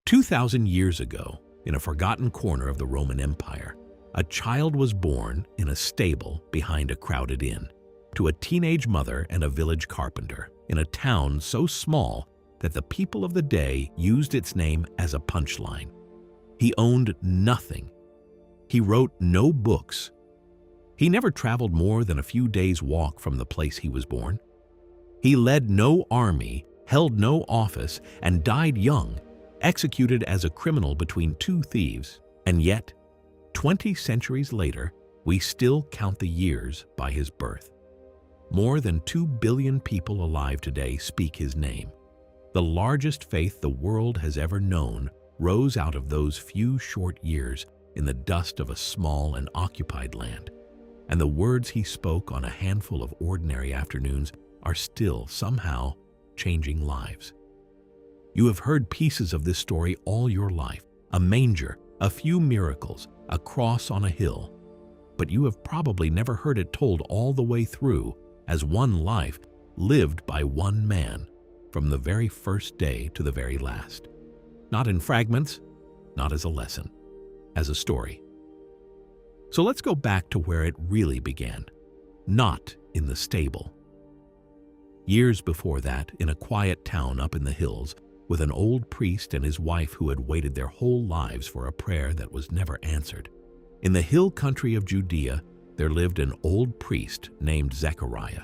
2,000 years ago, in a forgotten corner of the Roman Empire, a child was born in a stable behind a crowded inn to a teenage mother and a village carpenter in a town so small that the people of the day used its name as a punchline. He owned nothing. He wrote no books. He never traveled more than a few days' walk from the place he was born. He led no army, held no office, and died young, executed as a criminal between two thieves. And yet, 20 centuries later, we still count the years by his birth. More than 2 billion people alive today speak his name. The largest faith the world has ever known rose out of those few short years in the dust of a small and occupied land. And the words he spoke on a handful of ordinary afternoons are still somehow changing lives. You have heard pieces of this story all your life, a manger, a few miracles, a cross on a hill. But you have probably never heard it told all the way through as one life lived by one man from the very first day to the very last. Not in fragments, not as a lesson, as a story. So let's go back to where it really began, not in the stable. Years before that, in a quiet town up in the hills, with an old priest and his wife who had waited their whole lives for a prayer that was never answered. In the hill country of Judea, there lived an old priest named Zechariah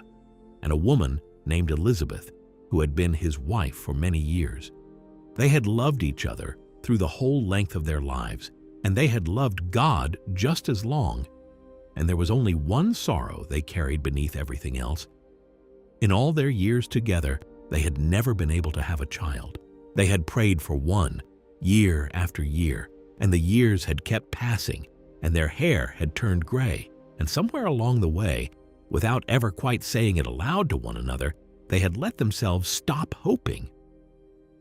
and a woman named Elizabeth who had been his wife for many years. They had loved each other through the whole length of their lives, and they had loved God just as long. And there was only one sorrow they carried beneath everything else. In all their years together, they had never been able to have a child. They had prayed for one, year after year, and the years had kept passing, and their hair had turned gray, and somewhere along the way, without ever quite saying it aloud to one another, they had let themselves stop hoping.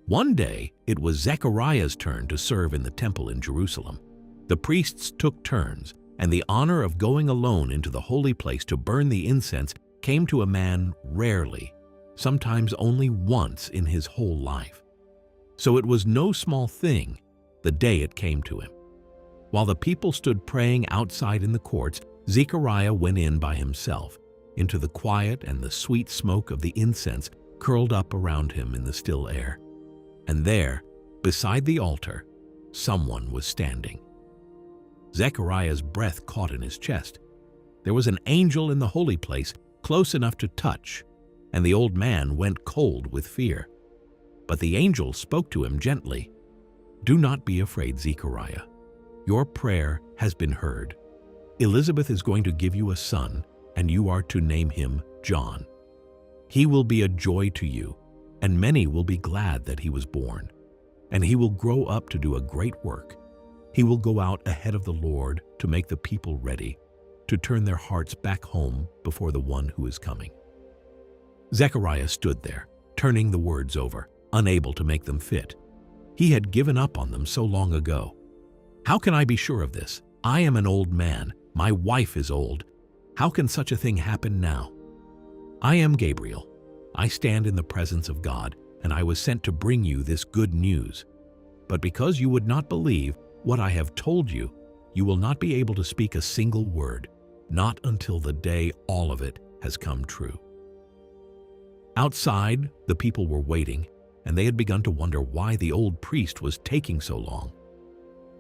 One day, it was Zechariah's turn to serve in the temple in Jerusalem. The priests took turns, and the honor of going alone into the holy place to burn the incense came to a man rarely, sometimes only once in his whole life. So it was no small thing the day it came to him. While the people stood praying outside in the courts, Zechariah went in by himself, into the quiet and the sweet smoke of the incense curled up around him in the still air. And there, beside the altar, someone was standing. Zechariah's breath caught in his chest. There was an angel in the holy place, close enough to touch, and the old man went cold with fear. But the angel spoke to him gently. "Do not be afraid, Zechariah. Your prayer has been heard. Elizabeth is going to give you a son, and you are to name him John. He will be a joy to you, and many will be glad that he was born. And he will grow up to do a great work. He will go out ahead of the Lord to make the people ready, to turn their hearts back home before the one who is coming." Zechariah stood there, turning the words over, unable to make them fit. He had given up on them so long ago. "How can I be sure of this? I am an old man. My wife is old. How can such a thing happen now? I am Gabriel. I stand in the presence of God, and I was sent to bring you this good news. But because you would not believe what I have told you, you will not be able to speak a single word, not until the day all of it has come true." Outside, the people were waiting, and they had begun to wonder why the old priest was taking so long.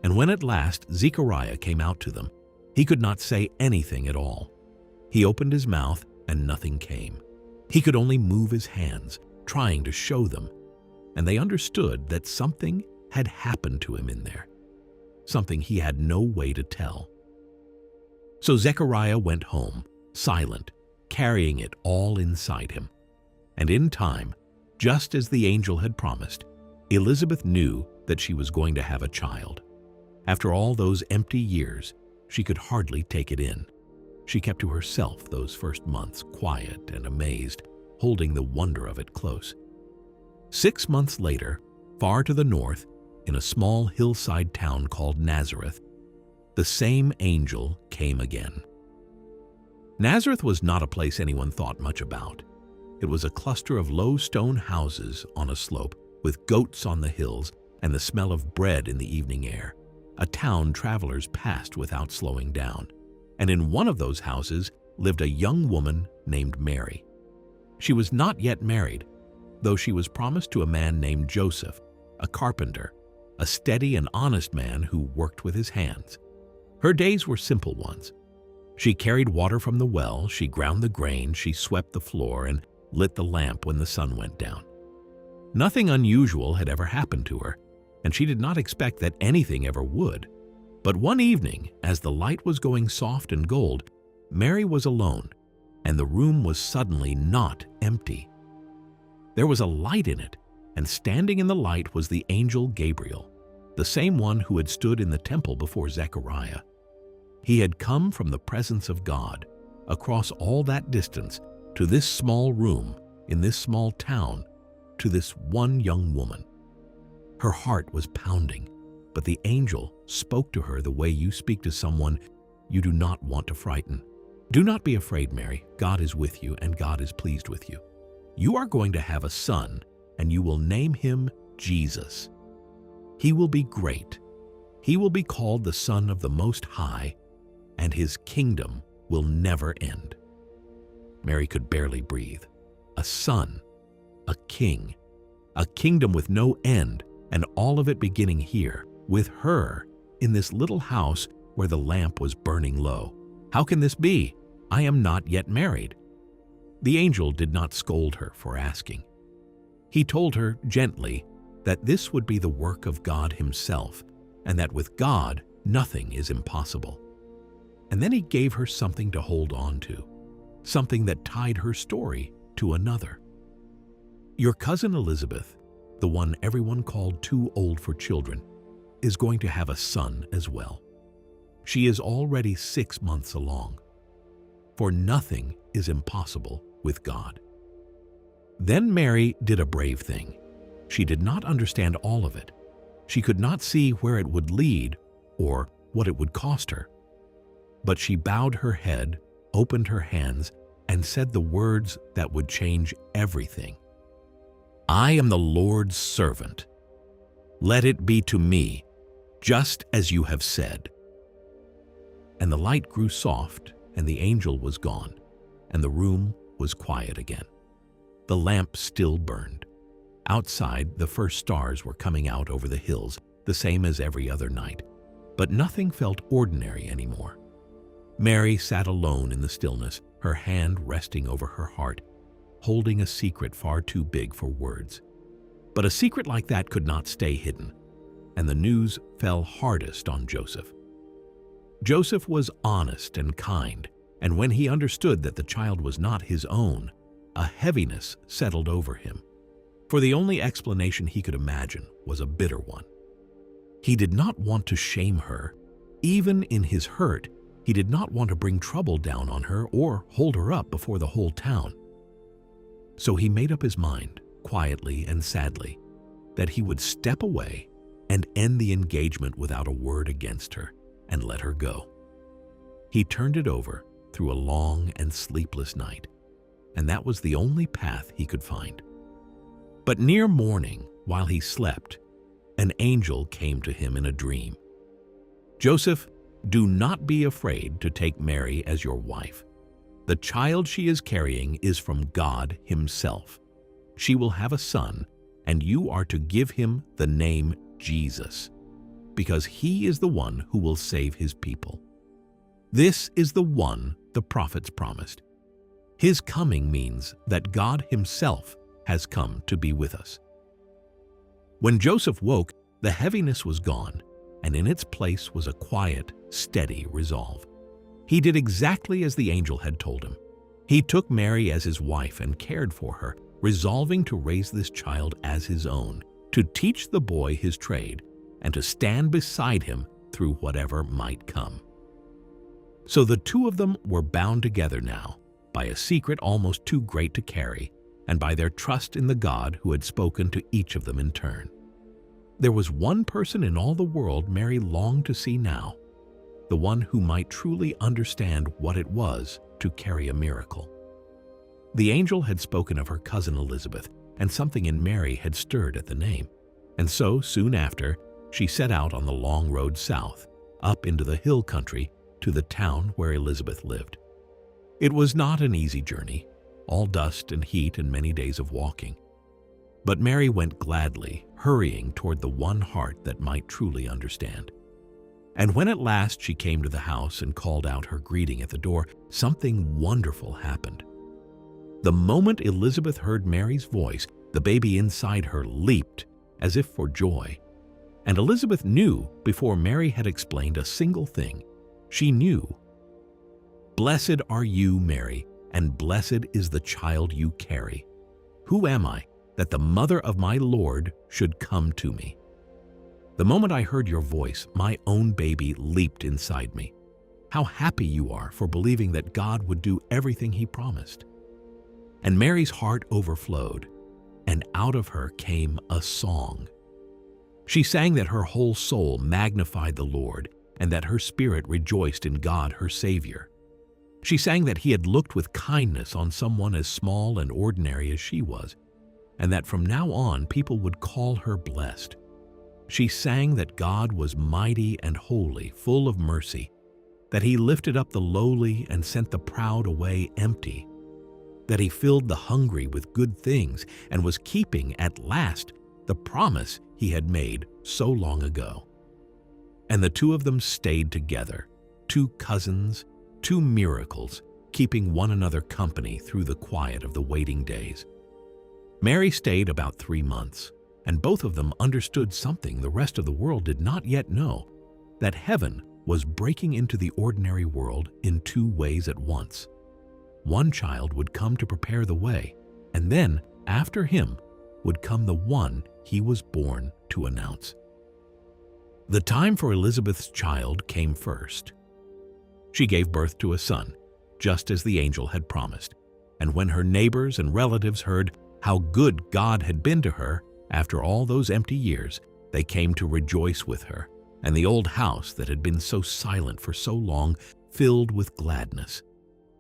And when at last Zechariah came out to them, he could not say anything at all. He opened his mouth, and nothing came. He could only move his hands, trying to show them, and they understood that something had happened to him in there, something he had no way to tell. So Zechariah went home, silent, carrying it all inside him. And in time, just as the angel had promised, Elizabeth knew that she was going to have a child. After all those empty years, she could hardly take it in. She kept to herself those first months, quiet and amazed, holding the wonder of it close. 6 months later, far to the north, in a small hillside town called Nazareth, the same angel came again. Nazareth was not a place anyone thought much about. It was a cluster of low stone houses on a slope, with goats on the hills and the smell of bread in the evening air, a town travelers passed without slowing down. And in one of those houses lived a young woman named Mary. She was not yet married, though she was promised to a man named Joseph, a carpenter, a steady and honest man who worked with his hands. Her days were simple ones. She carried water from the well, she ground the grain, she swept the floor, and lit the lamp when the sun went down. Nothing unusual had ever happened to her, and she did not expect that anything ever would. But one evening, as the light was going soft and gold, Mary was alone, and the room was suddenly not empty. There was a light in it, and standing in the light was the angel Gabriel, the same one who had stood in the temple before Zechariah. He had come from the presence of God, across all that distance, to this small room, in this small town, to this one young woman. Her heart was pounding, but the angel spoke to her the way you speak to someone you do not want to frighten. Do not be afraid, Mary. God is with you, and God is pleased with you. You are going to have a son, and you will name him Jesus. He will be great. He will be called the Son of the Most High, and his kingdom will never end. Mary could barely breathe. A son, a king, a kingdom with no end, and all of it beginning here, with her, in this little house where the lamp was burning low. How can this be? I am not yet married. The angel did not scold her for asking. He told her gently that this would be the work of God himself, and that with God nothing is impossible. And then he gave her something to hold on to, something that tied her story to another. Your cousin Elizabeth, the one everyone called too old for children, is going to have a son as well. She is already 6 months along. For nothing is impossible with God. Then Mary did a brave thing. She did not understand all of it. She could not see where it would lead or what it would cost her. But she bowed her head, opened her hands, and said the words that would change everything. I am the Lord's servant. Let it be to me, just as you have said. And the light grew soft, and the angel was gone, and the room was quiet again. The lamp still burned. Outside, the first stars were coming out over the hills, the same as every other night, but nothing felt ordinary anymore. Mary sat alone in the stillness, her hand resting over her heart, holding a secret far too big for words. But a secret like that could not stay hidden, and the news fell hardest on Joseph. Joseph was honest and kind, and when he understood that the child was not his own, a heaviness settled over him. For the only explanation he could imagine was a bitter one. He did not want to shame her. Even in his hurt, he did not want to bring trouble down on her or hold her up before the whole town. So he made up his mind, quietly and sadly, that he would step away and end the engagement without a word against her and let her go. He turned it over through a long and sleepless night, and that was the only path he could find. But near morning, while he slept, an angel came to him in a dream. Joseph, do not be afraid to take Mary as your wife. The child she is carrying is from God himself. She will have a son, and you are to give him the name Jesus, because he is the one who will save his people. This is the one the prophets promised. His coming means that God himself has come to be with us. When Joseph woke, the heaviness was gone, and in its place was a quiet, steady resolve. He did exactly as the angel had told him. He took Mary as his wife and cared for her, resolving to raise this child as his own, to teach the boy his trade, and to stand beside him through whatever might come. So the two of them were bound together now by a secret almost too great to carry, and by their trust in the God who had spoken to each of them in turn. There was one person in all the world Mary longed to see now, the one who might truly understand what it was to carry a miracle. The angel had spoken of her cousin Elizabeth, and something in Mary had stirred at the name. And so, soon after, she set out on the long road south, up into the hill country to the town where Elizabeth lived. It was not an easy journey, all dust and heat and many days of walking. But Mary went gladly, hurrying toward the one heart that might truly understand. And when at last she came to the house and called out her greeting at the door, something wonderful happened. The moment Elizabeth heard Mary's voice, the baby inside her leaped as if for joy. And Elizabeth knew before Mary had explained a single thing. She knew. "Blessed are you, Mary, and blessed is the child you carry. Who am I that the mother of my Lord should come to me?" The moment I heard your voice, my own baby leaped inside me. How happy you are for believing that God would do everything He promised. And Mary's heart overflowed, and out of her came a song. She sang that her whole soul magnified the Lord, and that her spirit rejoiced in God her Savior. She sang that He had looked with kindness on someone as small and ordinary as she was, and that from now on people would call her blessed. She sang that God was mighty and holy, full of mercy, that He lifted up the lowly and sent the proud away empty, that He filled the hungry with good things and was keeping at last the promise He had made so long ago. And the two of them stayed together, two cousins, two miracles, keeping one another company through the quiet of the waiting days. Mary stayed about 3 months, and both of them understood something the rest of the world did not yet know, that heaven was breaking into the ordinary world in 2 ways at once. One child would come to prepare the way, and then, after him, would come the one He was born to announce. The time for Elizabeth's child came first. She gave birth to a son, just as the angel had promised, and when her neighbors and relatives heard how good God had been to her after all those empty years, they came to rejoice with her, and the old house that had been so silent for so long filled with gladness.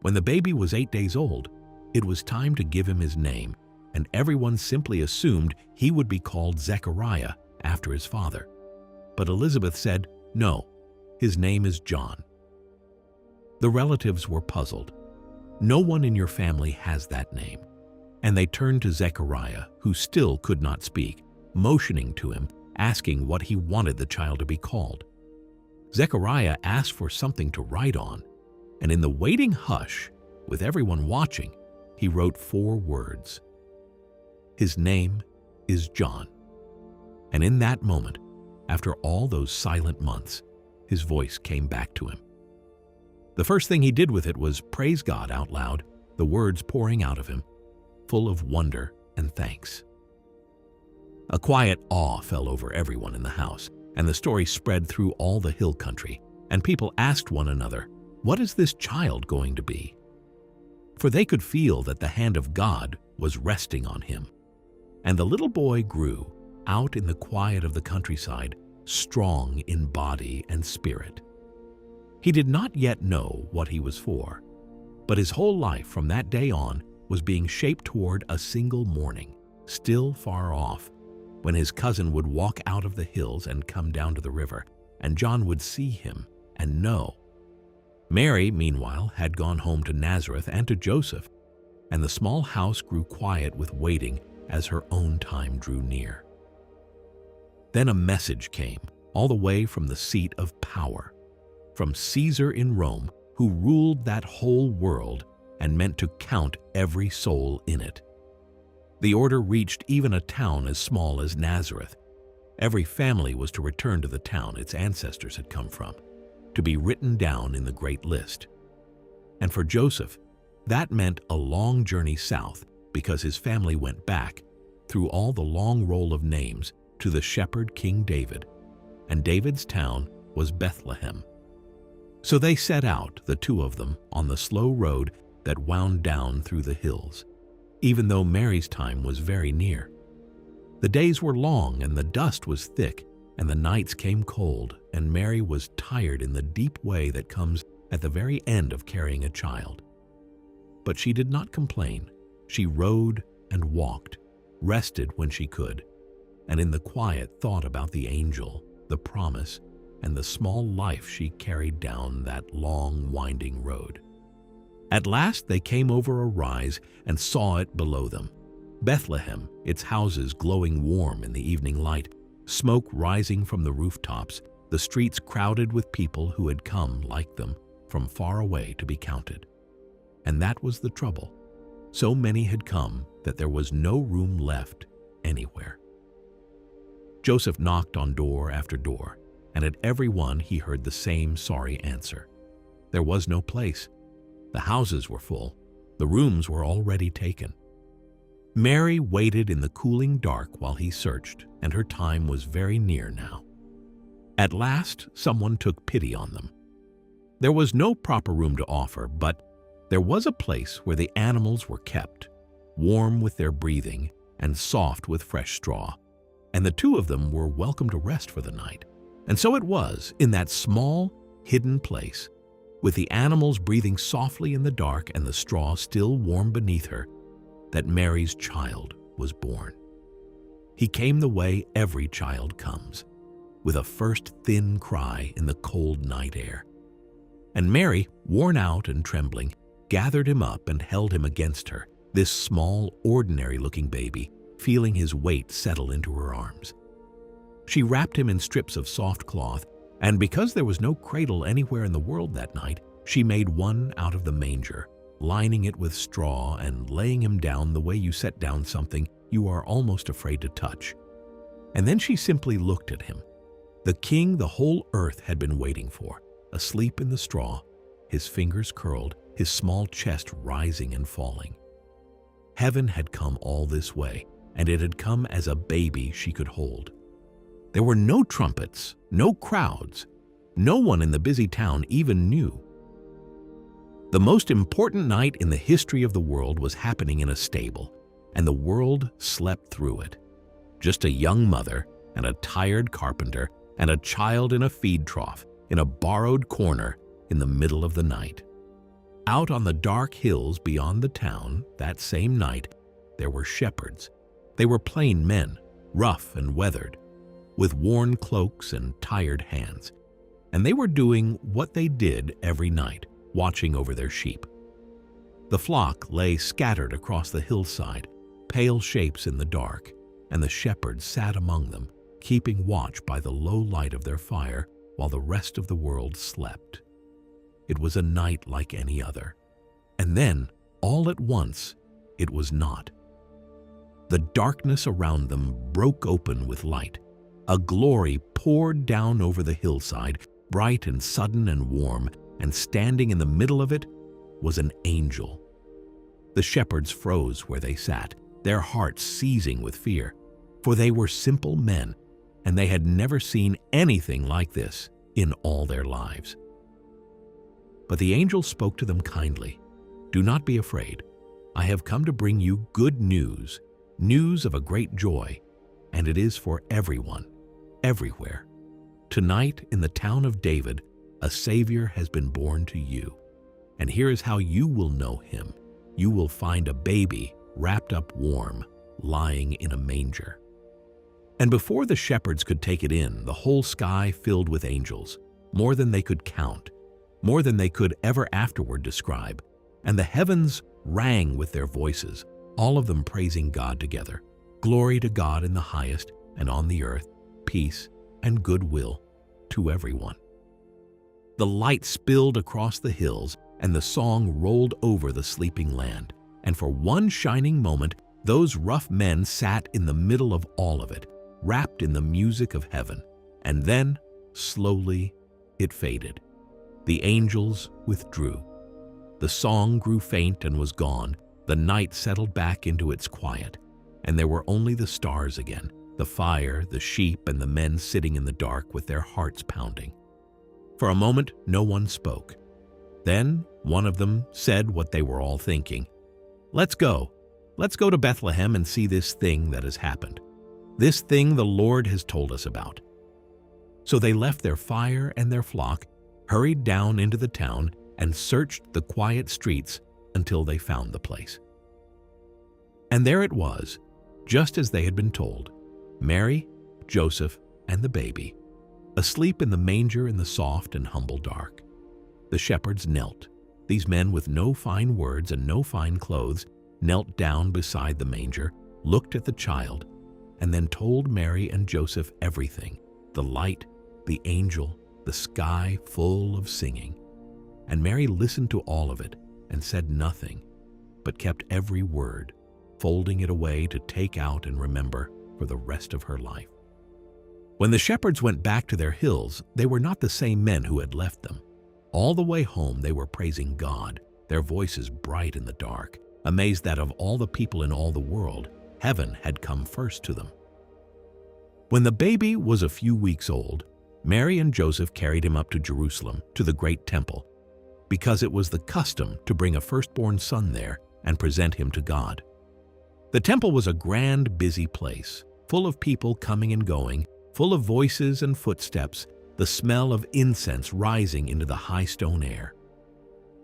When the baby was 8 days old, it was time to give him his name, and everyone simply assumed he would be called Zechariah after his father. But Elizabeth said, "No, his name is John." The relatives were puzzled. "No one in your family has that name." And they turned to Zechariah, who still could not speak, motioning to him, asking what he wanted the child to be called. Zechariah asked for something to write on, and in the waiting hush, with everyone watching, he wrote 4 words. "His name is John." And in that moment, after all those silent months, his voice came back to him. The first thing he did with it was praise God out loud, the words pouring out of him, full of wonder and thanks. A quiet awe fell over everyone in the house, and the story spread through all the hill country, and people asked one another, "What is this child going to be?" For they could feel that the hand of God was resting on him. And the little boy grew, out in the quiet of the countryside, strong in body and spirit. He did not yet know what he was for, but his whole life from that day on was being shaped toward a single morning, still far off, when his cousin would walk out of the hills and come down to the river, and John would see him and know. Mary, meanwhile, had gone home to Nazareth and to Joseph, and the small house grew quiet with waiting as her own time drew near. Then a message came, all the way from the seat of power, from Caesar in Rome, who ruled that whole world and meant to count every soul in it. The order reached even a town as small as Nazareth. Every family was to return to the town its ancestors had come from, to be written down in the great list. And for Joseph, that meant a long journey south, because his family went back, through all the long roll of names, to the shepherd King David, and David's town was Bethlehem. So they set out, the 2 of them, on the slow road that wound down through the hills, even though Mary's time was very near. The days were long, and the dust was thick, and the nights came cold, and Mary was tired in the deep way that comes at the very end of carrying a child. But she did not complain. She rode and walked, rested when she could, and in the quiet thought about the angel, the promise, and the small life she carried down that long, winding road. At last they came over a rise and saw it below them. Bethlehem, its houses glowing warm in the evening light, smoke rising from the rooftops, the streets crowded with people who had come, like them, from far away to be counted. And that was the trouble. So many had come that there was no room left anywhere. Joseph knocked on door after door, and at every one he heard the same sorry answer. There was no place. The houses were full. The rooms were already taken. Mary waited in the cooling dark while he searched, and her time was very near now. At last, someone took pity on them. There was no proper room to offer, but there was a place where the animals were kept, warm with their breathing and soft with fresh straw, and the two of them were welcome to rest for the night. And so it was, in that small, hidden place, with the animals breathing softly in the dark and the straw still warm beneath her, that Mary's child was born. He came the way every child comes, with a first thin cry in the cold night air. And Mary, worn out and trembling, gathered him up and held him against her, this small, ordinary-looking baby, feeling his weight settle into her arms. She wrapped him in strips of soft cloth, and because there was no cradle anywhere in the world that night, she made one out of the manger, lining it with straw and laying him down the way you set down something you are almost afraid to touch. And then she simply looked at him, the king the whole earth had been waiting for, asleep in the straw, his fingers curled, his small chest rising and falling. Heaven had come all this way, and it had come as a baby she could hold. There were no trumpets, no crowds. No one in the busy town even knew. The most important night in the history of the world was happening in a stable, and the world slept through it. Just a young mother and a tired carpenter and a child in a feed trough in a borrowed corner in the middle of the night. Out on the dark hills beyond the town, that same night, there were shepherds. They were plain men, rough and weathered, with worn cloaks and tired hands, and they were doing what they did every night, watching over their sheep. The flock lay scattered across the hillside, pale shapes in the dark, and the shepherds sat among them, keeping watch by the low light of their fire while the rest of the world slept. It was a night like any other. And then, all at once, it was not. The darkness around them broke open with light. A glory poured down over the hillside, bright and sudden and warm, and standing in the middle of it was an angel. The shepherds froze where they sat, their hearts seizing with fear, for they were simple men, and they had never seen anything like this in all their lives. But the angel spoke to them kindly. "Do not be afraid. I have come to bring you good news, news of a great joy, and it is for everyone, everywhere. Tonight, in the town of David, a Savior has been born to you. And here is how you will know him. You will find a baby wrapped up warm, lying in a manger." And before the shepherds could take it in, the whole sky filled with angels, more than they could count, more than they could ever afterward describe, and the heavens rang with their voices, all of them praising God together. Glory to God in the highest, and on the earth, peace and goodwill to everyone. The light spilled across the hills, and the song rolled over the sleeping land, and for one shining moment, those rough men sat in the middle of all of it, wrapped in the music of heaven, and then, slowly, it faded. The angels withdrew. The song grew faint and was gone. The night settled back into its quiet, and there were only the stars again, the fire, the sheep, and the men sitting in the dark with their hearts pounding. For a moment, no one spoke. Then one of them said what they were all thinking. Let's go to Bethlehem and see this thing that has happened. This thing the Lord has told us about." So they left their fire and their flock, hurried down into the town, and searched the quiet streets until they found the place. And there it was, just as they had been told. Mary, Joseph, and the baby, asleep in the manger in the soft and humble dark. The shepherds knelt. These men with no fine words and no fine clothes knelt down beside the manger, looked at the child, and then told Mary and Joseph everything: the light, the angel, the sky full of singing. And Mary listened to all of it and said nothing, but kept every word, folding it away to take out and remember for the rest of her life. When the shepherds went back to their hills, they were not the same men who had left them. All the way home they were praising God, their voices bright in the dark, amazed that of all the people in all the world, heaven had come first to them. When the baby was a few weeks old, Mary and Joseph carried him up to Jerusalem, to the great temple, because it was the custom to bring a firstborn son there and present him to God. The temple was a grand, busy place, full of people coming and going, full of voices and footsteps, the smell of incense rising into the high stone air.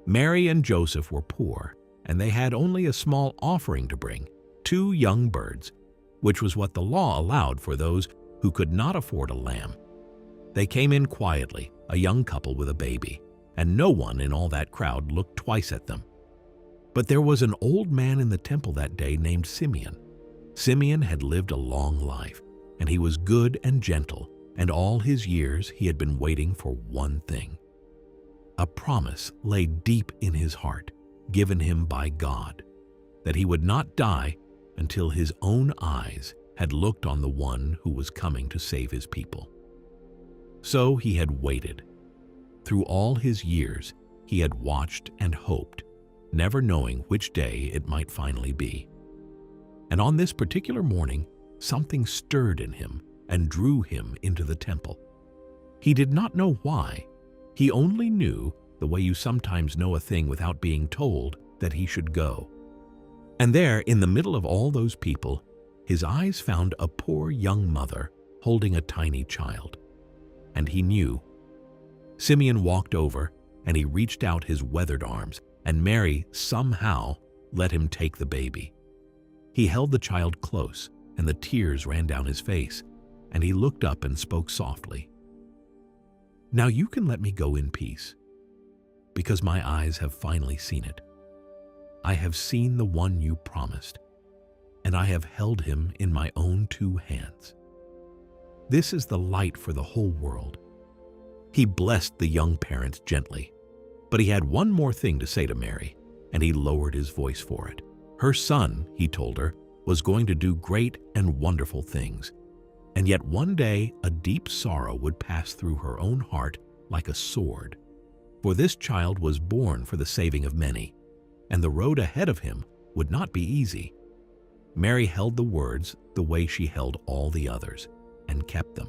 Mary and Joseph were poor, and they had only a small offering to bring, 2 young birds, which was what the law allowed for those who could not afford a lamb. They came in quietly, a young couple with a baby, and no one in all that crowd looked twice at them. But there was an old man in the temple that day named Simeon. Simeon had lived a long life, and he was good and gentle, and all his years he had been waiting for one thing. A promise lay deep in his heart, given him by God, that he would not die until his own eyes had looked on the one who was coming to save his people. So he had waited. Through all his years, he had watched and hoped, never knowing which day it might finally be. And on this particular morning, something stirred in him and drew him into the temple. He did not know why. He only knew, the way you sometimes know a thing without being told, that he should go. And there, in the middle of all those people, his eyes found a poor young mother holding a tiny child. And he knew. Simeon walked over, and he reached out his weathered arms, and Mary somehow let him take the baby. He held the child close, and the tears ran down his face, and he looked up and spoke softly. "Now you can let me go in peace, because my eyes have finally seen it. I have seen the one you promised, and I have held him in my own 2 hands. This is the light for the whole world." He blessed the young parents gently, but he had one more thing to say to Mary, and he lowered his voice for it. Her son, he told her, was going to do great and wonderful things, and yet one day a deep sorrow would pass through her own heart like a sword. For this child was born for the saving of many, and the road ahead of him would not be easy. Mary held the words the way she held all the others, and kept them.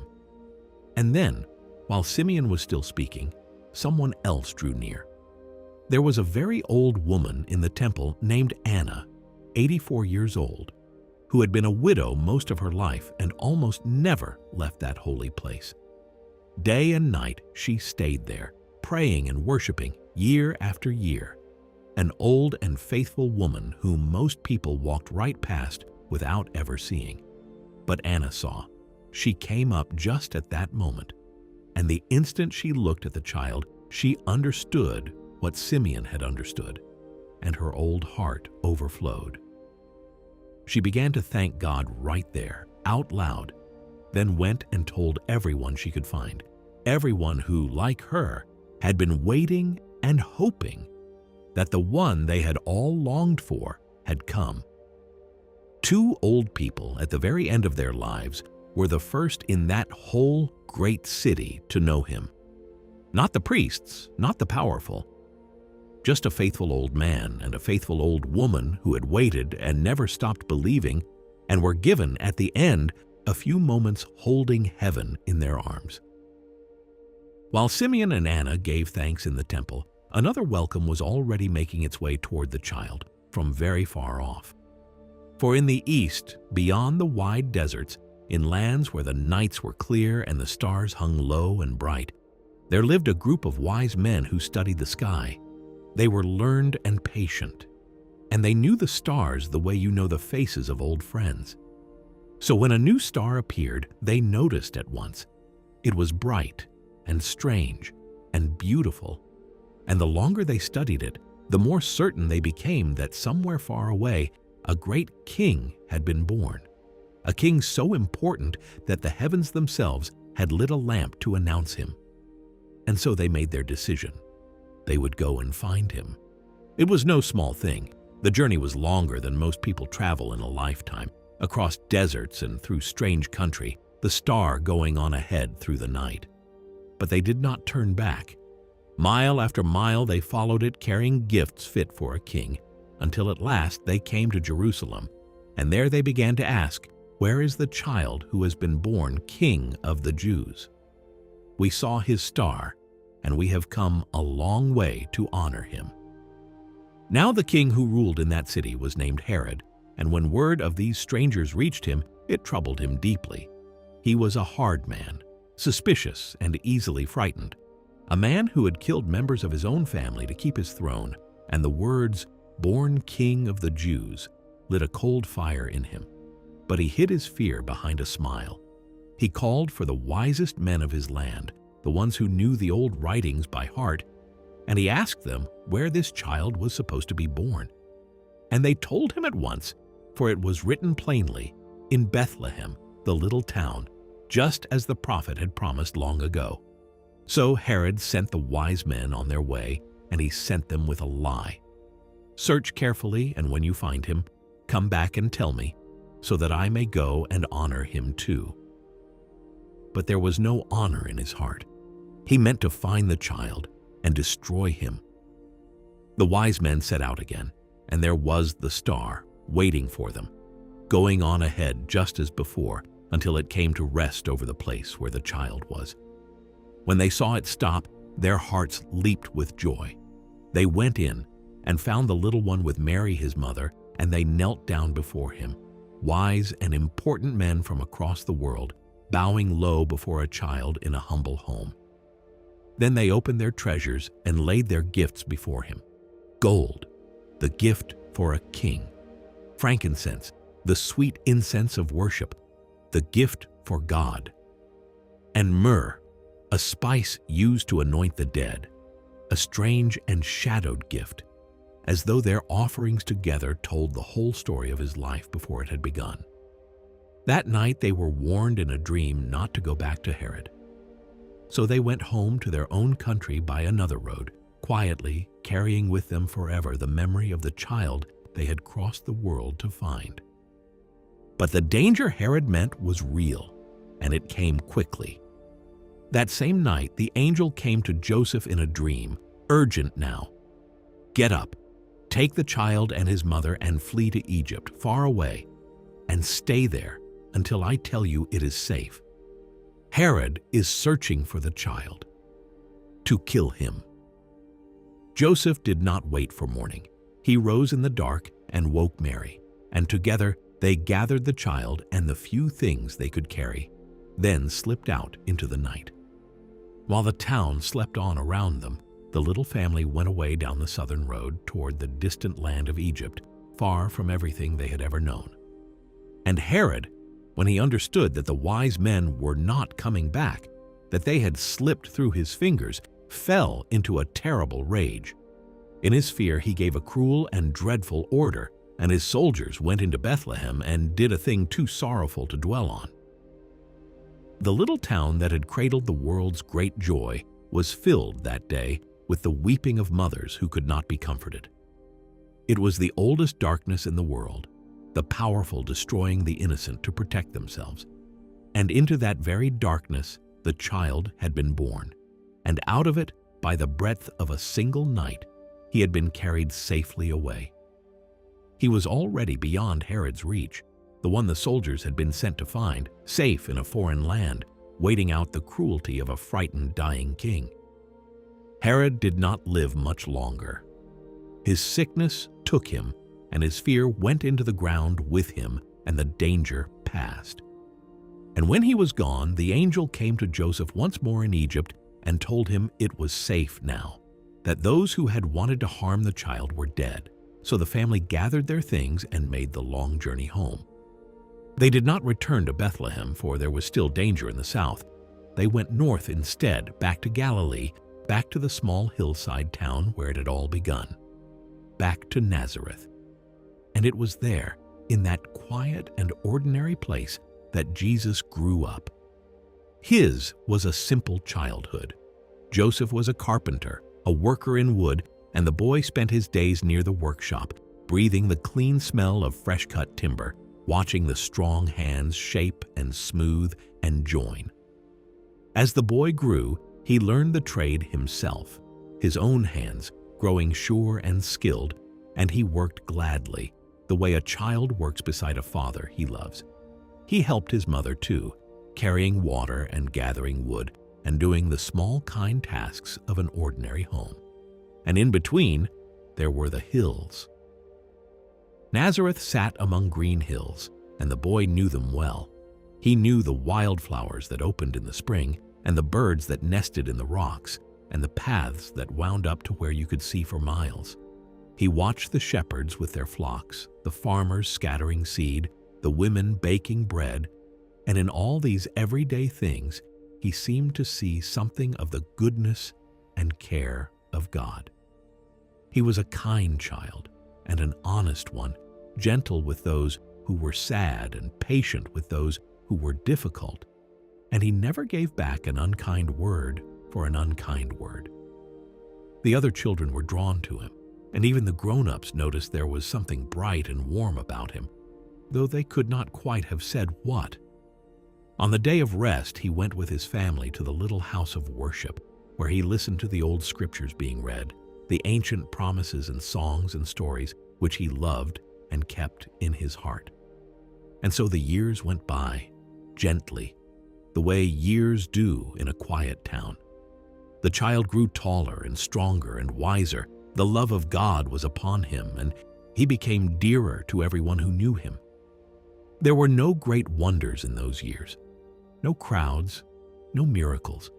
And then, while Simeon was still speaking, someone else drew near. There was a very old woman in the temple named Anna, 84 years old, who had been a widow most of her life and almost never left that holy place. Day and night she stayed there, praying and worshiping year after year, an old and faithful woman whom most people walked right past without ever seeing. But Anna saw. She came up just at that moment, and the instant she looked at the child, she understood what Simeon had understood, and her old heart overflowed. She began to thank God right there, out loud, then went and told everyone she could find, everyone who, like her, had been waiting and hoping that the one they had all longed for had come. 2 old people at the very end of their lives were the first in that whole great city to know him. Not the priests, not the powerful, just a faithful old man and a faithful old woman who had waited and never stopped believing, and were given at the end a few moments holding heaven in their arms. While Simeon and Anna gave thanks in the temple, another welcome was already making its way toward the child from very far off. For in the east, beyond the wide deserts, in lands where the nights were clear and the stars hung low and bright, there lived a group of wise men who studied the sky. They were learned and patient, and they knew the stars the way you know the faces of old friends. So when a new star appeared, they noticed at once. It was bright and strange and beautiful, and the longer they studied it, the more certain they became that somewhere far away, a great king had been born. A king so important that the heavens themselves had lit a lamp to announce him. And so they made their decision. They would go and find him. It was no small thing. The journey was longer than most people travel in a lifetime, across deserts and through strange country, the star going on ahead through the night. But they did not turn back. Mile after mile they followed it, carrying gifts fit for a king, until at last they came to Jerusalem, and there they began to ask, "Where is the child who has been born King of the Jews? We saw his star, and we have come a long way to honor him." Now the king who ruled in that city was named Herod, and when word of these strangers reached him, it troubled him deeply. He was a hard man, suspicious and easily frightened, a man who had killed members of his own family to keep his throne, and the words, "born King of the Jews," lit a cold fire in him. But he hid his fear behind a smile. He called for the wisest men of his land, the ones who knew the old writings by heart, and he asked them where this child was supposed to be born. And they told him at once, for it was written plainly, in Bethlehem, the little town, just as the prophet had promised long ago. So Herod sent the wise men on their way, and he sent them with a lie. "Search carefully, and when you find him, come back and tell me, so that I may go and honor him too." But there was no honor in his heart. He meant to find the child and destroy him. The wise men set out again, and there was the star waiting for them, going on ahead just as before, until it came to rest over the place where the child was. When they saw it stop, their hearts leaped with joy. They went in and found the little one with Mary his mother, and they knelt down before him, wise and important men from across the world, bowing low before a child in a humble home. Then they opened their treasures and laid their gifts before him. Gold, the gift for a king. Frankincense, the sweet incense of worship, the gift for God. And myrrh, a spice used to anoint the dead, a strange and shadowed gift, as though their offerings together told the whole story of his life before it had begun. That night they were warned in a dream not to go back to Herod. So they went home to their own country by another road, quietly carrying with them forever the memory of the child they had crossed the world to find. But the danger Herod meant was real, and it came quickly. That same night, the angel came to Joseph in a dream, urgent now. "Get up, take the child and his mother and flee to Egypt, far away, and stay there until I tell you it is safe. Herod is searching for the child to kill him." Joseph did not wait for morning. He rose in the dark and woke Mary, and together they gathered the child and the few things they could carry, then slipped out into the night. While the town slept on around them, the little family went away down the southern road toward the distant land of Egypt, far from everything they had ever known. And Herod, when he understood that the wise men were not coming back, that they had slipped through his fingers, fell into a terrible rage. In his fear, he gave a cruel and dreadful order, and his soldiers went into Bethlehem and did a thing too sorrowful to dwell on. The little town that had cradled the world's great joy was filled that day with the weeping of mothers who could not be comforted. It was the oldest darkness in the world, the powerful destroying the innocent to protect themselves. And into that very darkness the child had been born, and out of it, by the breadth of a single night, he had been carried safely away. He was already beyond Herod's reach, the one the soldiers had been sent to find, safe in a foreign land, waiting out the cruelty of a frightened, dying king. Herod did not live much longer. His sickness took him, and his fear went into the ground with him, and the danger passed. And when he was gone, the angel came to Joseph once more in Egypt and told him it was safe now, that those who had wanted to harm the child were dead. So the family gathered their things and made the long journey home. They did not return to Bethlehem, for there was still danger in the south. They went north instead, back to Galilee, back to the small hillside town where it had all begun, back to Nazareth. And it was there, in that quiet and ordinary place, that Jesus grew up. His was a simple childhood. Joseph was a carpenter, a worker in wood, and the boy spent his days near the workshop, breathing the clean smell of fresh-cut timber, watching the strong hands shape and smooth and join. As the boy grew, he learned the trade himself, his own hands growing sure and skilled, and he worked gladly, the way a child works beside a father he loves. He helped his mother too, carrying water and gathering wood, and doing the small kind tasks of an ordinary home. And in between, there were the hills. Nazareth sat among green hills, and the boy knew them well. He knew the wildflowers that opened in the spring, and the birds that nested in the rocks, and the paths that wound up to where you could see for miles. He watched the shepherds with their flocks, the farmers scattering seed, the women baking bread, and in all these everyday things, he seemed to see something of the goodness and care of God. He was a kind child and an honest one, gentle with those who were sad and patient with those who were difficult, and he never gave back an unkind word for an unkind word. The other children were drawn to him, and even the grown-ups noticed there was something bright and warm about him, though they could not quite have said what. On the day of rest, he went with his family to the little house of worship, where he listened to the old scriptures being read, the ancient promises and songs and stories which he loved and kept in his heart. And so the years went by, gently, the way years do in a quiet town. The child grew taller and stronger and wiser. The love of God was upon him, and he became dearer to everyone who knew him. There were no great wonders in those years, no crowds, no miracles,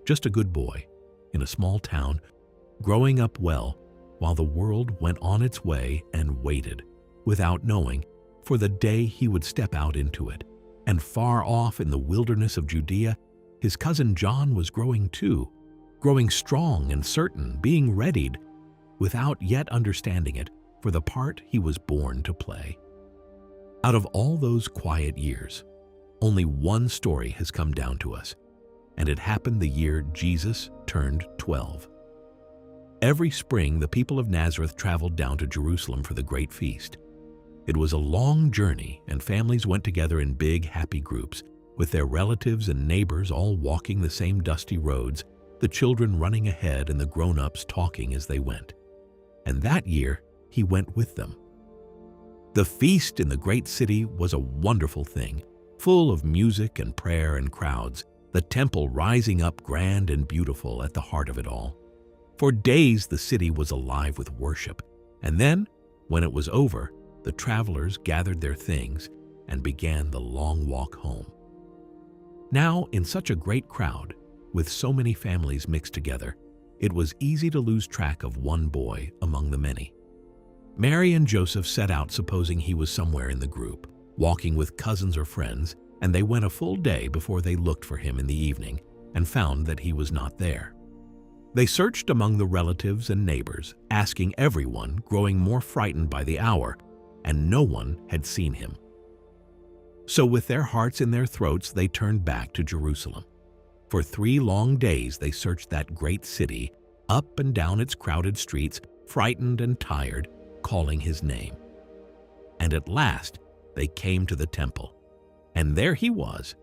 just a good boy in a small town, growing up well while the world went on its way and waited, without knowing, for the day he would step out into it. And far off in the wilderness of Judea, his cousin John was growing too, growing strong and certain, being readied, without yet understanding it, for the part he was born to play. Out of all those quiet years, only one story has come down to us, and it happened the year Jesus turned 12. Every spring, the people of Nazareth traveled down to Jerusalem for the great feast. It was a long journey, and families went together in big, happy groups, with their relatives and neighbors all walking the same dusty roads, the children running ahead and the grown-ups talking as they went. And that year, he went with them. The feast in the great city was a wonderful thing, full of music and prayer and crowds, the temple rising up grand and beautiful at the heart of it all. For days the city was alive with worship, and then, when it was over, the travelers gathered their things and began the long walk home. Now, in such a great crowd, with so many families mixed together, it was easy to lose track of one boy among the many. Mary and Joseph set out supposing he was somewhere in the group, walking with cousins or friends, and they went a full day before they looked for him in the evening and found that he was not there. They searched among the relatives and neighbors, asking everyone, growing more frightened by the hour, and no one had seen him. So with their hearts in their throats, they turned back to Jerusalem. For 3 long days they searched that great city, up and down its crowded streets, frightened and tired, calling his name. And at last they came to the temple, and there he was.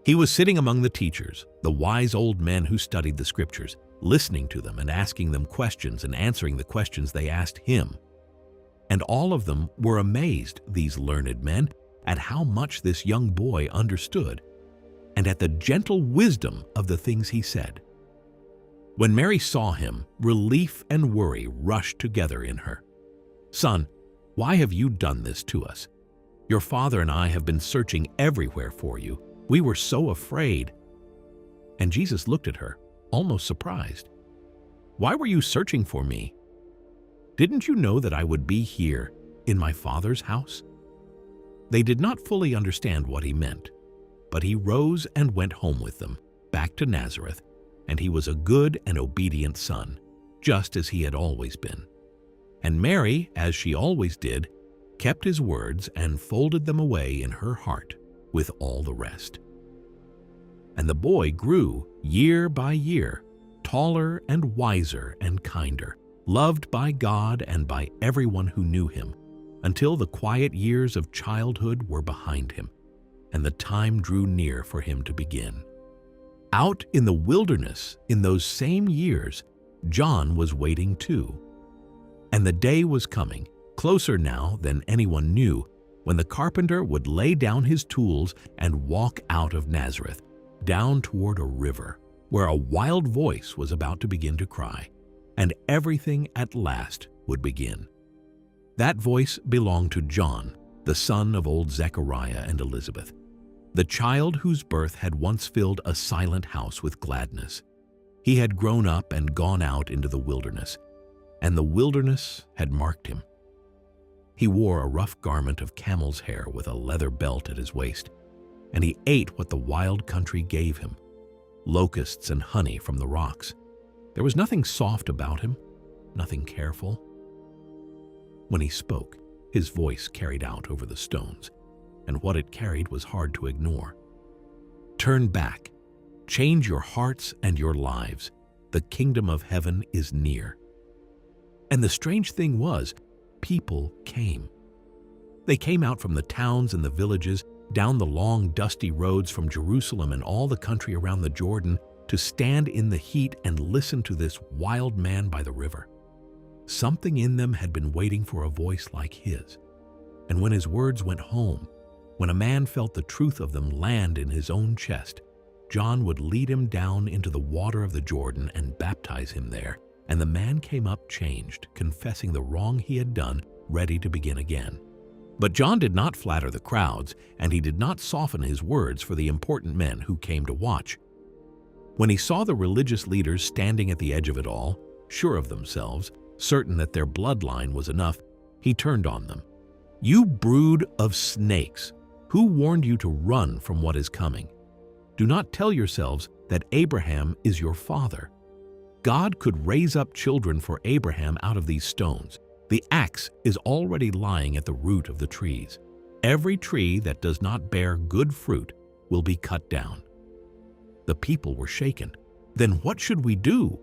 He was sitting among the teachers, the wise old men who studied the scriptures, listening to them and asking them questions and answering the questions they asked him. And all of them were amazed, these learned men, at how much this young boy understood, and at the gentle wisdom of the things he said. When Mary saw him, relief and worry rushed together in her. "Son, why have you done this to us? Your father and I have been searching everywhere for you. We were so afraid." And Jesus looked at her, almost surprised. "Why were you searching for me? Didn't you know that I would be here in my Father's house?" They did not fully understand what he meant, but he rose and went home with them, back to Nazareth, and he was a good and obedient son, just as he had always been. And Mary, as she always did, kept his words and folded them away in her heart with all the rest. And the boy grew year by year, taller and wiser and kinder, loved by God and by everyone who knew him, until the quiet years of childhood were behind him, and the time drew near for him to begin. Out in the wilderness in those same years, John was waiting too. And the day was coming, closer now than anyone knew, when the carpenter would lay down his tools and walk out of Nazareth, down toward a river, where a wild voice was about to begin to cry, and everything at last would begin. That voice belonged to John, the son of old Zechariah and Elizabeth, the child whose birth had once filled a silent house with gladness. He had grown up and gone out into the wilderness, and the wilderness had marked him. He wore a rough garment of camel's hair with a leather belt at his waist, and he ate what the wild country gave him, locusts and honey from the rocks. There was nothing soft about him, nothing careful. When he spoke, his voice carried out over the stones, and what it carried was hard to ignore. Turn back, change your hearts and your lives. The kingdom of heaven is near. And the strange thing was, people came. They came out from the towns and the villages, down the long, dusty roads from Jerusalem and all the country around the Jordan, to stand in the heat and listen to this wild man by the river. Something in them had been waiting for a voice like his. And when his words went home, when a man felt the truth of them land in his own chest, John would lead him down into the water of the Jordan and baptize him there. And the man came up changed, confessing the wrong he had done, ready to begin again. But John did not flatter the crowds, and he did not soften his words for the important men who came to watch. When he saw the religious leaders standing at the edge of it all, sure of themselves, certain that their bloodline was enough, he turned on them. "You brood of snakes! Who warned you to run from what is coming? Do not tell yourselves that Abraham is your father. God could raise up children for Abraham out of these stones. The axe is already lying at the root of the trees. Every tree that does not bear good fruit will be cut down." The people were shaken. "Then what should we do?"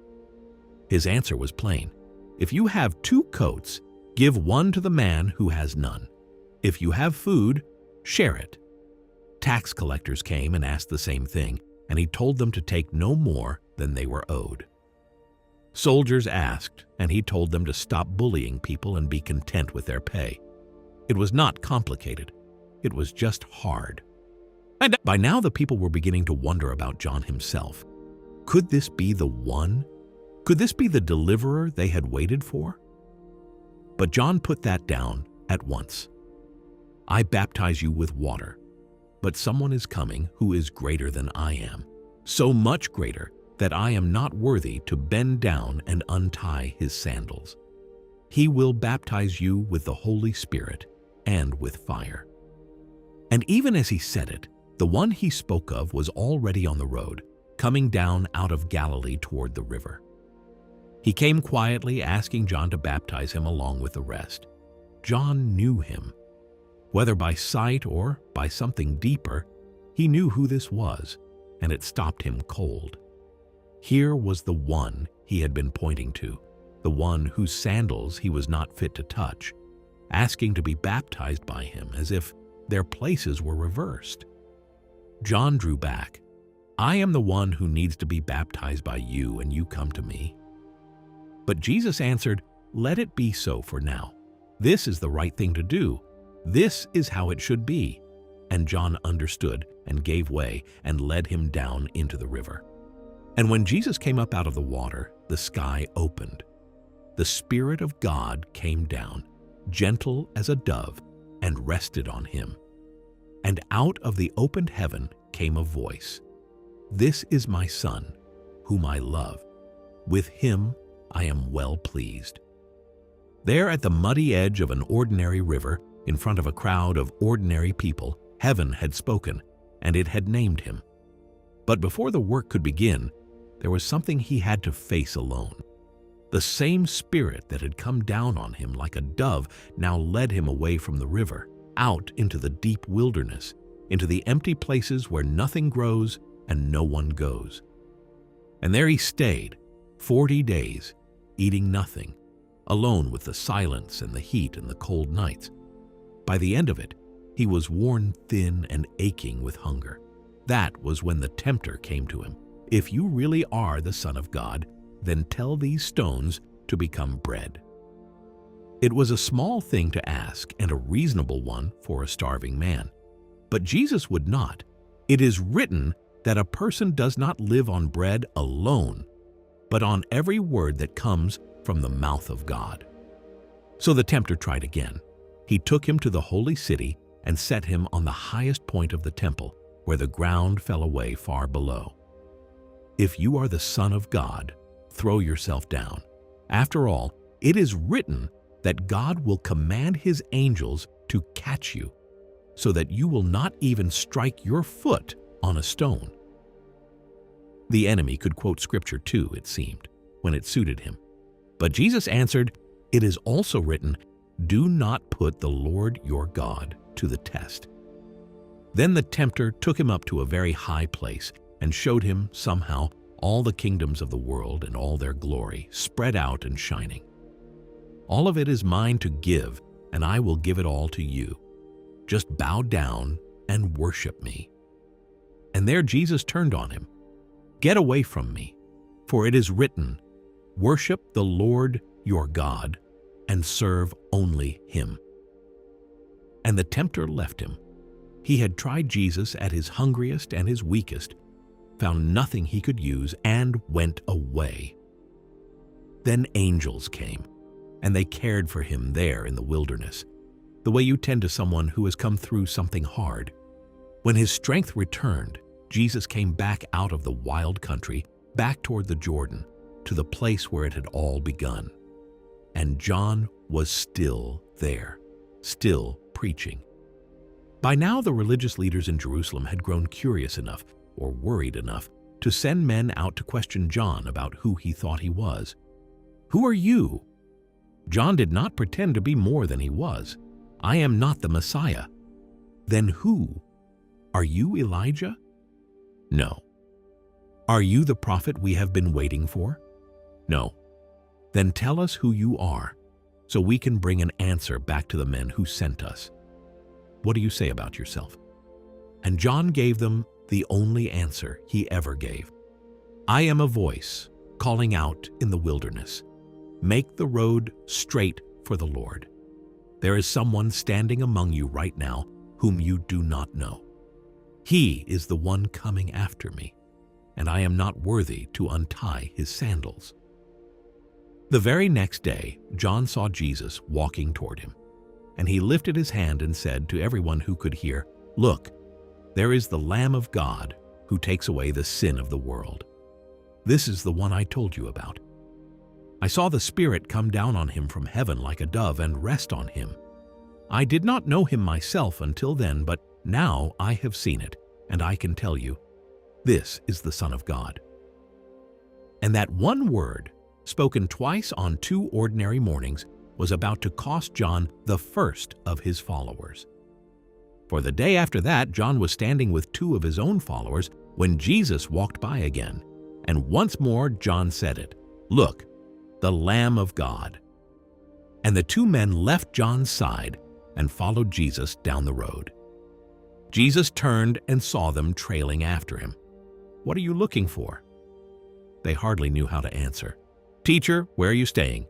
His answer was plain. "If you have 2 coats, give one to the man who has none. If you have food, share it." Tax collectors came and asked the same thing, and he told them to take no more than they were owed. Soldiers asked, and he told them to stop bullying people and be content with their pay. It was not complicated. It was just hard. And by now the people were beginning to wonder about John himself. Could this be the one? Could this be the deliverer they had waited for? But John put that down at once. "I baptize you with water, but someone is coming who is greater than I am, so much greater that I am not worthy to bend down and untie his sandals. He will baptize you with the Holy Spirit and with fire." And even as he said it, the one he spoke of was already on the road, coming down out of Galilee toward the river. He came quietly, asking John to baptize him along with the rest. John knew him. Whether by sight or by something deeper, he knew who this was, and it stopped him cold. Here was the one he had been pointing to, the one whose sandals he was not fit to touch, asking to be baptized by him as if their places were reversed. John drew back. "I am the one who needs to be baptized by you, and you come to me." But Jesus answered, "Let it be so for now. This is the right thing to do. This is how it should be." And John understood and gave way and led him down into the river. And when Jesus came up out of the water, the sky opened. The Spirit of God came down, gentle as a dove, and rested on him. And out of the opened heaven came a voice, "This is my Son, whom I love. With him I am well pleased." There at the muddy edge of an ordinary river, In front of a crowd of ordinary people, heaven had spoken, and it had named him. But before the work could begin, there was something he had to face alone. The same spirit that had come down on him like a dove now led him away from the river, out into the deep wilderness, into the empty places where nothing grows and no one goes. And there he stayed, 40 days, eating nothing, alone with the silence and the heat and the cold nights. By the end of it, he was worn thin and aching with hunger. That was when the tempter came to him. "If you really are the Son of God, then tell these stones to become bread." It was a small thing to ask and a reasonable one for a starving man. But Jesus would not. "It is written that a person does not live on bread alone, but on every word that comes from the mouth of God." So the tempter tried again. He took him to the holy city and set him on the highest point of the temple, where the ground fell away far below. "If you are the Son of God, throw yourself down. After all, it is written that God will command his angels to catch you, so that you will not even strike your foot on a stone." The enemy could quote scripture too, it seemed, when it suited him. But Jesus answered, "It is also written, do not put the Lord your God to the test." Then the tempter took him up to a very high place and showed him, somehow, all the kingdoms of the world and all their glory, spread out and shining. "All of it is mine to give, and I will give it all to you. Just bow down and worship me." And there Jesus turned on him. "Get away from me, for it is written, worship the Lord your God and serve only him." And the tempter left him. He had tried Jesus at his hungriest and his weakest, found nothing he could use, and went away. Then angels came, and they cared for him there in the wilderness, the way you tend to someone who has come through something hard. When his strength returned, Jesus came back out of the wild country, back toward the Jordan, to the place where it had all begun. And John was still there, still preaching. By now the religious leaders in Jerusalem had grown curious enough, or worried enough, to send men out to question John about who he thought he was. "Who are you?" John did not pretend to be more than he was. "I am not the Messiah." "Then who? Are you Elijah?" "No." "Are you the prophet we have been waiting for?" "No." "Then tell us who you are, so we can bring an answer back to the men who sent us. What do you say about yourself?" And John gave them the only answer he ever gave. "I am a voice calling out in the wilderness, make the road straight for the Lord. There is someone standing among you right now whom you do not know. He is the one coming after me, and I am not worthy to untie his sandals." The very next day, John saw Jesus walking toward him, and he lifted his hand and said to everyone who could hear, "Look, there is the Lamb of God who takes away the sin of the world. This is the one I told you about. I saw the Spirit come down on him from heaven like a dove and rest on him. I did not know him myself until then, but now I have seen it, and I can tell you, this is the Son of God." And that one word, spoken twice on 2 ordinary mornings, was about to cost John the first of his followers. For the day after that, John was standing with 2 of his own followers when Jesus walked by again, and once more John said it, "Look, the Lamb of God." And the 2 men left John's side and followed Jesus down the road. Jesus turned and saw them trailing after him. "What are you looking for?" They hardly knew how to answer. "Teacher, where are you staying?"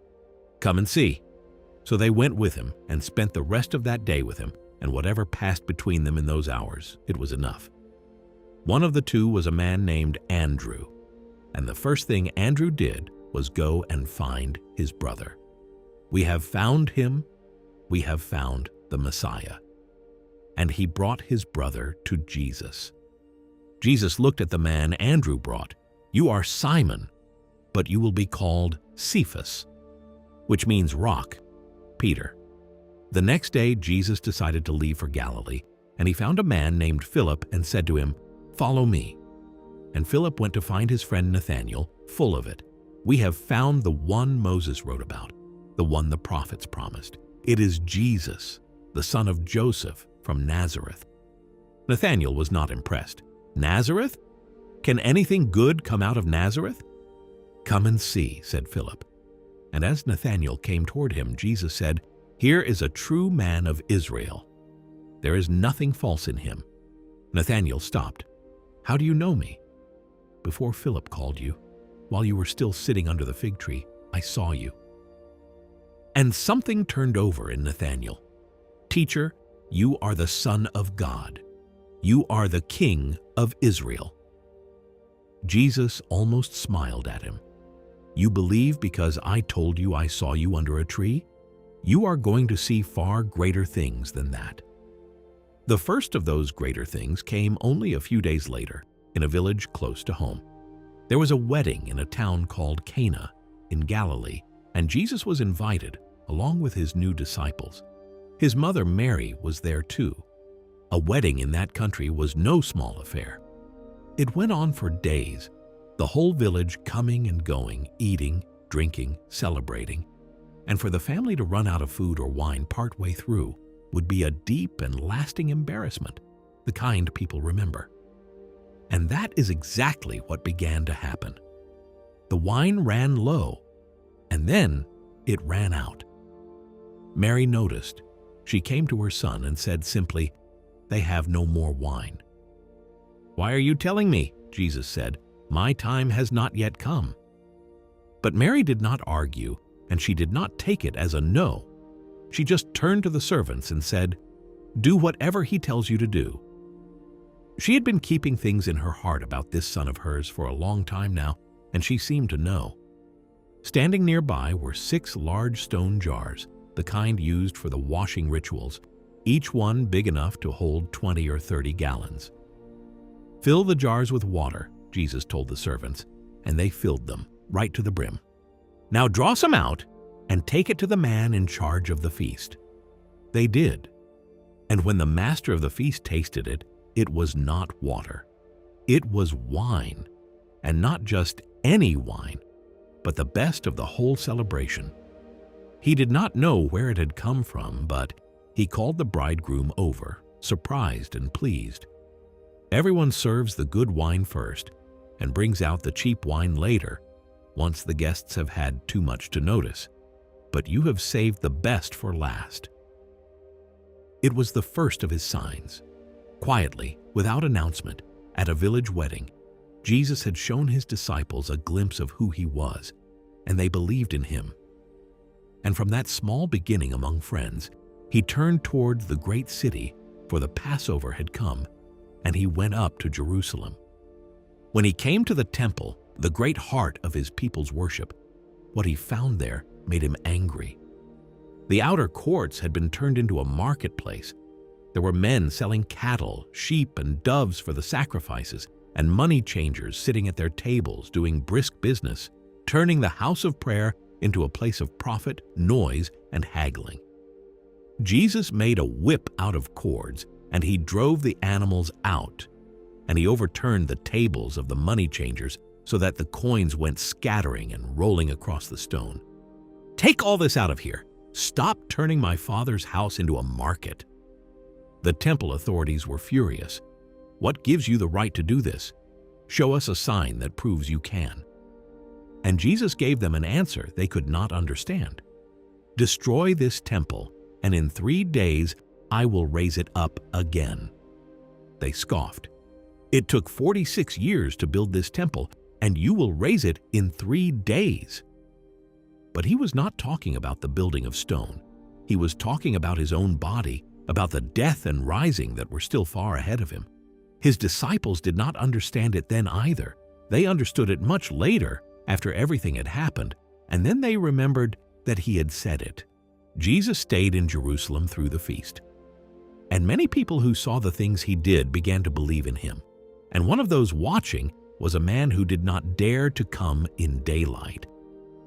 "Come and see." So they went with him and spent the rest of that day with him, and whatever passed between them in those hours, it was enough. One of the 2 was a man named Andrew, and the first thing Andrew did was go and find his brother. "We have found him, we have found the Messiah." And he brought his brother to Jesus. Jesus looked at the man Andrew brought. "You are Simon, but you will be called Cephas," which means rock, Peter. The next day, Jesus decided to leave for Galilee, and he found a man named Philip and said to him, "Follow me." And Philip went to find his friend Nathanael, full of it. "We have found the one Moses wrote about, the one the prophets promised. It is Jesus, the son of Joseph from Nazareth." Nathanael was not impressed. "Nazareth? Can anything good come out of Nazareth?" "Come and see," said Philip. And as Nathanael came toward him, Jesus said, "Here is a true man of Israel. There is nothing false in him." Nathanael stopped. "How do you know me?" "Before Philip called you, while you were still sitting under the fig tree, I saw you." And something turned over in Nathanael. "Teacher, you are the Son of God. You are the King of Israel." Jesus almost smiled at him. "You believe because I told you I saw you under a tree? You are going to see far greater things than that." The first of those greater things came only a few days later, in a village close to home. There was a wedding in a town called Cana in Galilee, and Jesus was invited along with his new disciples. His mother Mary was there too. A wedding in that country was no small affair. It went on for days, the whole village coming and going, eating, drinking, celebrating. And for the family to run out of food or wine partway through would be a deep and lasting embarrassment, the kind people remember. And that is exactly what began to happen. The wine ran low, and then it ran out. Mary noticed. She came to her son and said simply, "They have no more wine." "Why are you telling me?" Jesus said. "My time has not yet come." But Mary did not argue, and she did not take it as a no. She just turned to the servants and said, "Do whatever he tells you to do." She had been keeping things in her heart about this son of hers for a long time now, and she seemed to know. Standing nearby were 6 large stone jars, the kind used for the washing rituals, each one big enough to hold 20 or 30 gallons. "Fill the jars with water," Jesus told the servants, and they filled them right to the brim. "Now draw some out and take it to the man in charge of the feast." They did. And when the master of the feast tasted it, it was not water. It was wine, and not just any wine, but the best of the whole celebration. He did not know where it had come from, but he called the bridegroom over, surprised and pleased. Everyone serves the good wine first and brings out the cheap wine later, once the guests have had too much to notice. But you have saved the best for last. It was the first of his signs. Quietly, without announcement, at a village wedding, Jesus had shown his disciples a glimpse of who he was, and they believed in him. And from that small beginning among friends, he turned toward the great city, for the Passover had come, and he went up to Jerusalem. When he came to the temple, the great heart of his people's worship, what he found there made him angry. The outer courts had been turned into a marketplace. There were men selling cattle, sheep, and doves for the sacrifices, and money changers sitting at their tables doing brisk business, turning the house of prayer into a place of profit, noise, and haggling. Jesus made a whip out of cords, and he drove the animals out, and he overturned the tables of the money changers so that the coins went scattering and rolling across the stone. "Take all this out of here. Stop turning my Father's house into a market." The temple authorities were furious. "What gives you the right to do this? Show us a sign that proves you can." And Jesus gave them an answer they could not understand. "Destroy this temple, and in 3 days I will raise it up again." They scoffed. "It took 46 years to build this temple, and you will raise it in 3 days." But he was not talking about the building of stone. He was talking about his own body, about the death and rising that were still far ahead of him. His disciples did not understand it then either. They understood it much later, after everything had happened, and then they remembered that he had said it. Jesus stayed in Jerusalem through the feast. And many people who saw the things he did began to believe in him. And one of those watching was a man who did not dare to come in daylight.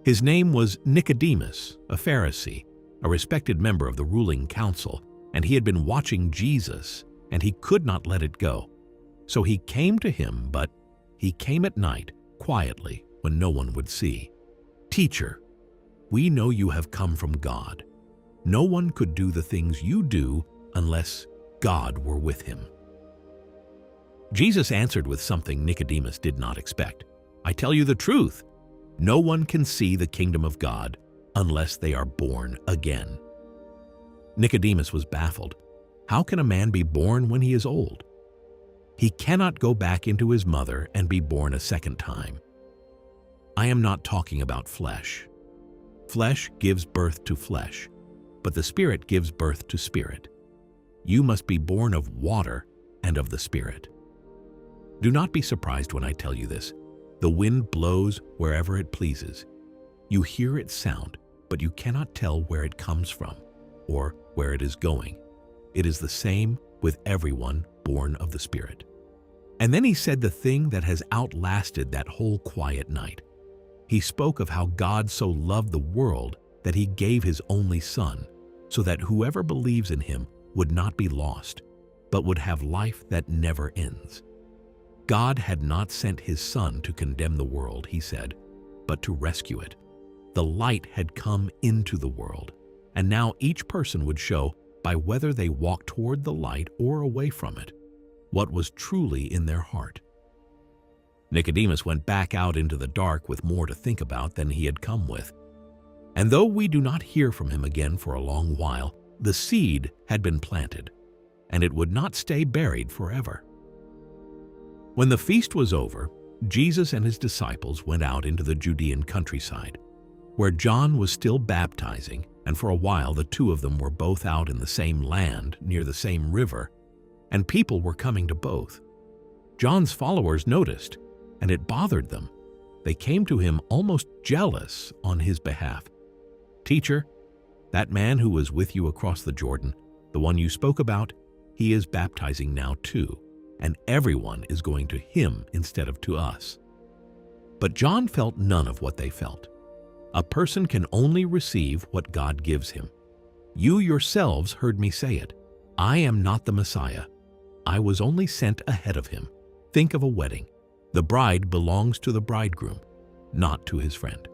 His name was Nicodemus, a Pharisee. a respected member of the ruling council, and he had been watching Jesus, and he could not let it go. So he came to him, but he came at night, quietly, when no one would see. "Teacher, we know you have come from God. No one could do the things you do unless God were with him." Jesus answered with something Nicodemus did not expect. "I tell you the truth. No one can see the kingdom of God unless they are born again." Nicodemus was baffled. How can a man be born when he is old? He cannot go back into his mother and be born a second time. I am not talking about flesh. Flesh gives birth to flesh, but the Spirit gives birth to spirit. You must be born of water and of the Spirit. Do not be surprised when I tell you this. The wind blows wherever it pleases. You hear its sound, but you cannot tell where it comes from or where it is going. It is the same with everyone born of the Spirit. And then he said the thing that has outlasted that whole quiet night. He spoke of how God so loved the world that he gave his only Son, so that whoever believes in him would not be lost, but would have life that never ends. God had not sent his Son to condemn the world, he said, but to rescue it. The light had come into the world, and now each person would show by whether they walked toward the light or away from it what was truly in their heart. Nicodemus went back out into the dark with more to think about than he had come with. And though we do not hear from him again for a long while, the seed had been planted, and it would not stay buried forever. When the feast was over, Jesus and his disciples went out into the Judean countryside, where John was still baptizing, and for a while the two of them were both out in the same land near the same river, and people were coming to both. John's followers noticed, and it bothered them. They came to him almost jealous on his behalf. "Teacher, that man who was with you across the Jordan, the one you spoke about, he is baptizing now too, and everyone is going to him instead of to us." But John felt none of what they felt. A person can only receive what God gives him. You yourselves heard me say it. I am not the Messiah. I was only sent ahead of him. Think of a wedding. The bride belongs to the bridegroom, not to his friend.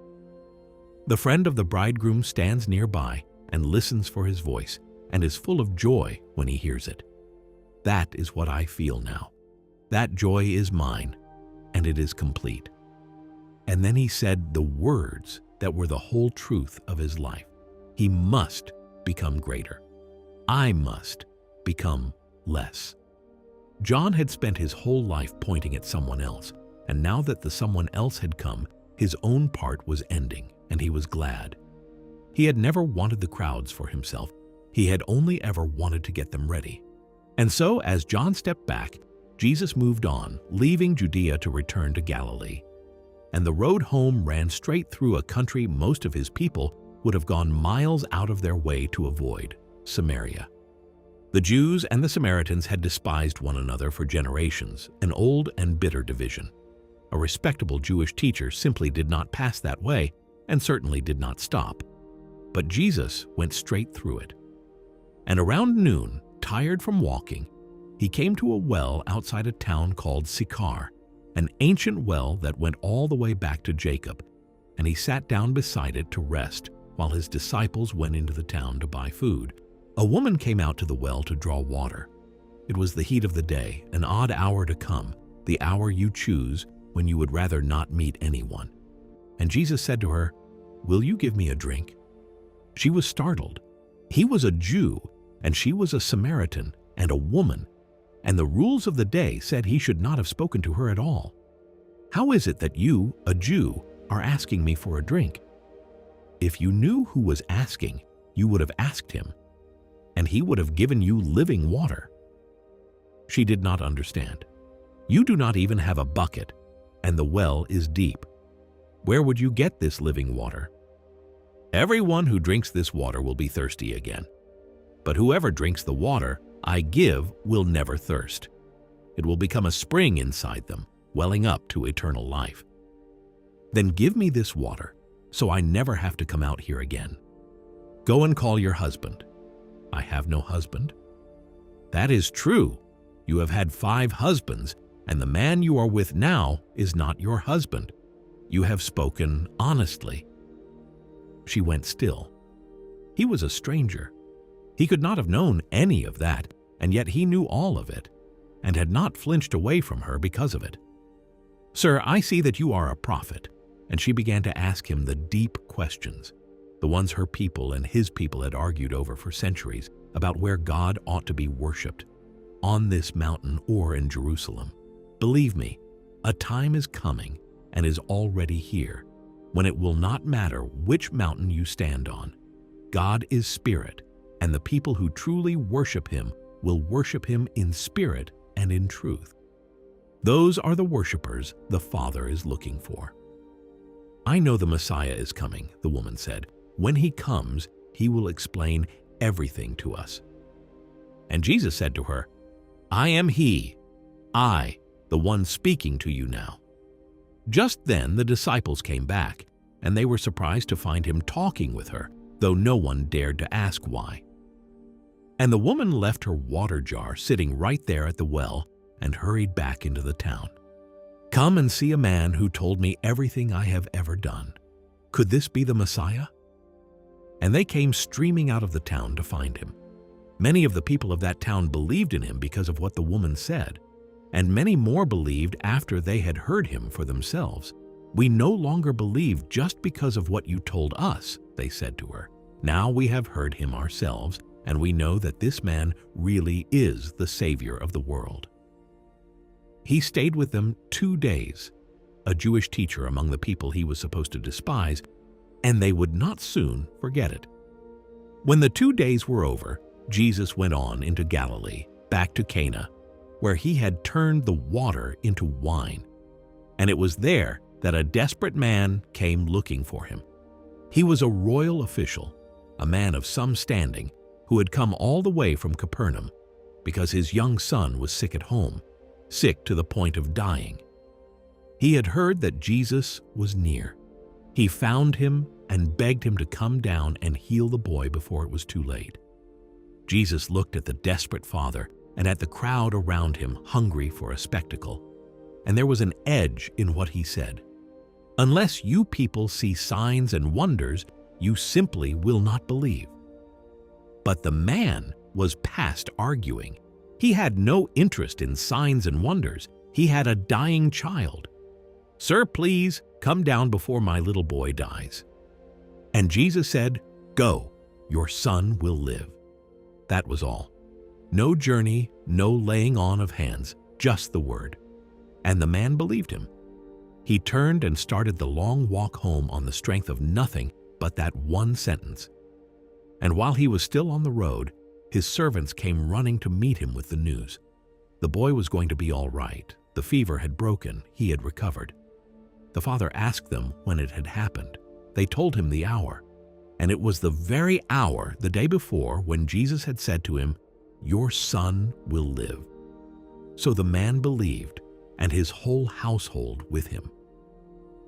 The friend of the bridegroom stands nearby and listens for his voice and is full of joy when he hears it. That is what I feel now. That joy is mine, and it is complete. And then he said the words that were the whole truth of his life. He must become greater. I must become less. John had spent his whole life pointing at someone else, and now that the someone else had come, his own part was ending, and he was glad. He had never wanted the crowds for himself. He had only ever wanted to get them ready. And so, as John stepped back, Jesus moved on, leaving Judea to return to Galilee. And the road home ran straight through a country most of his people would have gone miles out of their way to avoid, Samaria. The Jews and the Samaritans had despised one another for generations, an old and bitter division. A respectable Jewish teacher simply did not pass that way and certainly did not stop. But Jesus went straight through it. And around noon, tired from walking, he came to a well outside a town called Sychar, an ancient well that went all the way back to Jacob, and he sat down beside it to rest while his disciples went into the town to buy food. A woman came out to the well to draw water. It was the heat of the day, an odd hour to come, the hour you choose when you would rather not meet anyone. And Jesus said to her, "Will you give me a drink?" She was startled. He was a Jew, and she was a Samaritan and a woman, and the rules of the day said he should not have spoken to her at all. "How is it that you, a Jew, are asking me for a drink?" If you knew who was asking, you would have asked him, and he would have given you living water. She did not understand. You do not even have a bucket, and the well is deep. Where would you get this living water? Everyone who drinks this water will be thirsty again. But whoever drinks the water I give will never thirst. It will become a spring inside them, welling up to eternal life. Then give me this water, so I never have to come out here again. Go and call your husband." "I have no husband." "That is true. You have had 5 husbands, and the man you are with now is not your husband. You have spoken honestly." She went still. He was a stranger. He could not have known any of that, and yet he knew all of it, and had not flinched away from her because of it. "Sir, I see that you are a prophet." And she began to ask him the deep questions, the ones her people and his people had argued over for centuries, about where God ought to be worshipped, on this mountain or in Jerusalem. "Believe me, a time is coming and is already here, when it will not matter which mountain you stand on. God is spirit, and the people who truly worship him will worship him in spirit and in truth. Those are the worshipers the Father is looking for." "I know the Messiah is coming," the woman said. "When he comes, he will explain everything to us." And Jesus said to her, "I am he, I, the one speaking to you now." Just then the disciples came back, and they were surprised to find him talking with her, though no one dared to ask why. And the woman left her water jar sitting right there at the well and hurried back into the town. "Come and see a man who told me everything I have ever done. Could this be the Messiah?" And they came streaming out of the town to find him. Many of the people of that town believed in him because of what the woman said, and many more believed after they had heard him for themselves. "We no longer believe just because of what you told us," they said to her. "Now we have heard him ourselves, and we know that this man really is the Savior of the world." He stayed with them 2 days, a Jewish teacher among the people he was supposed to despise, and they would not soon forget it. When the 2 days were over, Jesus went on into Galilee, back to Cana, where he had turned the water into wine. And it was there that a desperate man came looking for him. He was a royal official, a man of some standing, who had come all the way from Capernaum because his young son was sick at home, sick to the point of dying. He had heard that Jesus was near. He found him and begged him to come down and heal the boy before it was too late. Jesus looked at the desperate father and at the crowd around him, hungry for a spectacle, and there was an edge in what he said. "Unless you people see signs and wonders, you simply will not believe." But the man was past arguing. He had no interest in signs and wonders. He had a dying child. "Sir, please come down before my little boy dies." And Jesus said, "Go, your son will live." That was all. No journey, no laying on of hands, just the word. And the man believed him. He turned and started the long walk home on the strength of nothing but that one sentence. And while he was still on the road, his servants came running to meet him with the news. The boy was going to be all right. The fever had broken. He had recovered. The father asked them when it had happened. They told him the hour. And it was the very hour the day before when Jesus had said to him, "Your son will live." So the man believed, and his whole household with him.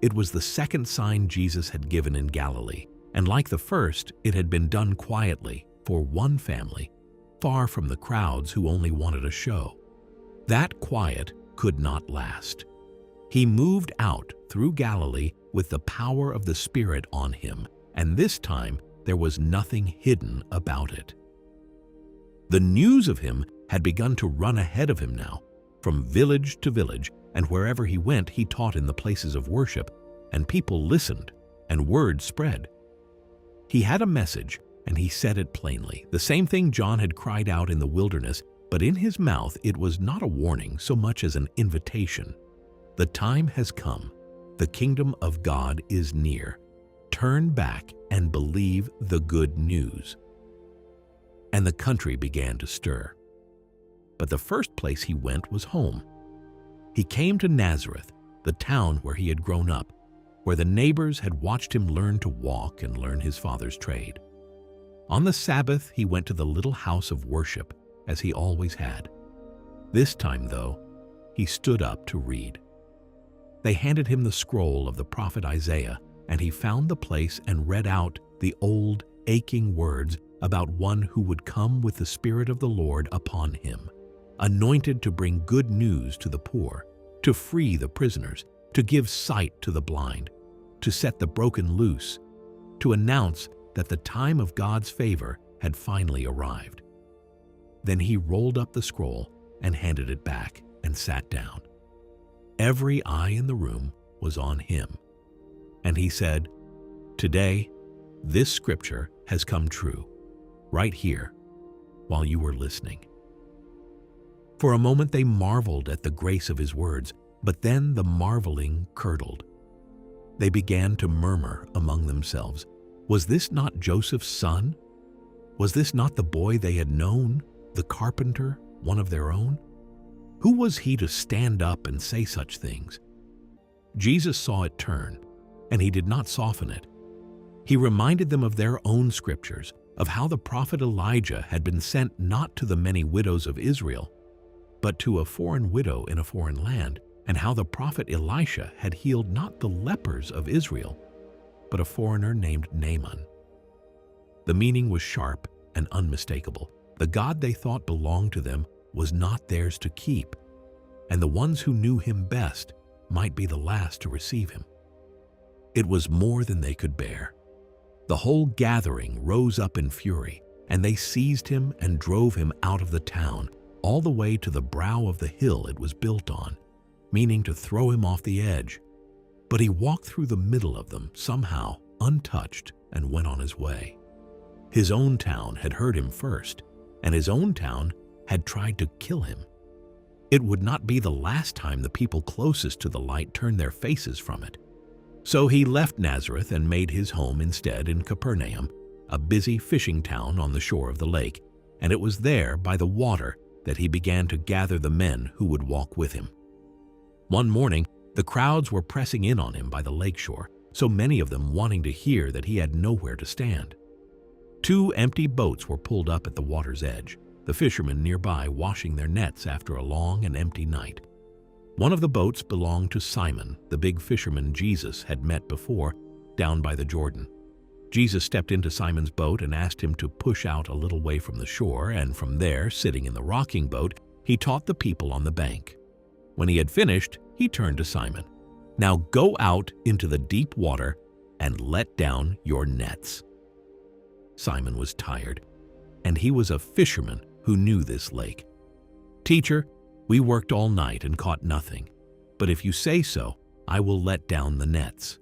It was the second sign Jesus had given in Galilee, and like the first, it had been done quietly for one family, far from the crowds who only wanted a show. That quiet could not last. He moved out through Galilee with the power of the Spirit on him, and this time there was nothing hidden about it. The news of him had begun to run ahead of him now, from village to village, and wherever he went he taught in the places of worship, and people listened, and word spread. He had a message, and he said it plainly, the same thing John had cried out in the wilderness, but in his mouth it was not a warning so much as an invitation. "The time has come. The kingdom of God is near. Turn back and believe the good news." And the country began to stir. But the first place he went was home. He came to Nazareth, the town where he had grown up, where the neighbors had watched him learn to walk and learn his father's trade. On the Sabbath, he went to the little house of worship, as he always had. This time, though, he stood up to read. They handed him the scroll of the prophet Isaiah, and he found the place and read out the old, aching words about one who would come with the Spirit of the Lord upon him, anointed to bring good news to the poor, to free the prisoners, to give sight to the blind, to set the broken loose, to announce that the time of God's favor had finally arrived. Then he rolled up the scroll and handed it back and sat down. Every eye in the room was on him. And he said, "Today, this scripture has come true, right here, while you were listening." For a moment they marveled at the grace of his words, but then the marveling curdled. They began to murmur among themselves, "Was this not Joseph's son? Was this not the boy they had known, the carpenter, one of their own? Who was he to stand up and say such things?" Jesus saw it turn, and he did not soften it. He reminded them of their own scriptures, of how the prophet Elijah had been sent not to the many widows of Israel, but to a foreign widow in a foreign land, and how the prophet Elisha had healed not the lepers of Israel, but a foreigner named Naaman. The meaning was sharp and unmistakable. The God they thought belonged to them was not theirs to keep, and the ones who knew him best might be the last to receive him. It was more than they could bear. The whole gathering rose up in fury, and they seized him and drove him out of the town, all the way to the brow of the hill it was built on, meaning to throw him off the edge. But he walked through the middle of them, somehow, untouched, and went on his way. His own town had heard him first, and his own town had tried to kill him. It would not be the last time the people closest to the light turned their faces from it. So he left Nazareth and made his home instead in Capernaum, a busy fishing town on the shore of the lake, and it was there by the water that he began to gather the men who would walk with him. One morning, the crowds were pressing in on him by the lakeshore, so many of them wanting to hear that he had nowhere to stand. 2 empty boats were pulled up at the water's edge, the fishermen nearby washing their nets after a long and empty night. One of the boats belonged to Simon, the big fisherman Jesus had met before, down by the Jordan. Jesus stepped into Simon's boat and asked him to push out a little way from the shore, and from there, sitting in the rocking boat, he taught the people on the bank. When he had finished, he turned to Simon. "Now go out into the deep water and let down your nets." Simon was tired, and he was a fisherman who knew this lake. "Teacher, we worked all night and caught nothing, but if you say so, I will let down the nets."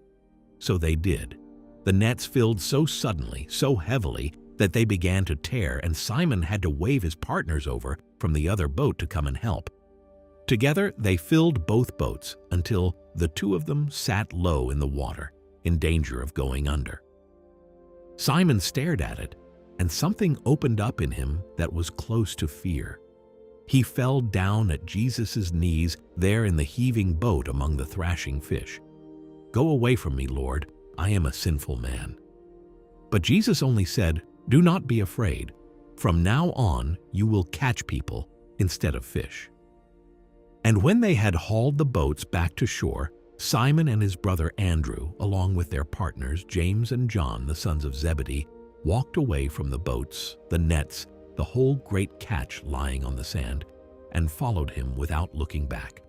So they did. The nets filled so suddenly, so heavily, that they began to tear, and Simon had to wave his partners over from the other boat to come and help. Together they filled both boats until the 2 of them sat low in the water, in danger of going under. Simon stared at it, and something opened up in him that was close to fear. He fell down at Jesus' knees there in the heaving boat among the thrashing fish. "Go away from me, Lord, I am a sinful man." But Jesus only said, "Do not be afraid. From now on you will catch people instead of fish." And when they had hauled the boats back to shore, Simon and his brother Andrew, along with their partners James and John, the sons of Zebedee, walked away from the boats, the nets, the whole great catch lying on the sand, and followed him without looking back.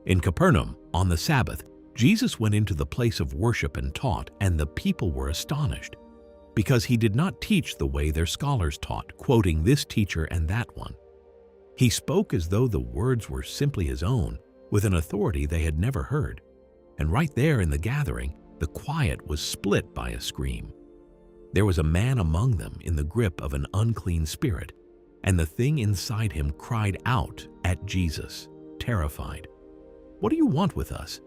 In Capernaum, on the Sabbath, Jesus went into the place of worship and taught, and the people were astonished, because he did not teach the way their scholars taught, quoting this teacher and that one. He spoke as though the words were simply his own, with an authority they had never heard. And right there in the gathering, the quiet was split by a scream. There was a man among them in the grip of an unclean spirit, and the thing inside him cried out at Jesus, terrified. "What do you want with us?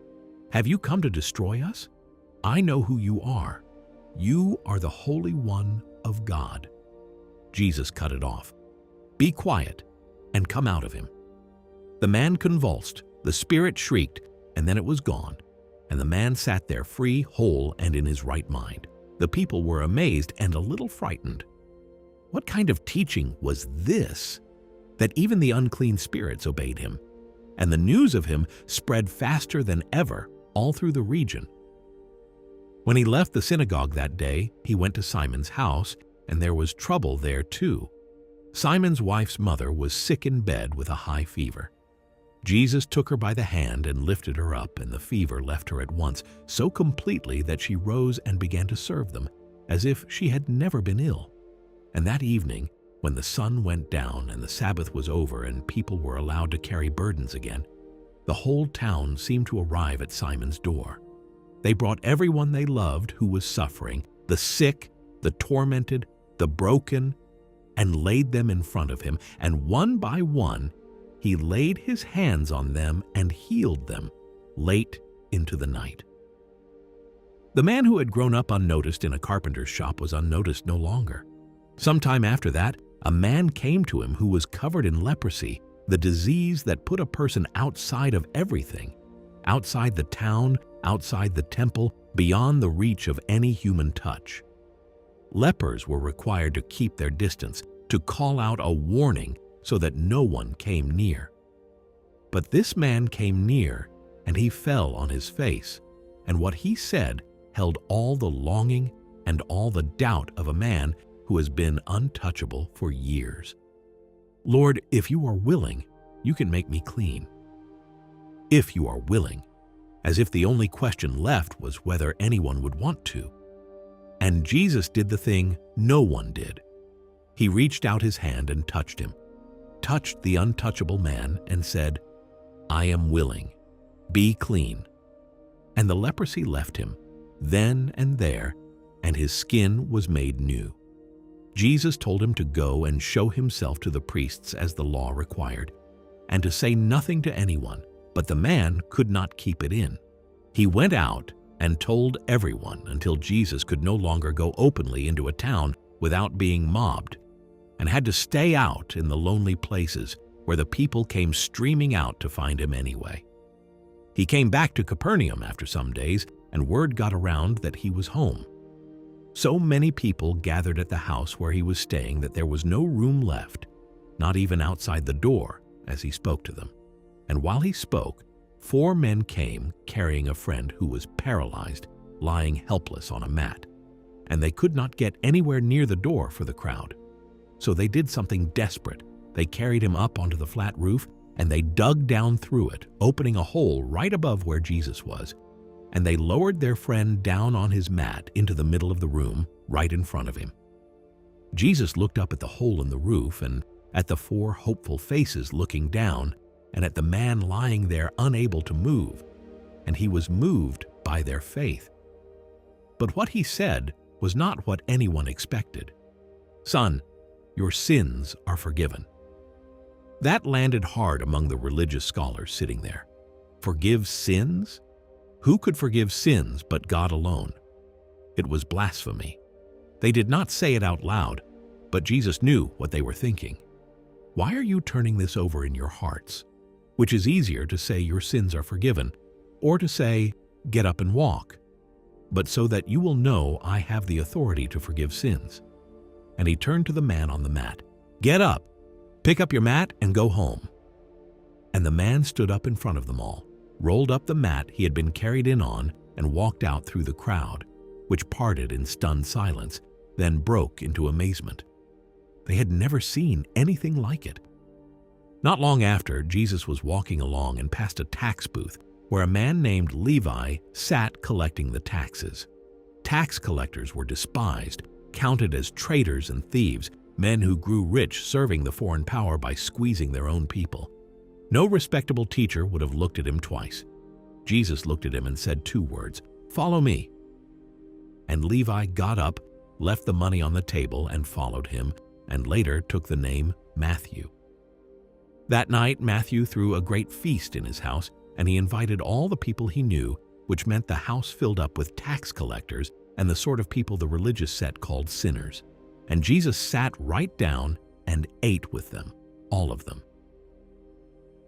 Have you come to destroy us? I know who you are. You are the Holy One of God." Jesus cut it off. "Be quiet and come out of him." The man convulsed, the spirit shrieked, and then it was gone, and the man sat there free, whole, and in his right mind. The people were amazed and a little frightened. What kind of teaching was this, that even the unclean spirits obeyed him? And the news of him spread faster than ever all through the region. When he left the synagogue that day, he went to Simon's house, and there was trouble there too. Simon's wife's mother was sick in bed with a high fever. Jesus took her by the hand and lifted her up, and the fever left her at once, so completely that she rose and began to serve them, as if she had never been ill. And that evening, when the sun went down and the Sabbath was over and people were allowed to carry burdens again, the whole town seemed to arrive at Simon's door. They brought everyone they loved who was suffering, the sick, the tormented, the broken, and laid them in front of him, and one by one he laid his hands on them and healed them late into the night. The man who had grown up unnoticed in a carpenter's shop was unnoticed no longer. Sometime after that, a man came to him who was covered in leprosy, the disease that put a person outside of everything, outside the town, outside the temple, beyond the reach of any human touch. Lepers were required to keep their distance, to call out a warning so that no one came near. But this man came near, and he fell on his face, and what he said held all the longing and all the doubt of a man who has been untouchable for years. Lord, if you are willing, you can make me clean. If you are willing, as if the only question left was whether anyone would want to. And Jesus did the thing no one did. He reached out his hand and touched him, touched the untouchable man, and said, "I am willing. Be clean." And the leprosy left him, then and there, and his skin was made new. Jesus told him to go and show himself to the priests as the law required, and to say nothing to anyone, but the man could not keep it in. He went out and told everyone until Jesus could no longer go openly into a town without being mobbed, and had to stay out in the lonely places where the people came streaming out to find him anyway. He came back to Capernaum after some days, and word got around that he was home. So many people gathered at the house where he was staying that there was no room left, not even outside the door, as he spoke to them. And while he spoke, 4 men came carrying a friend who was paralyzed, lying helpless on a mat, and they could not get anywhere near the door for the crowd. So they did something desperate. They carried him up onto the flat roof, and they dug down through it, opening a hole right above where Jesus was. And they lowered their friend down on his mat into the middle of the room, right in front of him. Jesus looked up at the hole in the roof and at the 4 hopeful faces looking down, and at the man lying there unable to move, and he was moved by their faith. But what he said was not what anyone expected. "Son, your sins are forgiven." That landed hard among the religious scholars sitting there. Forgive sins? Who could forgive sins but God alone? It was blasphemy. They did not say it out loud, but Jesus knew what they were thinking. Why are you turning this over in your hearts? Which is easier to say your sins are forgiven, or to say, get up and walk, but so that you will know I have the authority to forgive sins. And he turned to the man on the mat. "Get up, pick up your mat and go home." And the man stood up in front of them all, rolled up the mat he had been carried in on, and walked out through the crowd, which parted in stunned silence, then broke into amazement. They had never seen anything like it. Not long after, Jesus was walking along and passed a tax booth where a man named Levi sat collecting the taxes. Tax collectors were despised, counted as traitors and thieves, men who grew rich serving the foreign power by squeezing their own people. No respectable teacher would have looked at him twice. Jesus looked at him and said 2 words, "Follow me." And Levi got up, left the money on the table, and followed him, and later took the name Matthew. That night, Matthew threw a great feast in his house, and he invited all the people he knew, which meant the house filled up with tax collectors and the sort of people the religious set called sinners. And Jesus sat right down and ate with them, all of them.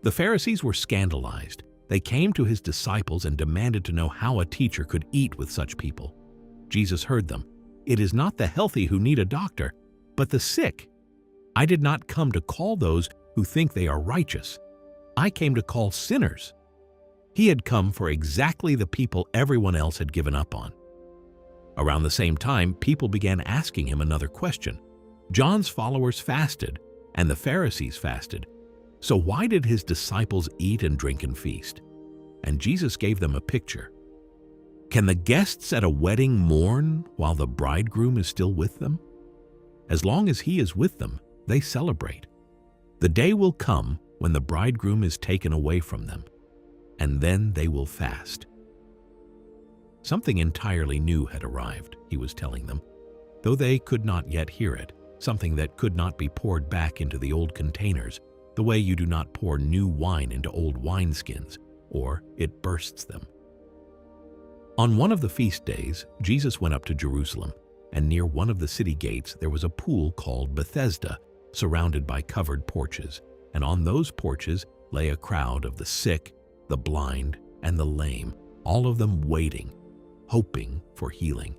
The Pharisees were scandalized. They came to his disciples and demanded to know how a teacher could eat with such people. Jesus heard them. "It is not the healthy who need a doctor, but the sick. I did not come to call those who think they are righteous. I came to call sinners." He had come for exactly the people everyone else had given up on. Around the same time, people began asking him another question. John's followers fasted, and the Pharisees fasted. So why did his disciples eat and drink and feast? And Jesus gave them a picture. Can the guests at a wedding mourn while the bridegroom is still with them? As long as he is with them, they celebrate. The day will come when the bridegroom is taken away from them, and then they will fast. Something entirely new had arrived, he was telling them, though they could not yet hear it, something that could not be poured back into the old containers, the way you do not pour new wine into old wineskins, or it bursts them. On one of the feast days, Jesus went up to Jerusalem, and near one of the city gates there was a pool called Bethesda, surrounded by covered porches, and on those porches lay a crowd of the sick, the blind, and the lame, all of them waiting, hoping for healing.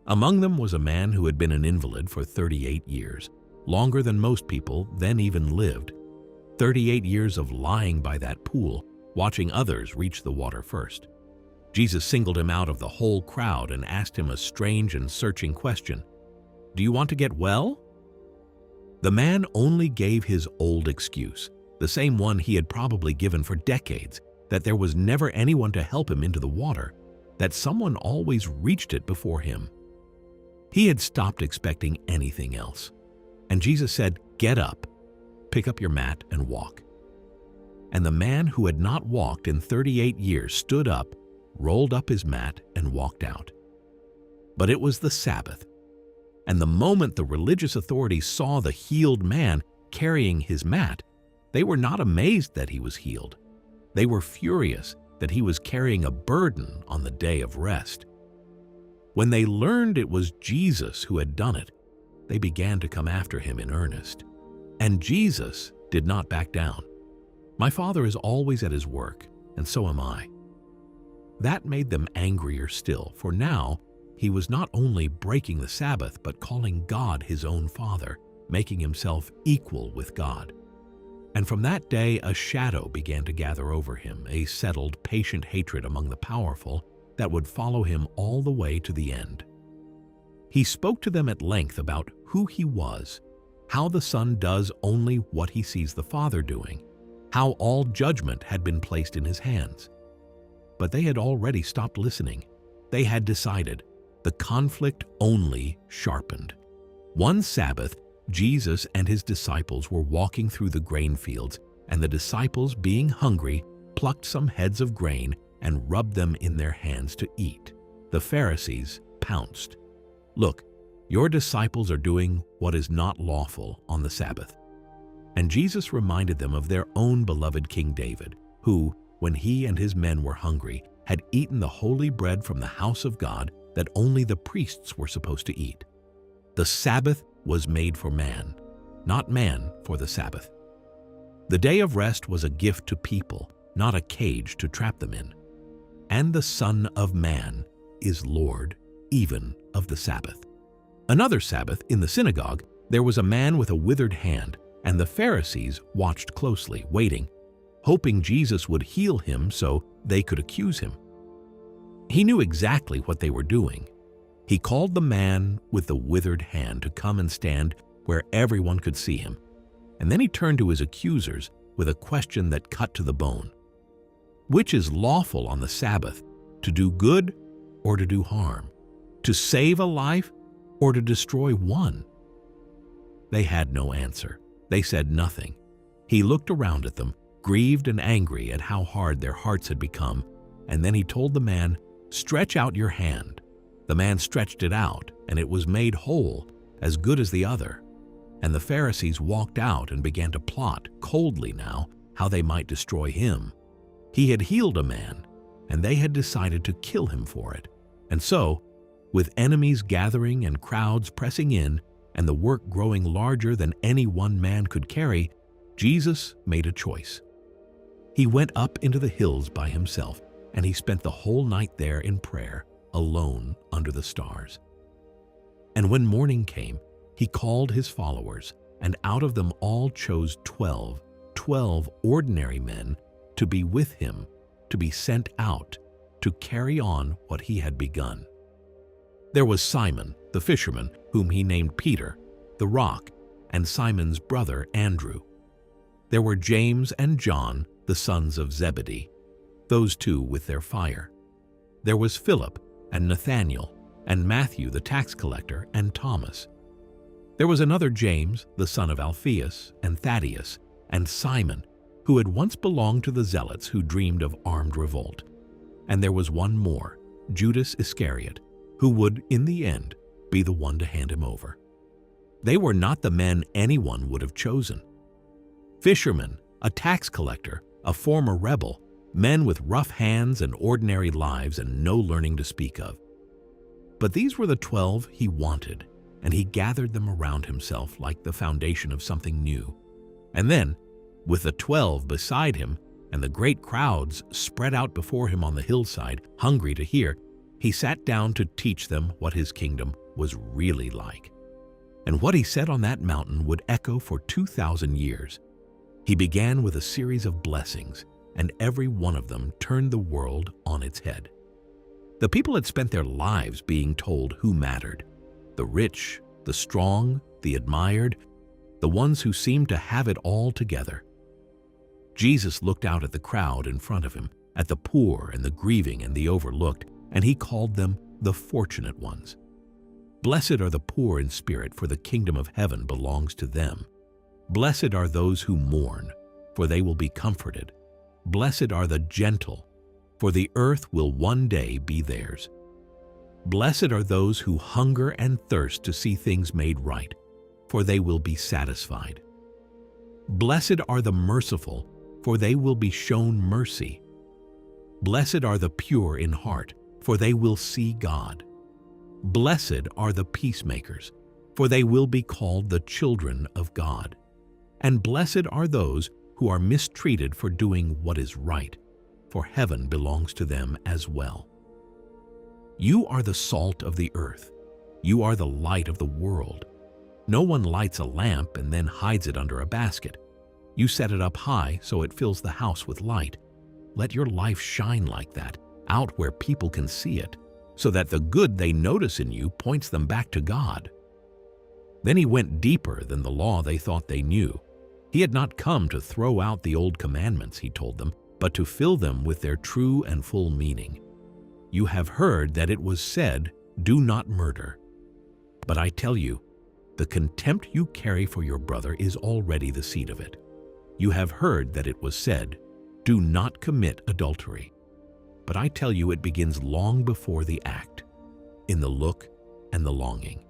Among them was a man who had been an invalid for 38 years, longer than most people then even lived. 38 years of lying by that pool, watching others reach the water first. Jesus singled him out of the whole crowd and asked him a strange and searching question. "Do you want to get well?" The man only gave his old excuse, the same one he had probably given for decades, that there was never anyone to help him into the water, that someone always reached it before him. He had stopped expecting anything else. And Jesus said, "Get up, pick up your mat and walk." And the man who had not walked in 38 years stood up, rolled up his mat, and walked out. But it was the Sabbath. And the moment the religious authorities saw the healed man carrying his mat, they were not amazed that he was healed. They were furious that he was carrying a burden on the day of rest. When they learned it was Jesus who had done it, they began to come after him in earnest. And Jesus did not back down. "My Father is always at his work, and so am I." That made them angrier still, for now he was not only breaking the Sabbath, but calling God his own Father, making himself equal with God. And from that day a shadow began to gather over him, a settled, patient hatred among the powerful that would follow him all the way to the end. He spoke to them at length about who he was, how the Son does only what he sees the Father doing, how all judgment had been placed in his hands. But they had already stopped listening. They had decided. The conflict only sharpened. One Sabbath, Jesus and his disciples were walking through the grain fields, and the disciples, being hungry, plucked some heads of grain and rubbed them in their hands to eat. The Pharisees pounced. "Look, your disciples are doing what is not lawful on the Sabbath." And Jesus reminded them of their own beloved King David, who, when he and his men were hungry, had eaten the holy bread from the house of God that only the priests were supposed to eat. The Sabbath was made for man, not man for the Sabbath. The day of rest was a gift to people, not a cage to trap them in. And the Son of Man is Lord even of the Sabbath. Another Sabbath, in the synagogue, there was a man with a withered hand, and the Pharisees watched closely, waiting, hoping Jesus would heal him so they could accuse him. He knew exactly what they were doing. He called the man with the withered hand to come and stand where everyone could see him, and then he turned to his accusers with a question that cut to the bone. Which is lawful on the Sabbath, to do good or to do harm, to save a life or to destroy one? They had no answer. They said nothing. He looked around at them, grieved and angry at how hard their hearts had become, and then he told the man, "Stretch out your hand." The man stretched it out, and it was made whole, as good as the other. And the Pharisees walked out and began to plot, coldly now, how they might destroy him. He had healed a man, and they had decided to kill him for it. And so, with enemies gathering and crowds pressing in, and the work growing larger than any one man could carry, Jesus made a choice. He went up into the hills by himself, and he spent the whole night there in prayer, alone under the stars. And when morning came, he called his followers, and out of them all chose 12 ordinary men to be with him, to be sent out, to carry on what he had begun. There was Simon, the fisherman, whom he named Peter, the Rock, and Simon's brother Andrew. There were James and John, the sons of Zebedee, those two with their fire. There was Philip and Nathanael, and Matthew the tax collector, and Thomas. There was another James, the son of Alphaeus, and Thaddeus, and Simon, who had once belonged to the Zealots who dreamed of armed revolt. And there was one more, Judas Iscariot, who would, in the end, be the one to hand him over. They were not the men anyone would have chosen. Fishermen, a tax collector, a former rebel, men with rough hands and ordinary lives and no learning to speak of. But these were the 12 he wanted, and he gathered them around himself like the foundation of something new. And then, with the 12 beside him and the great crowds spread out before him on the hillside, hungry to hear, he sat down to teach them what his kingdom was really like. And what he said on that mountain would echo for 2,000 years. He began with a series of blessings, and every one of them turned the world on its head. The people had spent their lives being told who mattered: the rich, the strong, the admired, the ones who seemed to have it all together. Jesus looked out at the crowd in front of him, at the poor and the grieving and the overlooked, and he called them the fortunate ones. Blessed are the poor in spirit, for the kingdom of heaven belongs to them. Blessed are those who mourn, for they will be comforted. Blessed are the gentle, for the earth will one day be theirs. Blessed are those who hunger and thirst to see things made right, for they will be satisfied. Blessed are the merciful, for they will be shown mercy. Blessed are the pure in heart, for they will see God. Blessed are the peacemakers, for they will be called the children of God. And blessed are those who are mistreated for doing what is right, for heaven belongs to them as well. You are the salt of the earth. You are the light of the world. No one lights a lamp and then hides it under a basket. You set it up high so it fills the house with light. Let your life shine like that, out where people can see it, so that the good they notice in you points them back to God. Then he went deeper than the law they thought they knew. He had not come to throw out the old commandments, he told them, but to fill them with their true and full meaning. You have heard that it was said, "Do not murder." But I tell you, the contempt you carry for your brother is already the seed of it. You have heard that it was said, "Do not commit adultery." But I tell you, it begins long before the act, in the look and the longing.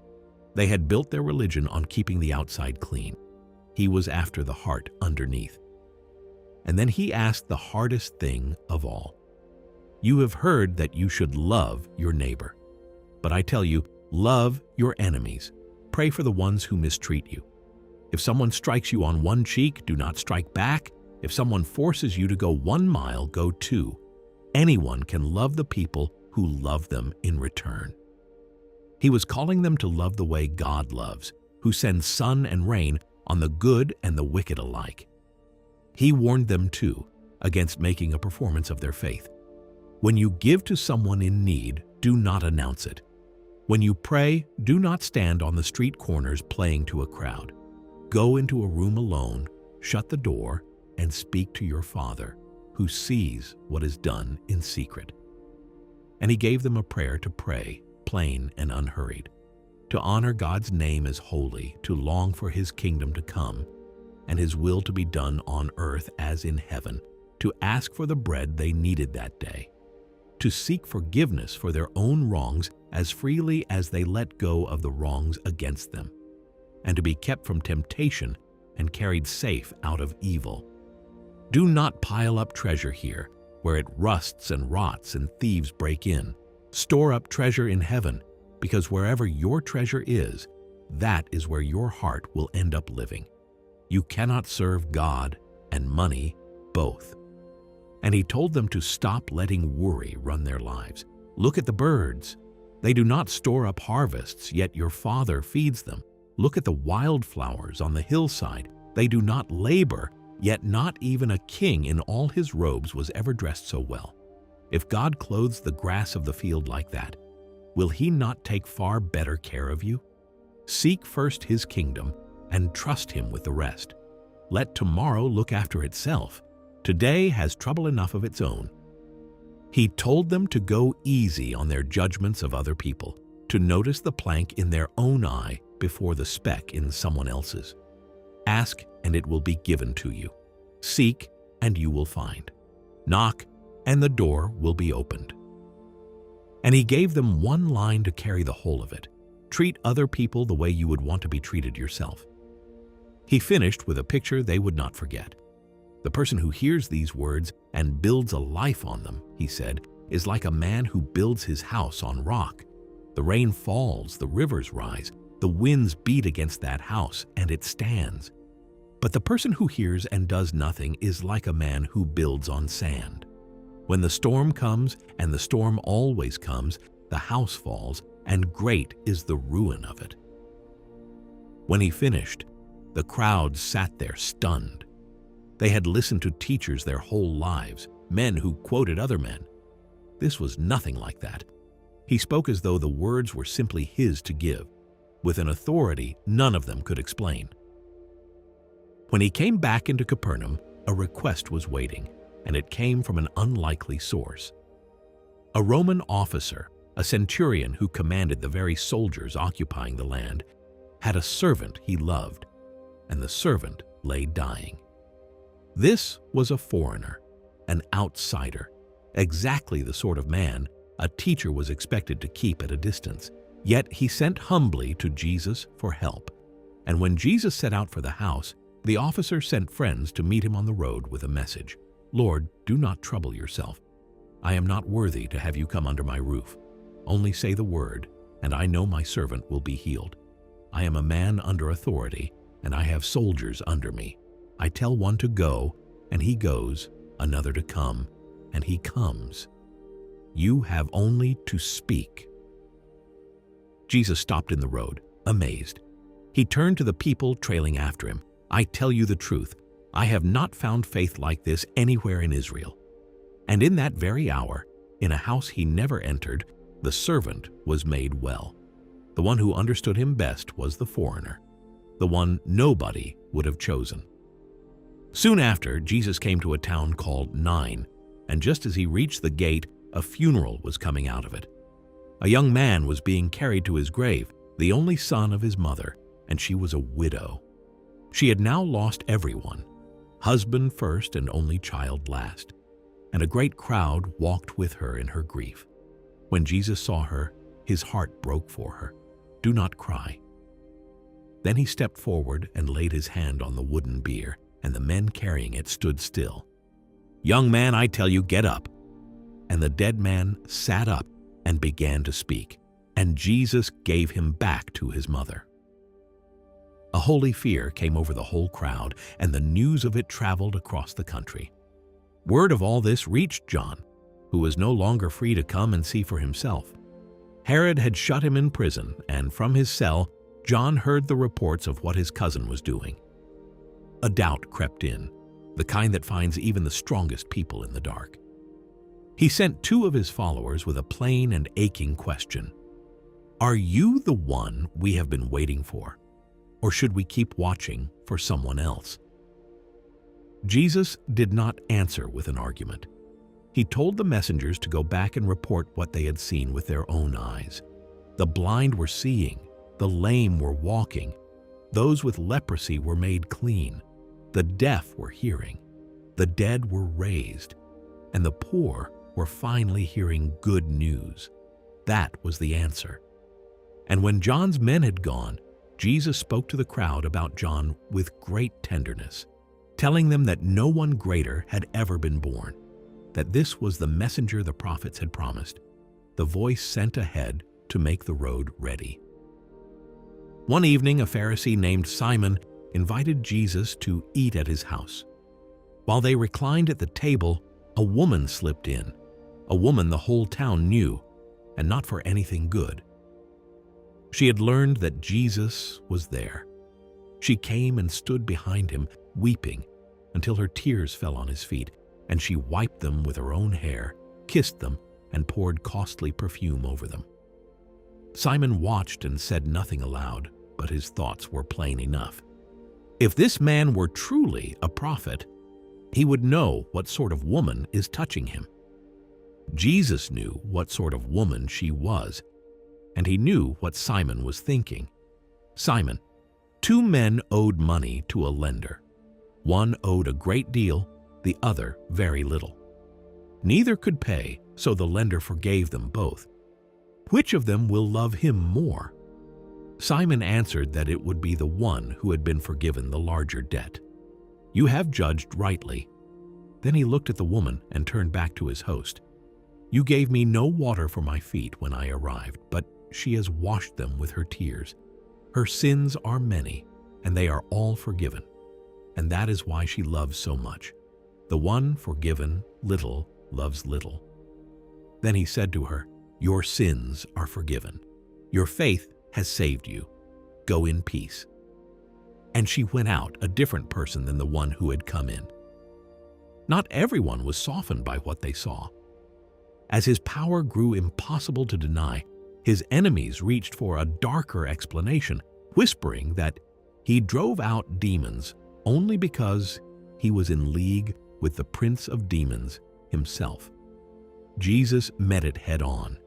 They had built their religion on keeping the outside clean. He was after the heart underneath. And then he asked the hardest thing of all. You have heard that you should love your neighbor. But I tell you, love your enemies. Pray for the ones who mistreat you. If someone strikes you on one cheek, do not strike back. If someone forces you to go 1 mile, go 2. Anyone can love the people who love them in return. He was calling them to love the way God loves, who sends sun and rain on the good and the wicked alike. He warned them, too, against making a performance of their faith. When you give to someone in need, do not announce it. When you pray, do not stand on the street corners playing to a crowd. Go into a room alone, shut the door, and speak to your Father, who sees what is done in secret. And he gave them a prayer to pray, plain and unhurried, to honor God's name as holy, to long for his kingdom to come, and his will to be done on earth as in heaven, to ask for the bread they needed that day, to seek forgiveness for their own wrongs as freely as they let go of the wrongs against them, and to be kept from temptation and carried safe out of evil. Do not pile up treasure here, where it rusts and rots and thieves break in. Store up treasure in heaven, because wherever your treasure is, that is where your heart will end up living. You cannot serve God and money both. And he told them to stop letting worry run their lives. Look at the birds. They do not store up harvests, yet your Father feeds them. Look at the wildflowers on the hillside. They do not labor, yet not even a king in all his robes was ever dressed so well. If God clothes the grass of the field like that, will he not take far better care of you? Seek first his kingdom and trust him with the rest. Let tomorrow look after itself. Today has trouble enough of its own. He told them to go easy on their judgments of other people, to notice the plank in their own eye before the speck in someone else's. Ask, and it will be given to you. Seek, and you will find. Knock, and the door will be opened. And he gave them one line to carry the whole of it. Treat other people the way you would want to be treated yourself. He finished with a picture they would not forget. The person who hears these words and builds a life on them, he said, is like a man who builds his house on rock. The rain falls, the rivers rise, the winds beat against that house, and it stands. But the person who hears and does nothing is like a man who builds on sand. When the storm comes, and the storm always comes, the house falls, and great is the ruin of it. When he finished, the crowd sat there stunned. They had listened to teachers their whole lives, men who quoted other men. This was nothing like that. He spoke as though the words were simply his to give, with an authority none of them could explain. When he came back into Capernaum, a request was waiting, and it came from an unlikely source. A Roman officer, a centurion who commanded the very soldiers occupying the land, had a servant he loved, and the servant lay dying. This was a foreigner, an outsider, exactly the sort of man a teacher was expected to keep at a distance. Yet he sent humbly to Jesus for help. And when Jesus set out for the house, the officer sent friends to meet him on the road with a message. "Lord, do not trouble yourself. I am not worthy to have you come under my roof. Only say the word, and I know my servant will be healed. I am a man under authority, and I have soldiers under me. I tell one to go, and he goes, another to come, and he comes. You have only to speak." Jesus stopped in the road, amazed. He turned to the people trailing after him. "I tell you the truth, I have not found faith like this anywhere in Israel." And in that very hour, in a house he never entered, the servant was made well. The one who understood him best was the foreigner, the one nobody would have chosen. Soon after, Jesus came to a town called Nain, and just as he reached the gate, a funeral was coming out of it. A young man was being carried to his grave, the only son of his mother, and she was a widow. She had now lost everyone, husband first and only child last, and a great crowd walked with her in her grief. When Jesus saw her, his heart broke for her. "Do not cry." Then he stepped forward and laid his hand on the wooden bier, and the men carrying it stood still. "Young man, I tell you, get up." And the dead man sat up and began to speak, and Jesus gave him back to his mother. A holy fear came over the whole crowd, and the news of it traveled across the country. Word of all this reached John, who was no longer free to come and see for himself. Herod had shut him in prison, and from his cell, John heard the reports of what his cousin was doing. A doubt crept in, the kind that finds even the strongest people in the dark. He sent 2 of his followers with a plain and aching question. "Are you the one we have been waiting for, or should we keep watching for someone else?" Jesus did not answer with an argument. He told the messengers to go back and report what they had seen with their own eyes. The blind were seeing, the lame were walking, those with leprosy were made clean, the deaf were hearing, the dead were raised, and the poor were finally hearing good news. That was the answer. And when John's men had gone, Jesus spoke to the crowd about John with great tenderness, telling them that no one greater had ever been born, that this was the messenger the prophets had promised, the voice sent ahead to make the road ready. One evening, a Pharisee named Simon invited Jesus to eat at his house. While they reclined at the table, a woman slipped in, a woman the whole town knew, and not for anything good. She had learned that Jesus was there. She came and stood behind him, weeping, until her tears fell on his feet, and she wiped them with her own hair, kissed them, and poured costly perfume over them. Simon watched and said nothing aloud, but his thoughts were plain enough. If this man were truly a prophet, he would know what sort of woman is touching him. Jesus knew what sort of woman she was, and he knew what Simon was thinking. Simon, 2 men owed money to a lender. One owed a great deal, the other very little. Neither could pay, so the lender forgave them both. Which of them will love him more? Simon answered that it would be the one who had been forgiven the larger debt. You have judged rightly. Then he looked at the woman and turned back to his host. You gave me no water for my feet when I arrived, but she has washed them with her tears. Her sins are many, and they are all forgiven. And that is why she loves so much. The one forgiven little loves little. Then he said to her, Your sins are forgiven. Your faith has saved you. Go in peace. And she went out a different person than the one who had come in. Not everyone was softened by what they saw. As his power grew impossible to deny, his enemies reached for a darker explanation, whispering that he drove out demons only because he was in league with the Prince of Demons himself. Jesus met it head on.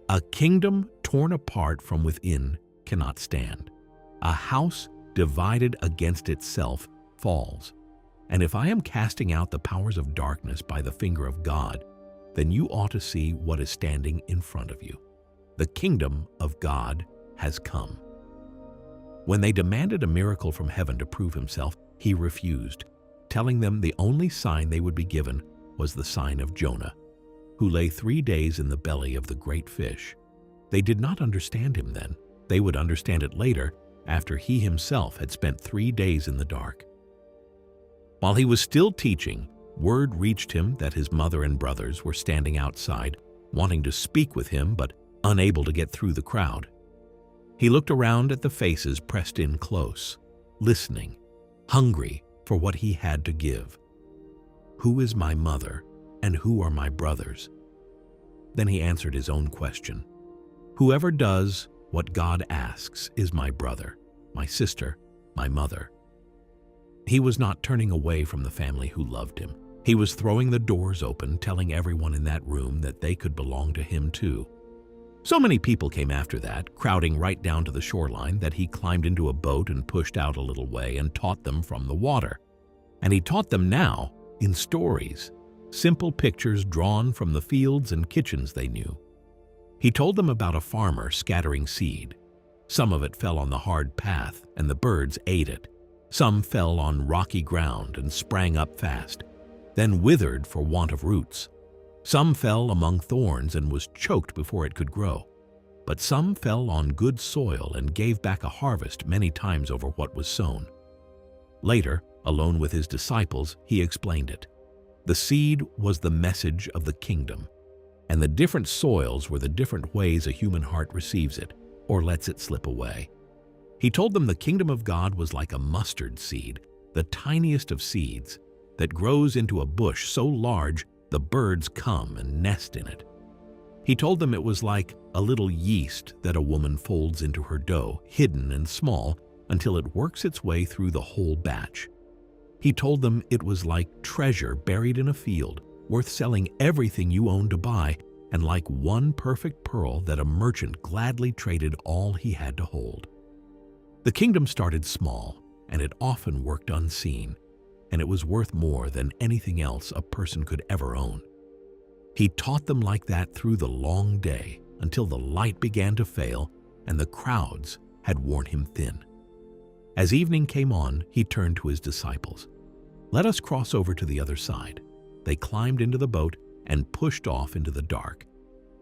A kingdom torn apart from within cannot stand. A house divided against itself falls. And if I am casting out the powers of darkness by the finger of God, then you ought to see what is standing in front of you. The kingdom of God has come. When they demanded a miracle from heaven to prove himself, he refused, telling them the only sign they would be given was the sign of Jonah, who lay 3 days in the belly of the great fish. They did not understand him then. They would understand it later, after he himself had spent 3 days in the dark. While he was still teaching, word reached him that his mother and brothers were standing outside, wanting to speak with him but unable to get through the crowd. He looked around at the faces pressed in close, listening, hungry for what he had to give. Who is my mother, and who are my brothers? Then he answered his own question. Whoever does what God asks is my brother, my sister, my mother. He was not turning away from the family who loved him. He was throwing the doors open, telling everyone in that room that they could belong to him too. So many people came after that, crowding right down to the shoreline, that he climbed into a boat and pushed out a little way and taught them from the water. And he taught them now in stories, simple pictures drawn from the fields and kitchens they knew. He told them about a farmer scattering seed. Some of it fell on the hard path, and the birds ate it. Some fell on rocky ground and sprang up fast, then withered for want of roots. Some fell among thorns and was choked before it could grow. But some fell on good soil and gave back a harvest many times over what was sown. Later, alone with his disciples, he explained it. The seed was the message of the kingdom, and the different soils were the different ways a human heart receives it or lets it slip away. He told them the kingdom of God was like a mustard seed, the tiniest of seeds, that grows into a bush so large the birds come and nest in it. He told them it was like a little yeast that a woman folds into her dough, hidden and small, until it works its way through the whole batch. He told them it was like treasure buried in a field, worth selling everything you own to buy, and like one perfect pearl that a merchant gladly traded all he had to hold. The kingdom started small, and it often worked unseen, and it was worth more than anything else a person could ever own. He taught them like that through the long day, until the light began to fail and the crowds had worn him thin. As evening came on, he turned to his disciples. Let us cross over to the other side. They climbed into the boat and pushed off into the dark,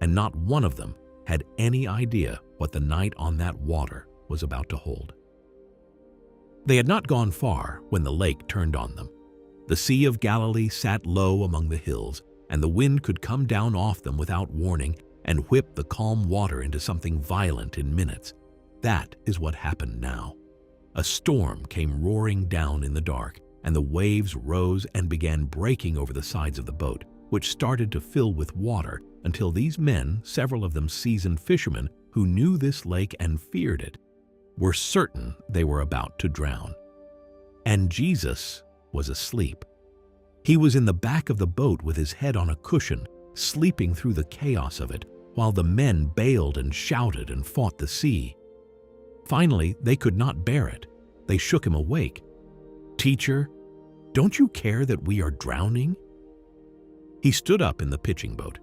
and not one of them had any idea what the night on that water was about to hold. They had not gone far when the lake turned on them. The Sea of Galilee sat low among the hills, and the wind could come down off them without warning and whip the calm water into something violent in minutes. That is what happened now. A storm came roaring down in the dark, and the waves rose and began breaking over the sides of the boat, which started to fill with water until these men, several of them seasoned fishermen, who knew this lake and feared it, were certain they were about to drown. And Jesus was asleep. He was in the back of the boat with his head on a cushion, sleeping through the chaos of it, while the men bailed and shouted and fought the sea. Finally, they could not bear it. They shook him awake. "Teacher, don't you care that we are drowning?" He stood up in the pitching boat.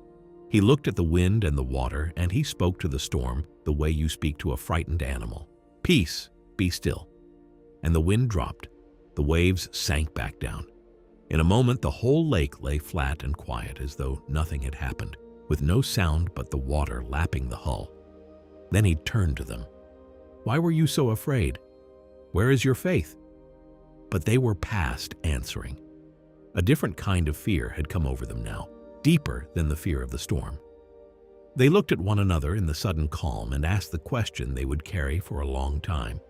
He looked at the wind and the water, and he spoke to the storm the way you speak to a frightened animal. "Peace, be still." And the wind dropped. The waves sank back down. In a moment, the whole lake lay flat and quiet, as though nothing had happened, with no sound but the water lapping the hull. Then he turned to them. "Why were you so afraid? Where is your faith?" But they were past answering. A different kind of fear had come over them now, deeper than the fear of the storm. They looked at one another in the sudden calm and asked the question they would carry for a long time.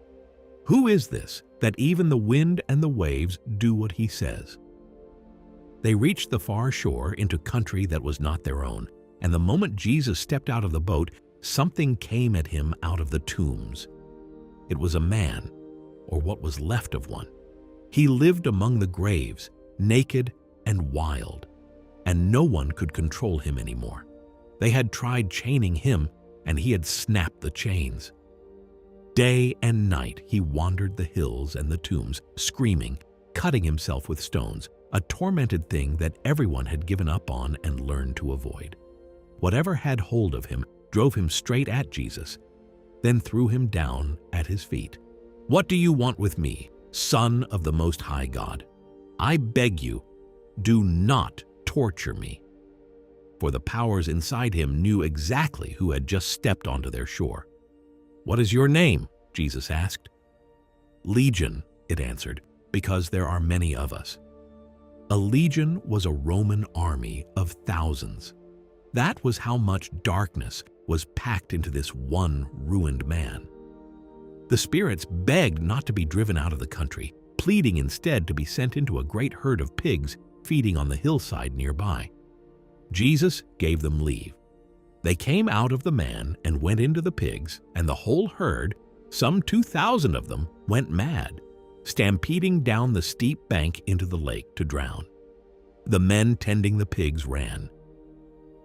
"Who is this, that even the wind and the waves do what he says?" They reached the far shore into country that was not their own, and the moment Jesus stepped out of the boat, something came at him out of the tombs. It was a man, or what was left of one. He lived among the graves, naked and wild, and no one could control him anymore. They had tried chaining him, and he had snapped the chains. Day and night he wandered the hills and the tombs, screaming, cutting himself with stones, a tormented thing that everyone had given up on and learned to avoid. Whatever had hold of him drove him straight at Jesus, then threw him down at his feet. "What do you want with me, Son of the Most High God? I beg you, do not torture me." For the powers inside him knew exactly who had just stepped onto their shore. "What is your name?" Jesus asked. "Legion," it answered, "because there are many of us." A legion was a Roman army of thousands. That was how much darkness was packed into this one ruined man. The spirits begged not to be driven out of the country, pleading instead to be sent into a great herd of pigs feeding on the hillside nearby. Jesus gave them leave. They came out of the man and went into the pigs, and the whole herd, some 2,000 of them, went mad, stampeding down the steep bank into the lake to drown. The men tending the pigs ran.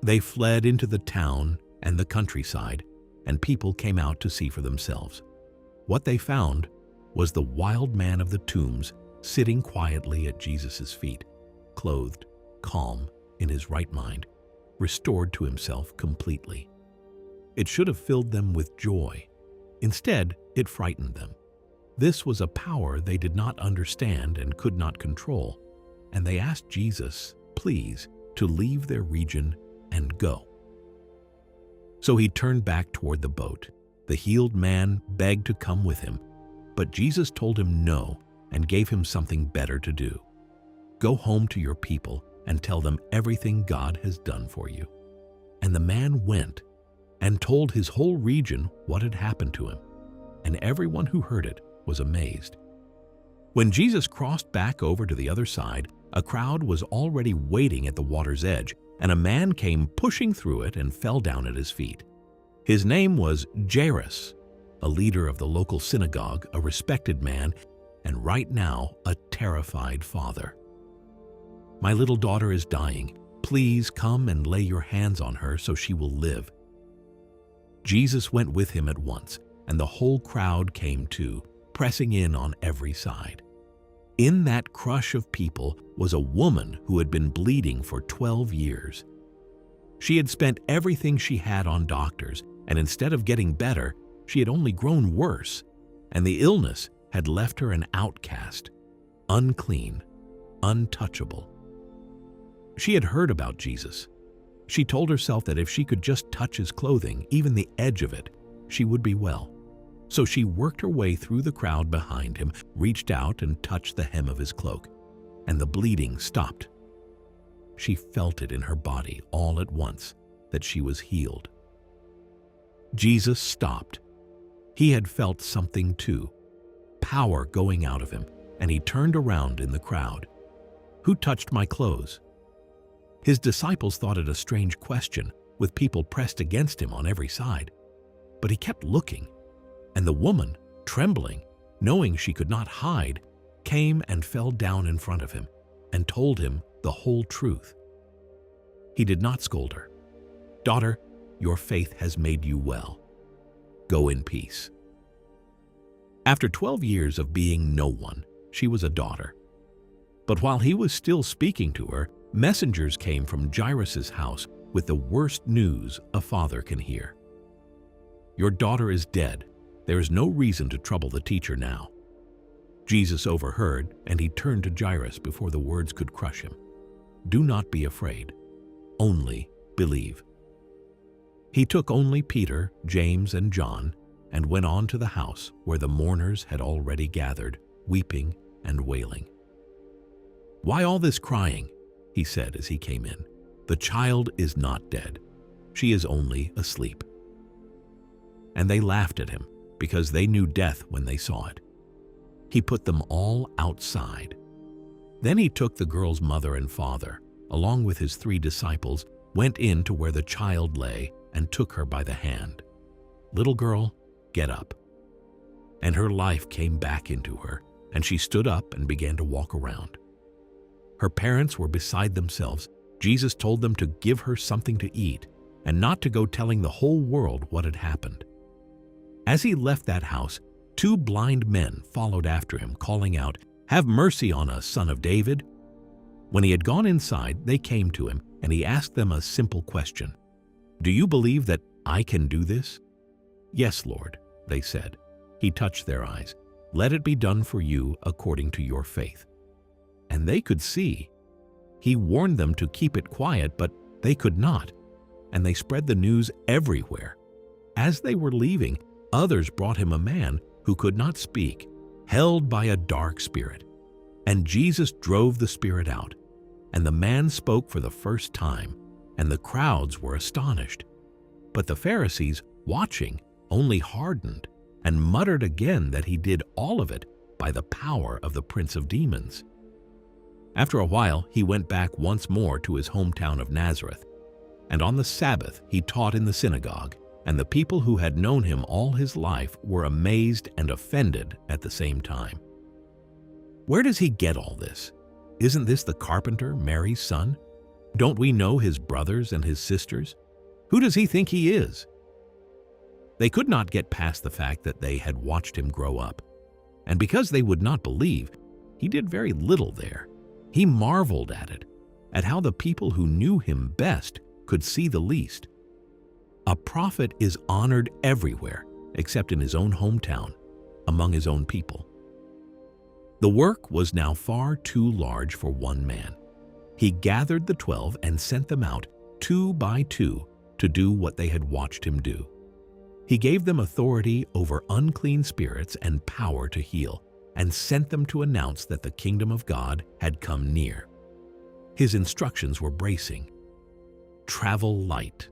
They fled into the town and the countryside, and people came out to see for themselves. What they found was the wild man of the tombs sitting quietly at Jesus' feet, clothed, calm, in his right mind, restored to himself completely. It should have filled them with joy. Instead, it frightened them. This was a power they did not understand and could not control, and they asked Jesus, please, to leave their region and go. So he turned back toward the boat. The healed man begged to come with him, but Jesus told him no and gave him something better to do. Go home to your people and tell them everything God has done for you. And the man went and told his whole region what had happened to him, and everyone who heard it was amazed. When Jesus crossed back over to the other side, a crowd was already waiting at the water's edge, and a man came pushing through it and fell down at his feet. His name was Jairus, a leader of the local synagogue, a respected man, and right now a terrified father. My little daughter is dying. Please come and lay your hands on her so she will live. Jesus went with him at once, and the whole crowd came too, pressing in on every side. In that crush of people was a woman who had been bleeding for 12 years. She had spent everything she had on doctors, and instead of getting better, she had only grown worse, and the illness had left her an outcast, unclean, untouchable. She had heard about Jesus. She told herself that if she could just touch his clothing, even the edge of it, she would be well. So she worked her way through the crowd behind him, reached out and touched the hem of his cloak, and the bleeding stopped. She felt it in her body all at once that she was healed. Jesus stopped. He had felt something too, power going out of him, and he turned around in the crowd. Who touched my clothes? His disciples thought it a strange question, with people pressed against him on every side. but he kept looking, and the woman, trembling, knowing she could not hide, came and fell down in front of him and told him the whole truth. He did not scold her. "Daughter, your faith has made you well. Go in peace." After 12 years of being no one, she was a daughter. But while he was still speaking to her, messengers came from Jairus' house with the worst news a father can hear. "Your daughter is dead. There is no reason to trouble the teacher now." Jesus overheard, and he turned to Jairus before the words could crush him. "Do not be afraid. Only believe." He took only Peter, James, and John and went on to the house where the mourners had already gathered, weeping and wailing. "Why all this crying?" he said as he came in. "The child is not dead. She is only asleep." And they laughed at him because they knew death when they saw it. He put them all outside. Then he took the girl's mother and father, along with his 3 disciples, went in to where the child lay and took her by the hand. "Little girl, get up." And her life came back into her, and she stood up and began to walk around. Her parents were beside themselves. Jesus told them to give her something to eat and not to go telling the whole world what had happened. As he left that house, 2 blind men followed after him, calling out, "Have mercy on us, Son of David." When he had gone inside, they came to him, and he asked them a simple question. "Do you believe that I can do this?" "Yes, Lord," they said. He touched their eyes. "Let it be done for you according to your faith." And they could see. He warned them to keep it quiet, but they could not, and they spread the news everywhere. As they were leaving, others brought him a man who could not speak, held by a dark spirit. And Jesus drove the spirit out, and the man spoke for the first time, and the crowds were astonished. But the Pharisees, watching, only hardened and muttered again that he did all of it by the power of the prince of demons. After a while, he went back once more to his hometown of Nazareth, and on the Sabbath he taught in the synagogue, and the people who had known him all his life were amazed and offended at the same time. "Where does he get all this? Isn't this the carpenter, Mary's son? Don't we know his brothers and his sisters? Who does he think he is?" They could not get past the fact that they had watched him grow up, and because they would not believe, he did very little there. He marveled at it, at how the people who knew him best could see the least. A prophet is honored everywhere except in his own hometown, among his own people. The work was now far too large for one man. He gathered the 12 and sent them out 2 by 2 to do what they had watched him do. He gave them authority over unclean spirits and power to heal, and sent them to announce that the kingdom of God had come near. His instructions were bracing. Travel light.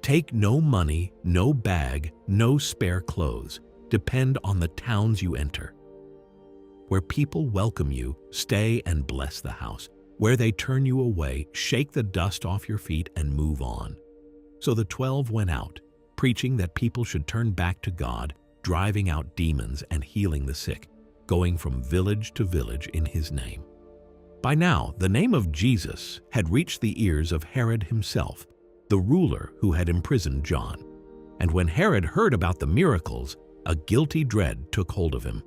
Take no money, no bag, no spare clothes. Depend on the towns you enter. Where people welcome you, stay and bless the house. Where they turn you away, shake the dust off your feet and move on. So the 12 went out, preaching that people should turn back to God, driving out demons and healing the sick, going from village to village in his name. By now, the name of Jesus had reached the ears of Herod himself, the ruler who had imprisoned John. And when Herod heard about the miracles, a guilty dread took hold of him.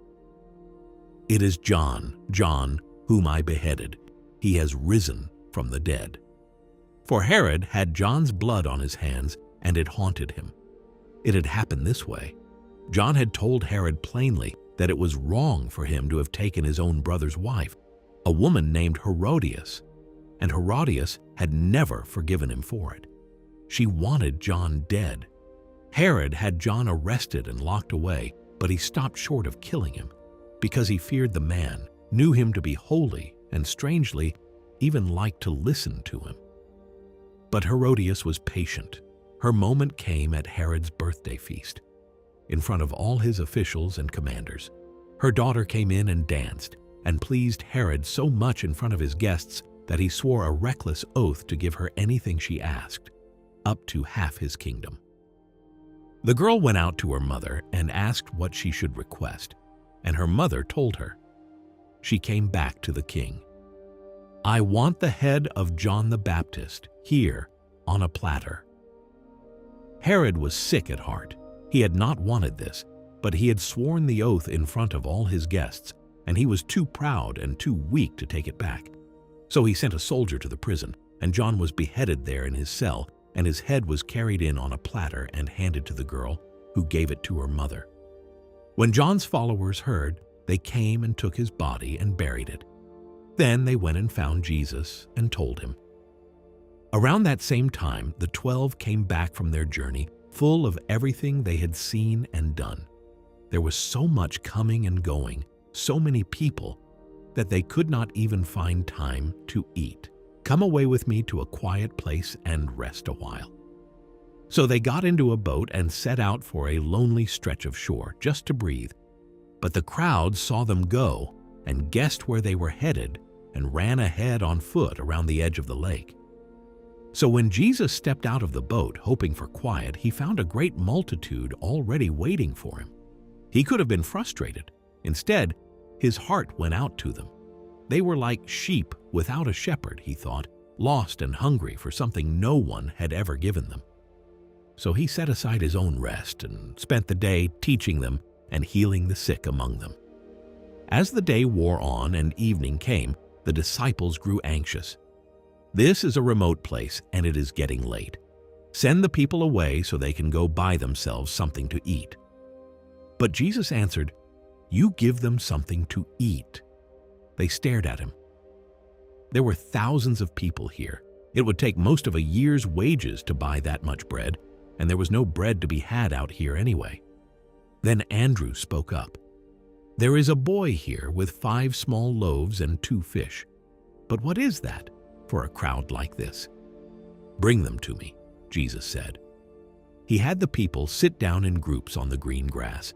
"It is John, whom I beheaded. He has risen from the dead." For Herod had John's blood on his hands, and it haunted him. It had happened this way. John had told Herod plainly that it was wrong for him to have taken his own brother's wife, a woman named Herodias, and Herodias had never forgiven him for it. She wanted John dead. Herod had John arrested and locked away, but he stopped short of killing him because he feared the man, knew him to be holy, and strangely, even liked to listen to him. But Herodias was patient. Her moment came at Herod's birthday feast, in front of all his officials and commanders. Her daughter came in and danced, and pleased Herod so much in front of his guests that he swore a reckless oath to give her anything she asked, up to half his kingdom. The girl went out to her mother and asked what she should request, and her mother told her. She came back to the king. "I want the head of John the Baptist here on a platter." Herod was sick at heart. He had not wanted this, but he had sworn the oath in front of all his guests, and he was too proud and too weak to take it back. So he sent a soldier to the prison, and John was beheaded there in his cell, and his head was carried in on a platter and handed to the girl, who gave it to her mother. When John's followers heard, they came and took his body and buried it. Then they went and found Jesus and told him. Around that same time, the 12 came back from their journey, full of everything they had seen and done. There was so much coming and going, so many people, that they could not even find time to eat. "Come away with me to a quiet place and rest a while." So they got into a boat and set out for a lonely stretch of shore, just to breathe. But the crowd saw them go and guessed where they were headed and ran ahead on foot around the edge of the lake. So when Jesus stepped out of the boat, hoping for quiet, he found a great multitude already waiting for him. He could have been frustrated. Instead, his heart went out to them. They were like sheep without a shepherd, he thought, lost and hungry for something no one had ever given them. So he set aside his own rest and spent the day teaching them and healing the sick among them. As the day wore on and evening came, the disciples grew anxious. "This is a remote place, and it is getting late. Send the people away so they can go buy themselves something to eat." But Jesus answered, "You give them something to eat." They stared at him. There were thousands of people here. It would take most of a year's wages to buy that much bread, and there was no bread to be had out here anyway. Then Andrew spoke up. "There is a boy here with 5 small loaves and 2 fish. But what is that for a crowd like this?" "Bring them to me," Jesus said. He had the people sit down in groups on the green grass.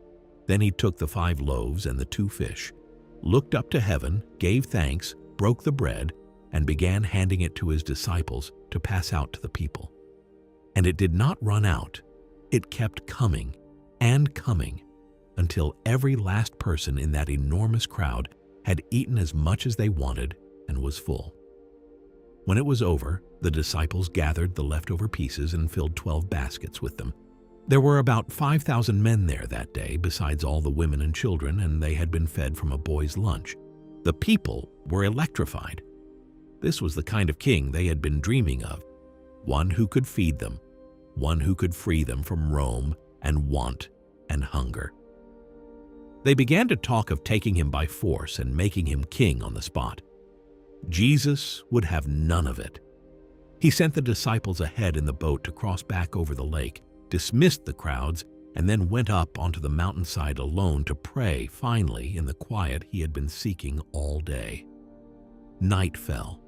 Then he took the 5 loaves and the 2 fish, looked up to heaven, gave thanks, broke the bread, and began handing it to his disciples to pass out to the people. And it did not run out. It kept coming and coming until every last person in that enormous crowd had eaten as much as they wanted and was full. When it was over, the disciples gathered the leftover pieces and filled 12 baskets with them. There were about 5,000 men there that day, besides all the women and children, and they had been fed from a boy's lunch. The people were electrified. This was the kind of king they had been dreaming of, one who could feed them, one who could free them from Rome and want and hunger. They began to talk of taking him by force and making him king on the spot. Jesus would have none of it. He sent the disciples ahead in the boat to cross back over the lake, dismissed the crowds, and then went up onto the mountainside alone to pray finally in the quiet he had been seeking all day. Night fell.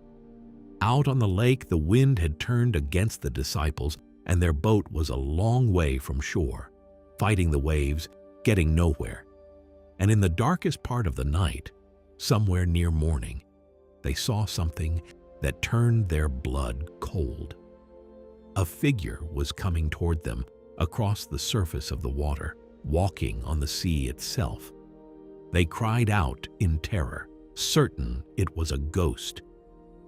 Out on the lake, the wind had turned against the disciples, and their boat was a long way from shore, fighting the waves, getting nowhere. And in the darkest part of the night, somewhere near morning, they saw something that turned their blood cold. A figure was coming toward them across the surface of the water, walking on the sea itself. They cried out in terror, certain it was a ghost.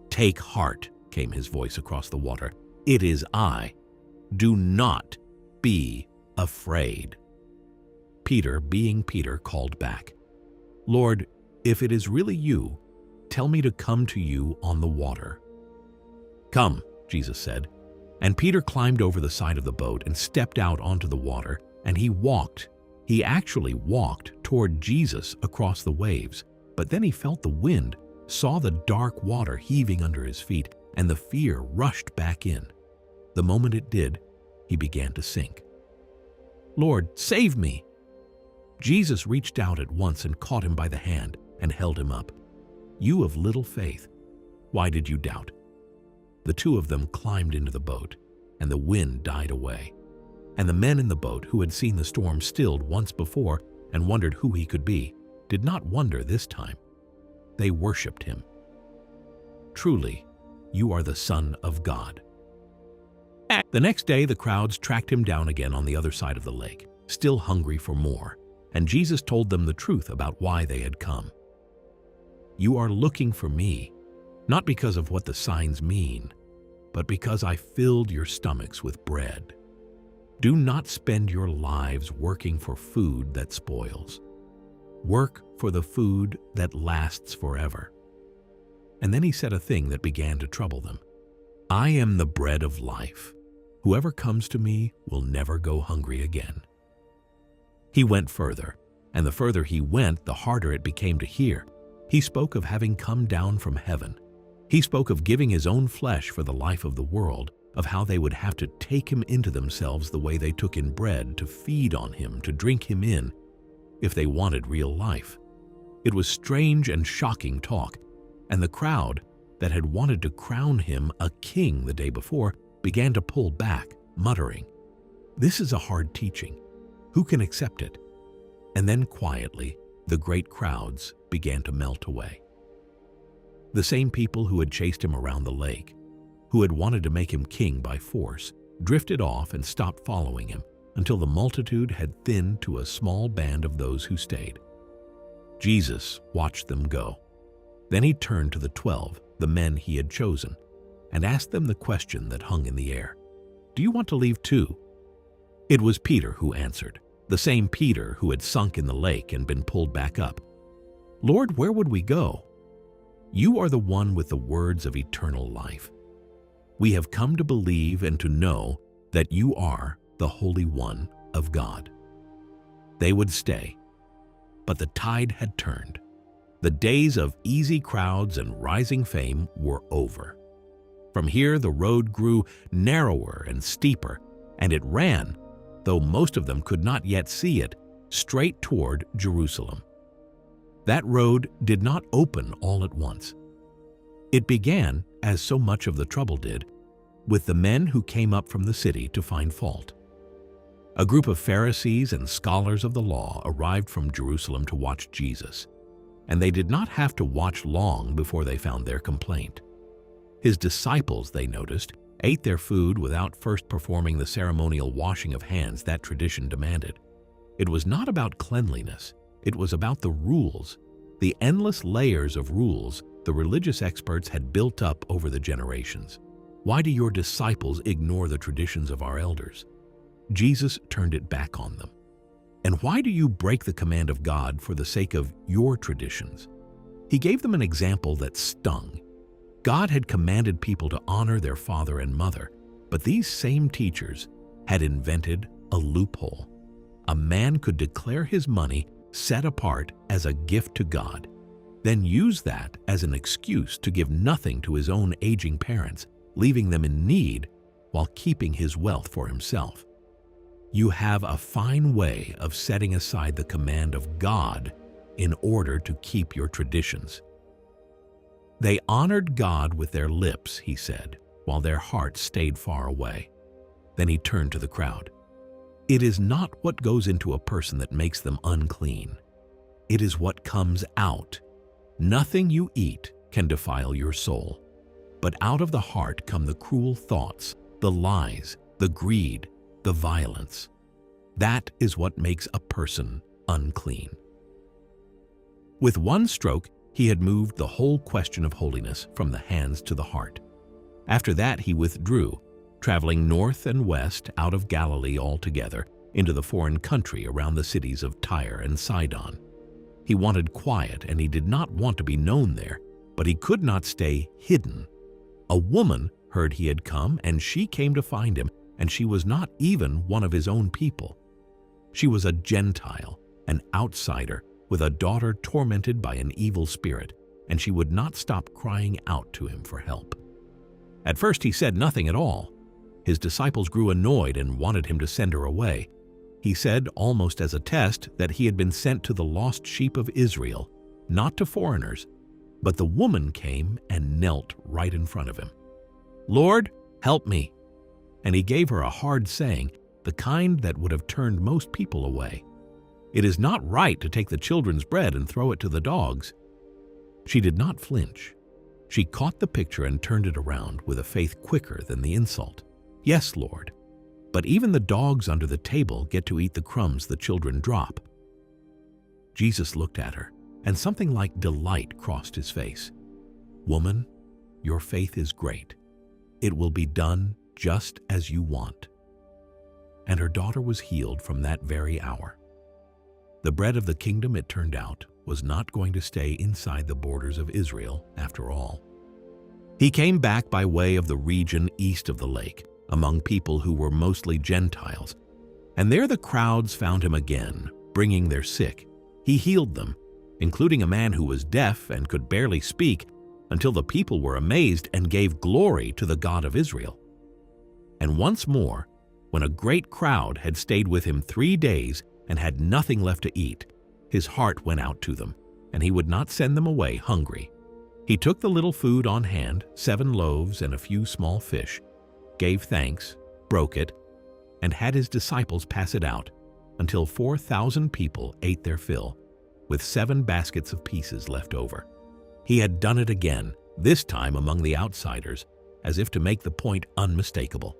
"Take heart," came his voice across the water. "It is I. Do not be afraid." Peter, being Peter, called back, "Lord, if it is really you, tell me to come to you on the water." "Come," Jesus said. And Peter climbed over the side of the boat and stepped out onto the water, and he actually walked toward Jesus across the waves. But then he felt the wind, saw the dark water heaving under his feet, and the fear rushed back in. The moment it did, he began to sink. "Lord, save me!" Jesus reached out at once and caught him by the hand and held him up. "You of little faith, why did you doubt?" The 2 of them climbed into the boat, and the wind died away. And the men in the boat, who had seen the storm stilled once before and wondered who he could be, did not wonder this time. They worshipped him. "Truly, you are the Son of God." The next day, the crowds tracked him down again on the other side of the lake, still hungry for more, and Jesus told them the truth about why they had come. "You are looking for me, not because of what the signs mean, but because I filled your stomachs with bread. Do not spend your lives working for food that spoils. Work for the food that lasts forever." And then he said a thing that began to trouble them. "I am the bread of life. Whoever comes to me will never go hungry again." He went further, and the further he went, the harder it became to hear. He spoke of having come down from heaven. He spoke of giving his own flesh for the life of the world, of how they would have to take him into themselves the way they took in bread, to feed on him, to drink him in, if they wanted real life. It was strange and shocking talk, and the crowd that had wanted to crown him a king the day before began to pull back, muttering, "This is a hard teaching. Who can accept it?" And then quietly, the great crowds began to melt away. The same people who had chased him around the lake, who had wanted to make him king by force, drifted off and stopped following him until the multitude had thinned to a small band of those who stayed. Jesus watched them go. Then he turned to the 12, the men he had chosen, and asked them the question that hung in the air. "Do you want to leave too?" It was Peter who answered, the same Peter who had sunk in the lake and been pulled back up. "Lord, where would we go? You are the one with the words of eternal life. We have come to believe and to know that you are the Holy One of God." They would stay, but the tide had turned. The days of easy crowds and rising fame were over. From here, the road grew narrower and steeper, and it ran, though most of them could not yet see it, straight toward Jerusalem. That road did not open all at once. It began, as so much of the trouble did, with the men who came up from the city to find fault. A group of Pharisees and scholars of the law arrived from Jerusalem to watch Jesus, and they did not have to watch long before they found their complaint. His disciples, they noticed, ate their food without first performing the ceremonial washing of hands that tradition demanded. It was not about cleanliness. It was about the rules, the endless layers of rules the religious experts had built up over the generations. "Why do your disciples ignore the traditions of our elders?" Jesus turned it back on them. "And why do you break the command of God for the sake of your traditions?" He gave them an example that stung. God had commanded people to honor their father and mother, but these same teachers had invented a loophole. A man could declare his money set apart as a gift to God, then use that as an excuse to give nothing to his own aging parents, leaving them in need while keeping his wealth for himself. You have a fine way of setting aside the command of God in order to keep your traditions. They honored God with their lips, he said, while their hearts stayed far away. Then he turned to the crowd. It is not what goes into a person that makes them unclean. It is what comes out. Nothing you eat can defile your soul. But out of the heart come the cruel thoughts, the lies, the greed, the violence. That is what makes a person unclean. With one stroke, he had moved the whole question of holiness from the hands to the heart. After that, he withdrew, traveling north and west out of Galilee altogether into the foreign country around the cities of Tyre and Sidon. He wanted quiet, and he did not want to be known there, but he could not stay hidden. A woman heard he had come, and she came to find him, and she was not even one of his own people. She was a Gentile, an outsider, with a daughter tormented by an evil spirit, and she would not stop crying out to him for help. At first he said nothing at all. His disciples grew annoyed and wanted him to send her away. He said, almost as a test, that he had been sent to the lost sheep of Israel, not to foreigners. But the woman came and knelt right in front of him. "Lord, help me." And he gave her a hard saying, the kind that would have turned most people away. It is not right to take the children's bread and throw it to the dogs. She did not flinch. She caught the picture and turned it around with a faith quicker than the insult. "Yes, Lord, but even the dogs under the table get to eat the crumbs the children drop." Jesus looked at her, and something like delight crossed his face. "Woman, your faith is great. It will be done just as you want." And her daughter was healed from that very hour. The bread of the kingdom, it turned out, was not going to stay inside the borders of Israel after all. He came back by way of the region east of the lake, among people who were mostly Gentiles, and there the crowds found him again, bringing their sick. He healed them, including a man who was deaf and could barely speak, until the people were amazed and gave glory to the God of Israel. And once more, when a great crowd had stayed with him 3 days and had nothing left to eat, his heart went out to them, and he would not send them away hungry. He took the little food on hand, 7 loaves and a few small fish, gave thanks, broke it, and had his disciples pass it out, until 4,000 people ate their fill, with 7 baskets of pieces left over. He had done it again, this time among the outsiders, as if to make the point unmistakable.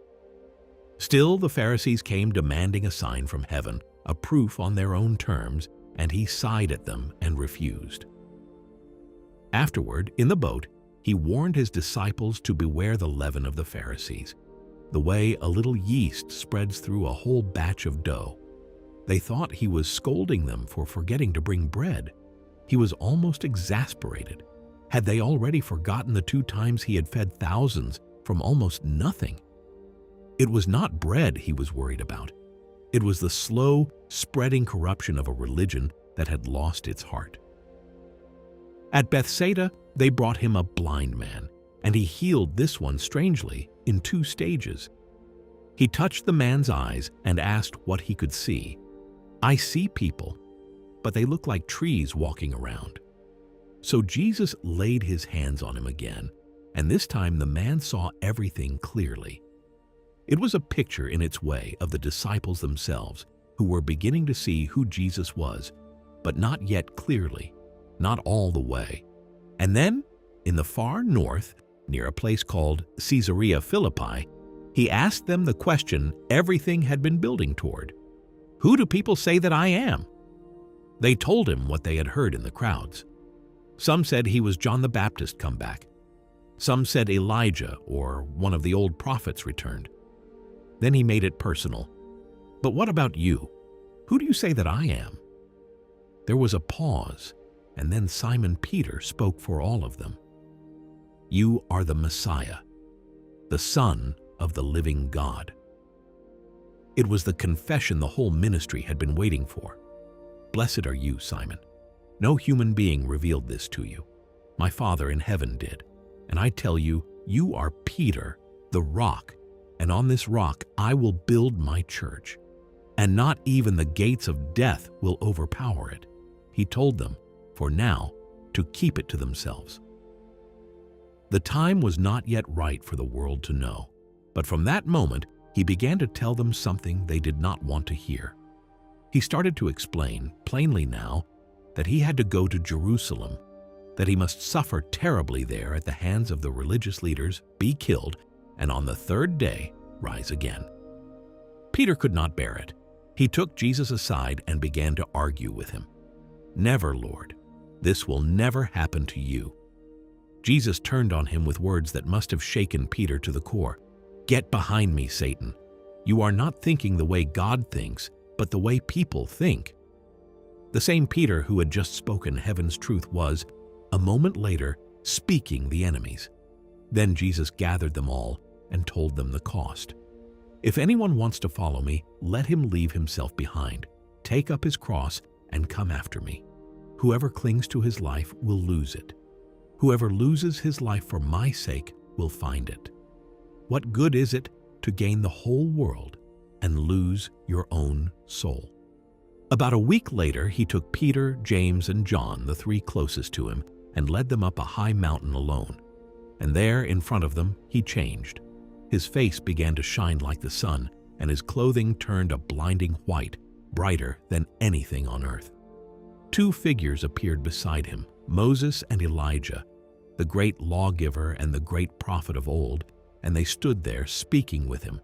Still, the Pharisees came demanding a sign from heaven, a proof on their own terms, and he sighed at them and refused. Afterward, in the boat, he warned his disciples to beware the leaven of the Pharisees, the way a little yeast spreads through a whole batch of dough. They thought he was scolding them for forgetting to bring bread. He was almost exasperated. Had they already forgotten the 2 times he had fed thousands from almost nothing? It was not bread he was worried about. It was the slow, spreading corruption of a religion that had lost its heart. At Bethsaida, they brought him a blind man, and he healed this one strangely in 2 stages. He touched the man's eyes and asked what he could see. "I see people, but they look like trees walking around." So Jesus laid his hands on him again, and this time the man saw everything clearly. It was a picture in its way of the disciples themselves, who were beginning to see who Jesus was, but not yet clearly, not all the way. And then, in the far north, near a place called Caesarea Philippi, he asked them the question everything had been building toward. "Who do people say that I am?" They told him what they had heard in the crowds. Some said he was John the Baptist come back. Some said Elijah or one of the old prophets returned. Then he made it personal. "But what about you? Who do you say that I am?" There was a pause, and then Simon Peter spoke for all of them. "You are the Messiah, the Son of the living God." It was the confession the whole ministry had been waiting for. "Blessed are you, Simon. No human being revealed this to you. My Father in heaven did. And I tell you, you are Peter, the rock, and on this rock I will build my church, and not even the gates of death will overpower it." He told them, for now, to keep it to themselves. The time was not yet right for the world to know, but from that moment he began to tell them something they did not want to hear. He started to explain, plainly now, that he had to go to Jerusalem, that he must suffer terribly there at the hands of the religious leaders, be killed, and on the 3rd day rise again. Peter could not bear it. He took Jesus aside and began to argue with him. "Never, Lord. This will never happen to you." Jesus turned on him with words that must have shaken Peter to the core. "Get behind me, Satan. You are not thinking the way God thinks, but the way people think." The same Peter who had just spoken heaven's truth was, a moment later, speaking the enemies. Then Jesus gathered them all and told them the cost. "If anyone wants to follow me, let him leave himself behind, take up his cross, and come after me. Whoever clings to his life will lose it. Whoever loses his life for my sake will find it. What good is it to gain the whole world and lose your own soul?" About a week later, he took Peter, James, and John, the 3 closest to him, and led them up a high mountain alone. And there, in front of them, he changed. His face began to shine like the sun, and his clothing turned a blinding white, brighter than anything on earth. 2 figures appeared beside him, Moses and Elijah, the great lawgiver and the great prophet of old, and they stood there speaking with him,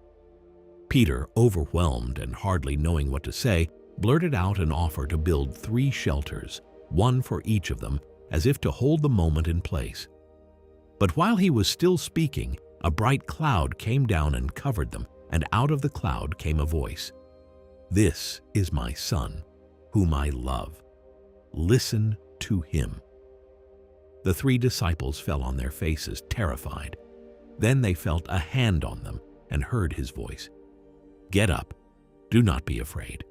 Peter, overwhelmed and hardly knowing what to say, blurted out an offer to build 3 shelters, one for each of them, as if to hold the moment in place. But while he was still speaking, a bright cloud came down and covered them, and out of the cloud came a voice. "This is my Son, whom I love. Listen to him." The 3 disciples fell on their faces, terrified. Then they felt a hand on them and heard his voice. "Get up. Do not be afraid."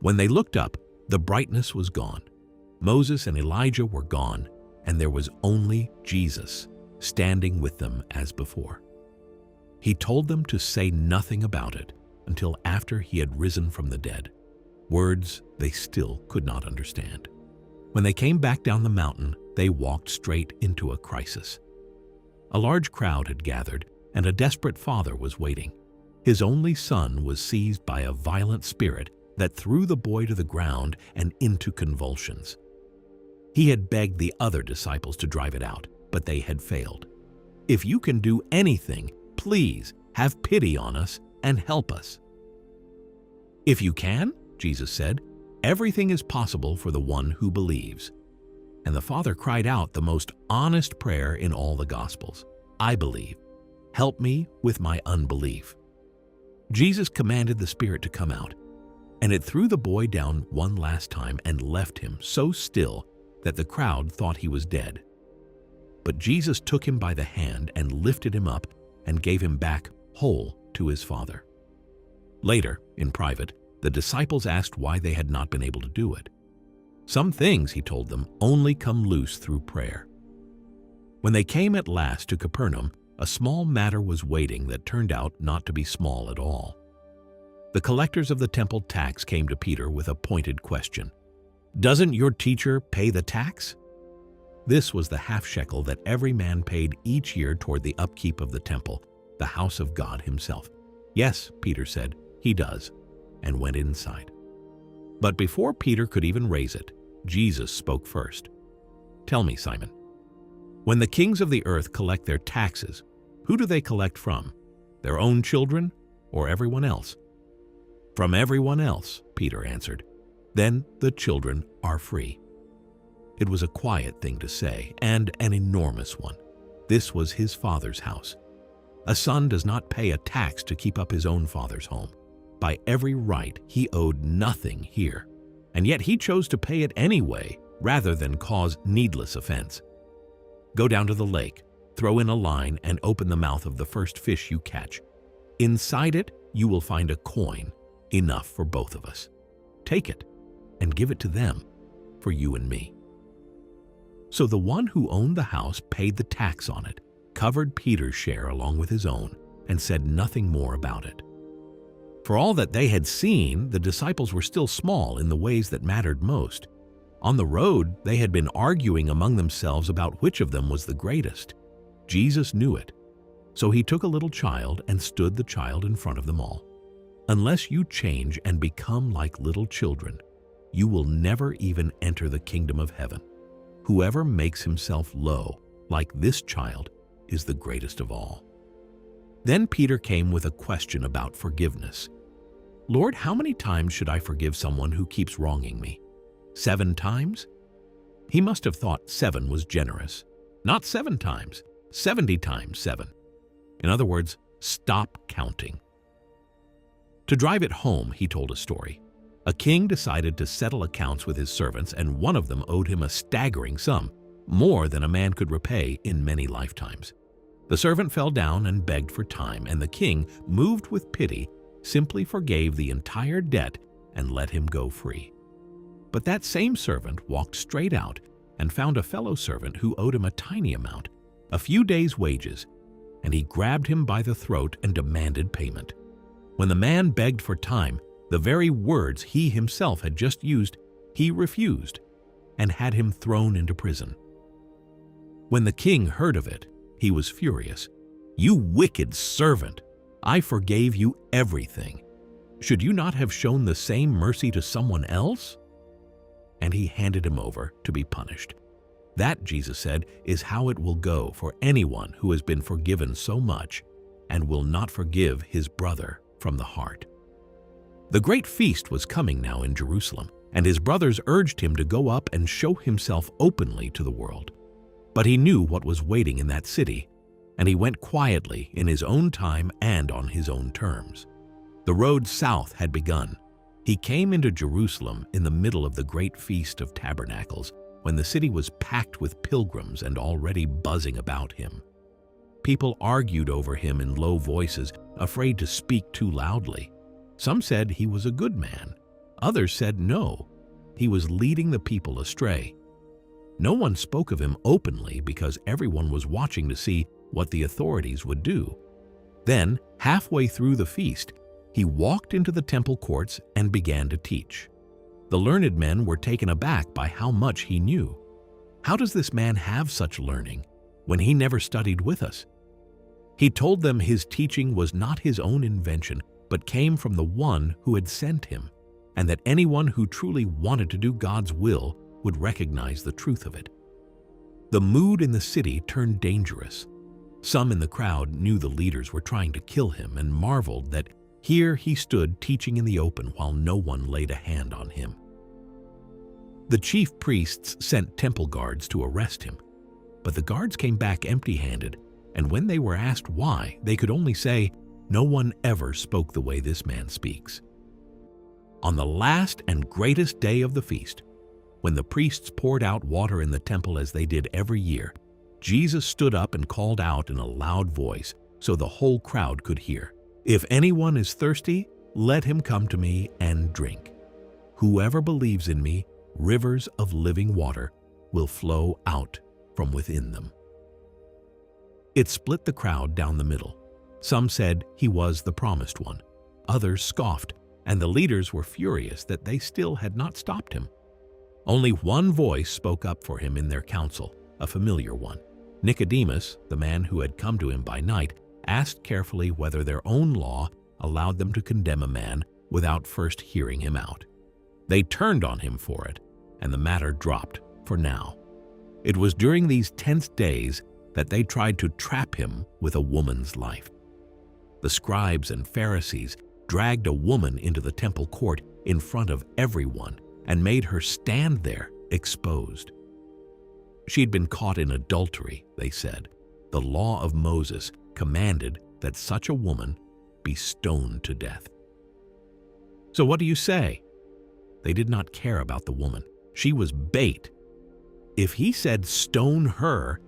When they looked up, the brightness was gone. Moses and Elijah were gone, and there was only Jesus standing with them as before. He told them to say nothing about it until after he had risen from the dead, words they still could not understand. When they came back down the mountain, they walked straight into a crisis. A large crowd had gathered, and a desperate father was waiting. His only son was seized by a violent spirit that threw the boy to the ground and into convulsions. He had begged the other disciples to drive it out, but they had failed. "If you can do anything, please have pity on us and help us." "If you can," Jesus said, "everything is possible for the one who believes." And the father cried out the most honest prayer in all the Gospels. "I believe. Help me with my unbelief." Jesus commanded the spirit to come out, and it threw the boy down one last time and left him so still that the crowd thought he was dead. But Jesus took him by the hand and lifted him up and gave him back whole to his Father. Later, in private, the disciples asked why they had not been able to do it. Some things, he told them, only come loose through prayer. When they came at last to Capernaum, a small matter was waiting that turned out not to be small at all. The collectors of the temple tax came to Peter with a pointed question. "Doesn't your teacher pay the tax?" This was the half shekel that every man paid each year toward the upkeep of the temple, the house of God himself. "Yes," Peter said, "he does," and went inside. But before Peter could even raise it, Jesus spoke first. "Tell me, Simon, when the kings of the earth collect their taxes, who do they collect from? Their own children or everyone else?" "From everyone else," Peter answered. "Then the children are free." It was a quiet thing to say, and an enormous one. This was his father's house. A son does not pay a tax to keep up his own father's home. By every right, he owed nothing here, and yet he chose to pay it anyway, rather than cause needless offense. "Go down to the lake, throw in a line, and open the mouth of the first fish you catch. Inside it, you will find a coin, enough for both of us. Take it and give it to them, for you and me." So the one who owned the house paid the tax on it, covered Peter's share along with his own, and said nothing more about it. For all that they had seen, the disciples were still small in the ways that mattered most. On the road, they had been arguing among themselves about which of them was the greatest. Jesus knew it, so he took a little child and stood the child in front of them all. "Unless you change and become like little children, you will never even enter the kingdom of heaven. Whoever makes himself low, like this child, is the greatest of all." Then Peter came with a question about forgiveness. "Lord, how many times should I forgive someone who keeps wronging me? 7 times?" He must have thought 7 was generous. Not 7 times, 70 times 7. In other words, stop counting. To drive it home, he told a story. A king decided to settle accounts with his servants, and one of them owed him a staggering sum, more than a man could repay in many lifetimes. The servant fell down and begged for time, and the king, moved with pity, simply forgave the entire debt and let him go free. But that same servant walked straight out and found a fellow servant who owed him a tiny amount, a few days' wages, and he grabbed him by the throat and demanded payment. When the man begged for time, the very words he himself had just used, he refused and had him thrown into prison. When the king heard of it, he was furious. "You wicked servant! I forgave you everything. Should you not have shown the same mercy to someone else?" And he handed him over to be punished. That, Jesus said, is how it will go for anyone who has been forgiven so much and will not forgive his brother from the heart. The great feast was coming now in Jerusalem, and his brothers urged him to go up and show himself openly to the world. But he knew what was waiting in that city, and he went quietly in his own time and on his own terms. The road south had begun. He came into Jerusalem in the middle of the great Feast of Tabernacles, when the city was packed with pilgrims and already buzzing about him. People argued over him in low voices, afraid to speak too loudly. Some said he was a good man. Others said no, he was leading the people astray. No one spoke of him openly because everyone was watching to see what the authorities would do. Then, halfway through the feast, he walked into the temple courts and began to teach. The learned men were taken aback by how much he knew. How does this man have such learning when he never studied with us? He told them his teaching was not his own invention, but came from the one who had sent him, and that anyone who truly wanted to do God's will would recognize the truth of it. The mood in the city turned dangerous. Some in the crowd knew the leaders were trying to kill him and marveled that here he stood teaching in the open while no one laid a hand on him. The chief priests sent temple guards to arrest him, but the guards came back empty-handed, and when they were asked why, they could only say, "No one ever spoke the way this man speaks." On the last and greatest day of the feast, when the priests poured out water in the temple as they did every year, Jesus stood up and called out in a loud voice so the whole crowd could hear, "If anyone is thirsty, let him come to me and drink. Whoever believes in me, rivers of living water will flow out from within them." It split the crowd down the middle. Some said he was the promised one. Others scoffed, and the leaders were furious that they still had not stopped him. Only one voice spoke up for him in their council, a familiar one. Nicodemus, the man who had come to him by night, asked carefully whether their own law allowed them to condemn a man without first hearing him out. They turned on him for it, and the matter dropped for now. It was during these tense days that they tried to trap him with a woman's life. The scribes and Pharisees dragged a woman into the temple court in front of everyone and made her stand there exposed. She'd been caught in adultery, they said. The law of Moses commanded that such a woman be stoned to death. "So what do you say?" They did not care about the woman. She was bait. If he said stone her,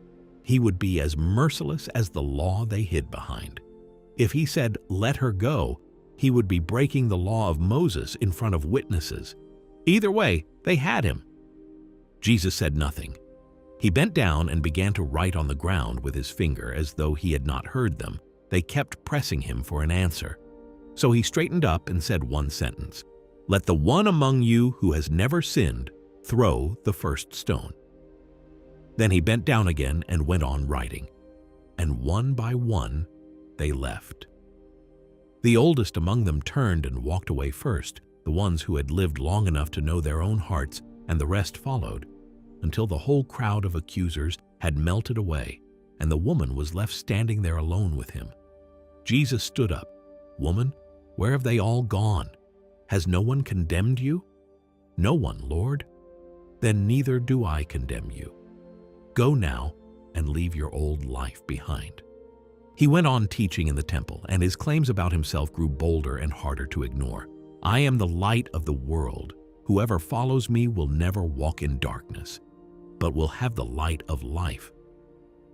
he would be as merciless as the law they hid behind. If he said let her go, he would be breaking the law of Moses in front of witnesses. Either way, they had him. Jesus said nothing. He bent down and began to write on the ground with his finger as though he had not heard them. They kept pressing him for an answer. So he straightened up and said one sentence, "Let the one among you who has never sinned throw the first stone." Then he bent down again and went on writing. And one by one, they left. The oldest among them turned and walked away first, the ones who had lived long enough to know their own hearts, and the rest followed, until the whole crowd of accusers had melted away, and the woman was left standing there alone with him. Jesus stood up. "Woman, where have they all gone? Has no one condemned you?" "No one, Lord." "Then neither do I condemn you. Go now and leave your old life behind." He went on teaching in the temple, and his claims about himself grew bolder and harder to ignore. "I am the light of the world. Whoever follows me will never walk in darkness, but will have the light of life."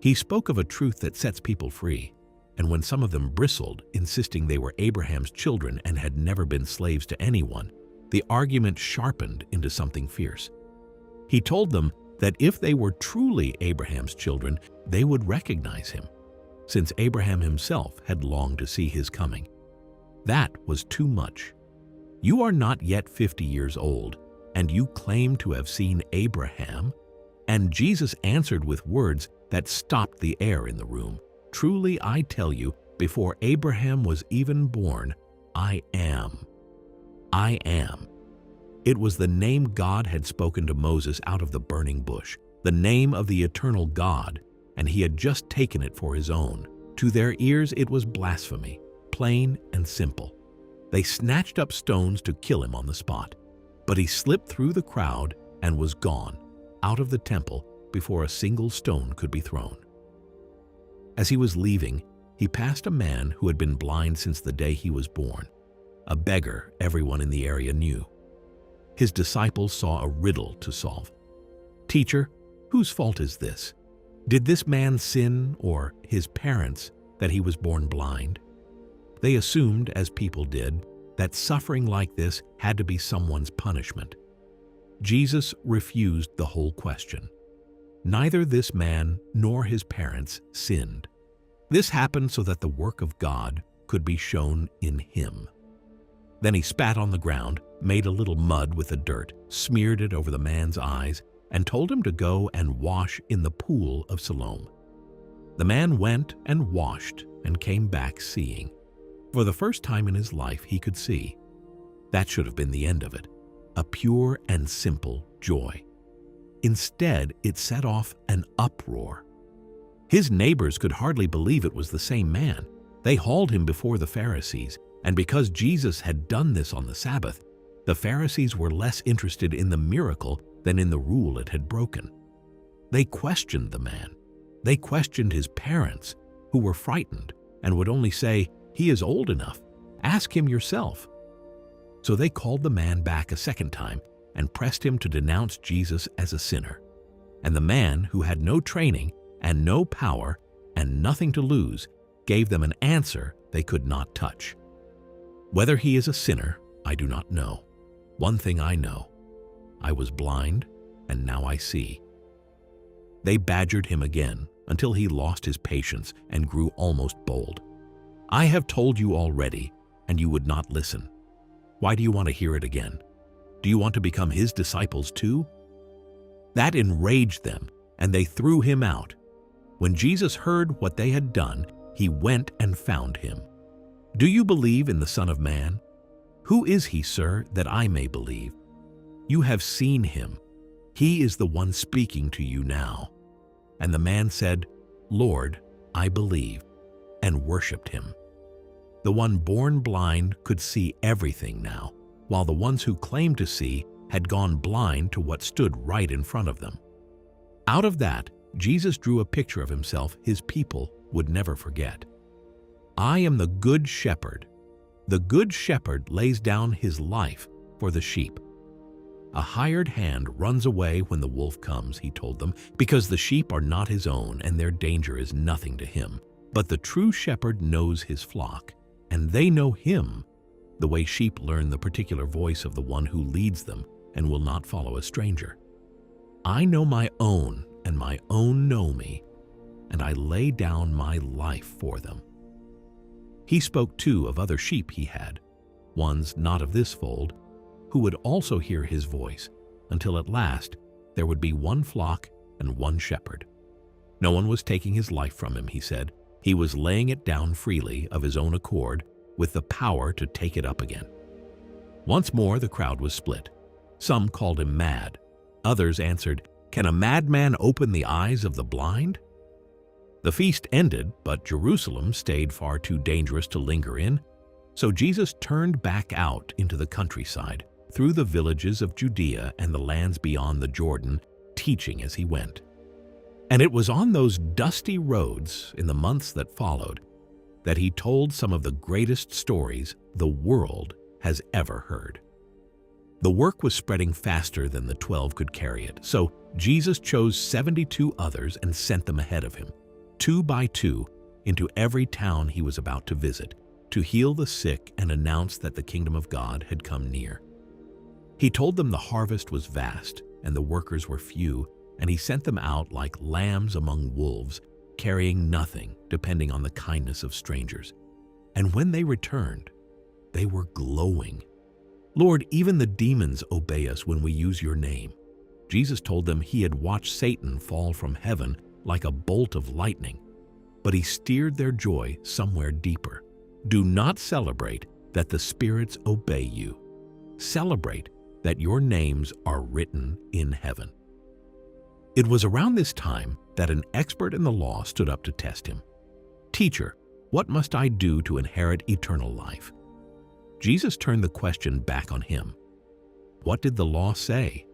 He spoke of a truth that sets people free, and when some of them bristled, insisting they were Abraham's children and had never been slaves to anyone, the argument sharpened into something fierce. He told them that if they were truly Abraham's children, they would recognize him, since Abraham himself had longed to see his coming. That was too much. "You are not yet 50 years old, and you claim to have seen Abraham?" And Jesus answered with words that stopped the air in the room. "Truly I tell you, before Abraham was even born, I am. I am." It was the name God had spoken to Moses out of the burning bush, the name of the eternal God, and he had just taken it for his own. To their ears it was blasphemy, plain and simple. They snatched up stones to kill him on the spot, but he slipped through the crowd and was gone, out of the temple, before a single stone could be thrown. As he was leaving, he passed a man who had been blind since the day he was born, a beggar everyone in the area knew. His disciples saw a riddle to solve. "Teacher, whose fault is this? Did this man sin, or his parents, that he was born blind?" They assumed, as people did, that suffering like this had to be someone's punishment. Jesus refused the whole question. Neither this man nor his parents sinned. This happened so that the work of God could be shown in him. Then he spat on the ground, made a little mud with the dirt, smeared it over the man's eyes, and told him to go and wash in the pool of Siloam. The man went and washed and came back seeing. For the first time in his life he could see. That should have been the end of it, a pure and simple joy. Instead, it set off an uproar. His neighbors could hardly believe it was the same man. They hauled him before the Pharisees, and because Jesus had done this on the Sabbath, the Pharisees were less interested in the miracle than in the rule it had broken. They questioned the man. They questioned his parents, who were frightened and would only say, "He is old enough. Ask him yourself." So they called the man back a second time and pressed him to denounce Jesus as a sinner. And the man, who had no training and no power and nothing to lose, gave them an answer they could not touch. Whether he is a sinner, I do not know. One thing I know: I was blind, and now I see. They badgered him again until he lost his patience and grew almost bold. "I have told you already, and you would not listen. Why do you want to hear it again? Do you want to become his disciples too?" That enraged them, and they threw him out. When Jesus heard what they had done, he went and found him. "Do you believe in the Son of Man? Who is he, sir, that I may believe? You have seen him. He is the one speaking to you now." And the man said, "Lord, I believe," and worshipped him. The one born blind could see everything now, while the ones who claimed to see had gone blind to what stood right in front of them. Out of that, Jesus drew a picture of himself his people would never forget. "I am the good shepherd. The good shepherd lays down his life for the sheep. A hired hand runs away when the wolf comes," he told them, "because the sheep are not his own and their danger is nothing to him. But the true shepherd knows his flock, and they know him, the way sheep learn the particular voice of the one who leads them and will not follow a stranger. I know my own, and my own know me, and I lay down my life for them." He spoke too of other sheep he had, ones not of this fold, who would also hear his voice, until at last there would be one flock and one shepherd. No one was taking his life from him, he said. He was laying it down freely of his own accord, with the power to take it up again. Once more the crowd was split. Some called him mad. Others answered, "Can a madman open the eyes of the blind?" The feast ended, but Jerusalem stayed far too dangerous to linger in, so Jesus turned back out into the countryside, through the villages of Judea and the lands beyond the Jordan, teaching as he went. And it was on those dusty roads in the months that followed that he told some of the greatest stories the world has ever heard. The work was spreading faster than the 12 could carry it, so Jesus chose 72 others and sent them ahead of him, 2 by 2, into every town he was about to visit, to heal the sick and announce that the kingdom of God had come near. He told them the harvest was vast and the workers were few, and he sent them out like lambs among wolves, carrying nothing, depending on the kindness of strangers. And when they returned, they were glowing. "Lord, even the demons obey us when we use your name." Jesus told them he had watched Satan fall from heaven like a bolt of lightning, but he steered their joy somewhere deeper. Do not celebrate that the spirits obey you. Celebrate that your names are written in heaven. It was around this time that an expert in the law stood up to test him. "Teacher, what must I do to inherit eternal life?" Jesus turned the question back on him. What did the law say?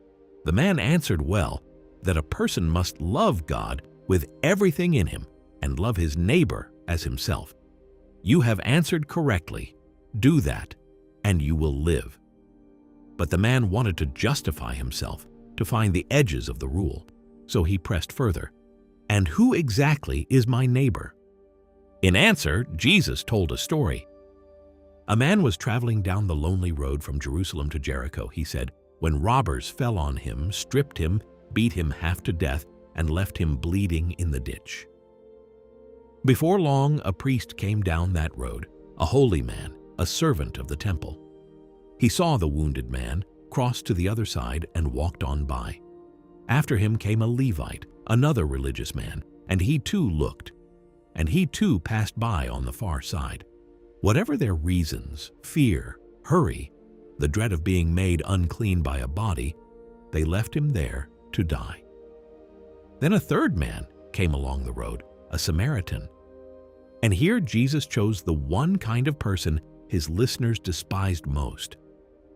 The man answered well, that a person must love God with everything in him and love his neighbor as himself. You have answered correctly. Do that, and you will live. But the man wanted to justify himself, to find the edges of the rule. So he pressed further. And who exactly is my neighbor? In answer, Jesus told a story. A man was traveling down the lonely road from Jerusalem to Jericho, he said, when robbers fell on him, stripped him, beat him half to death, and left him bleeding in the ditch. Before long, a priest came down that road, a holy man, a servant of the temple. He saw the wounded man, crossed to the other side, and walked on by. After him came a Levite, another religious man, and he too looked. And he too passed by on the far side. Whatever their reasons, fear, hurry, the dread of being made unclean by a body, they left him there to die. Then a third man came along the road, a Samaritan. And here Jesus chose the one kind of person his listeners despised most.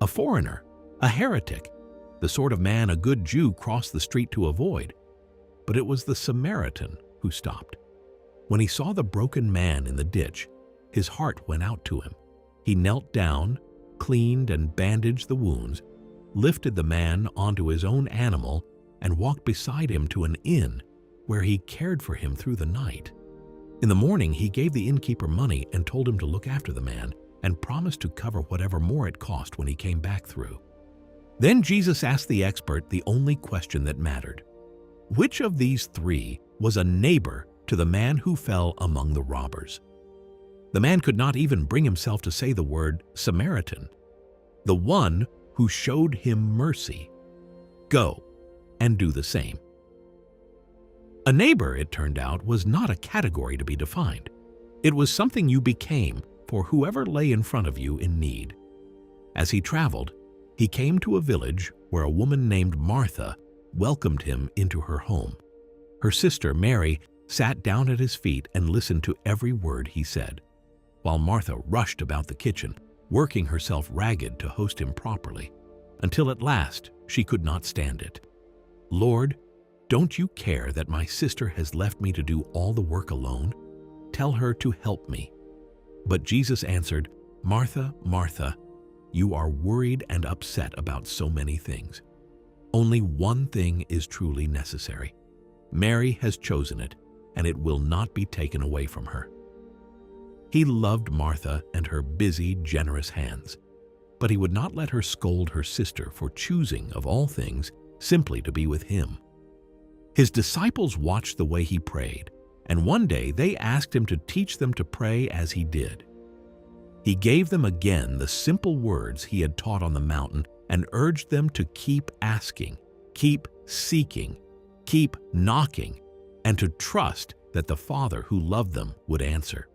A foreigner, a heretic, the sort of man a good Jew crossed the street to avoid. But it was the Samaritan who stopped. When he saw the broken man in the ditch, his heart went out to him. He knelt down, cleaned and bandaged the wounds, lifted the man onto his own animal, and walked beside him to an inn where he cared for him through the night. In the morning, he gave the innkeeper money and told him to look after the man and promised to cover whatever more it cost when he came back through. Then Jesus asked the expert the only question that mattered. Which of these three was a neighbor to the man who fell among the robbers? The man could not even bring himself to say the word Samaritan. The one who showed him mercy. Go and do the same. A neighbor, it turned out, was not a category to be defined. It was something you became for whoever lay in front of you in need. As he traveled, he came to a village where a woman named Martha welcomed him into her home. Her sister, Mary, sat down at his feet and listened to every word he said, while Martha rushed about the kitchen, working herself ragged to host him properly, until at last she could not stand it. Lord, don't you care that my sister has left me to do all the work alone? Tell her to help me. But Jesus answered, Martha, Martha, you are worried and upset about so many things. Only one thing is truly necessary. Mary has chosen it, and it will not be taken away from her. He loved Martha and her busy, generous hands, but he would not let her scold her sister for choosing, of all things, simply to be with him. His disciples watched the way he prayed, and one day they asked him to teach them to pray as he did. He gave them again the simple words he had taught on the mountain and urged them to keep asking, keep seeking, keep knocking, and to trust that the Father who loved them would answer.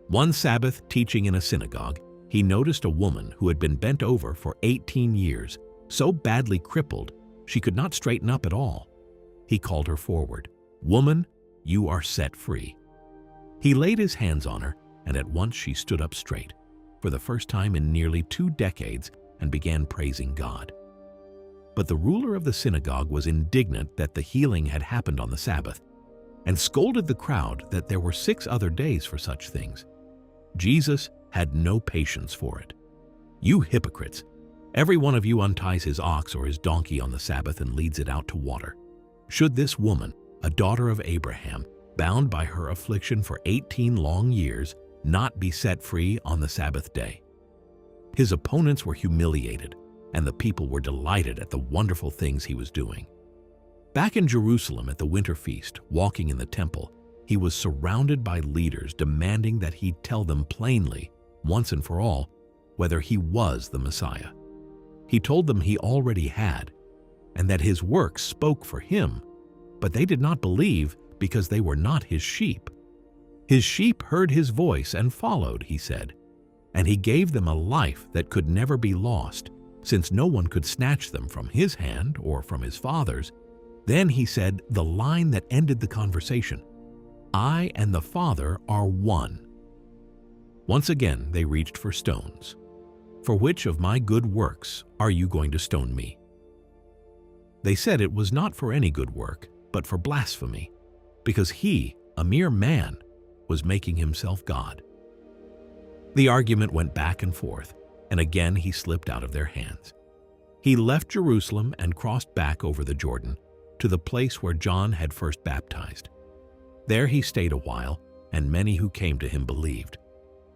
One Sabbath, teaching in a synagogue, he noticed a woman who had been bent over for 18 years, so badly crippled she could not straighten up at all. He called her forward. Woman, you are set free. He laid his hands on her, and at once she stood up straight, for the first time in nearly 2 decades, and began praising God. But the ruler of the synagogue was indignant that the healing had happened on the Sabbath, and scolded the crowd that there were 6 other days for such things. Jesus had no patience for it. You hypocrites! Every one of you unties his ox or his donkey on the Sabbath and leads it out to water. Should this woman, a daughter of Abraham, bound by her affliction for 18 long years, not be set free on the Sabbath day? His opponents were humiliated, and the people were delighted at the wonderful things he was doing. Back in Jerusalem at the winter feast, walking in the temple, he was surrounded by leaders demanding that he tell them plainly, once and for all, whether he was the Messiah. He told them he already had, and that his works spoke for him, but they did not believe because they were not his sheep. His sheep heard his voice and followed, he said, and he gave them a life that could never be lost, since no one could snatch them from his hand or from his Father's. Then he said the line that ended the conversation, I and the Father are one. Once again they reached for stones, "For which of my good works are you going to stone me?" They said it was not for any good work, but for blasphemy, because he, a mere man, was making himself God. The argument went back and forth, and again he slipped out of their hands. He left Jerusalem and crossed back over the Jordan to the place where John had first baptized. There he stayed a while, and many who came to him believed.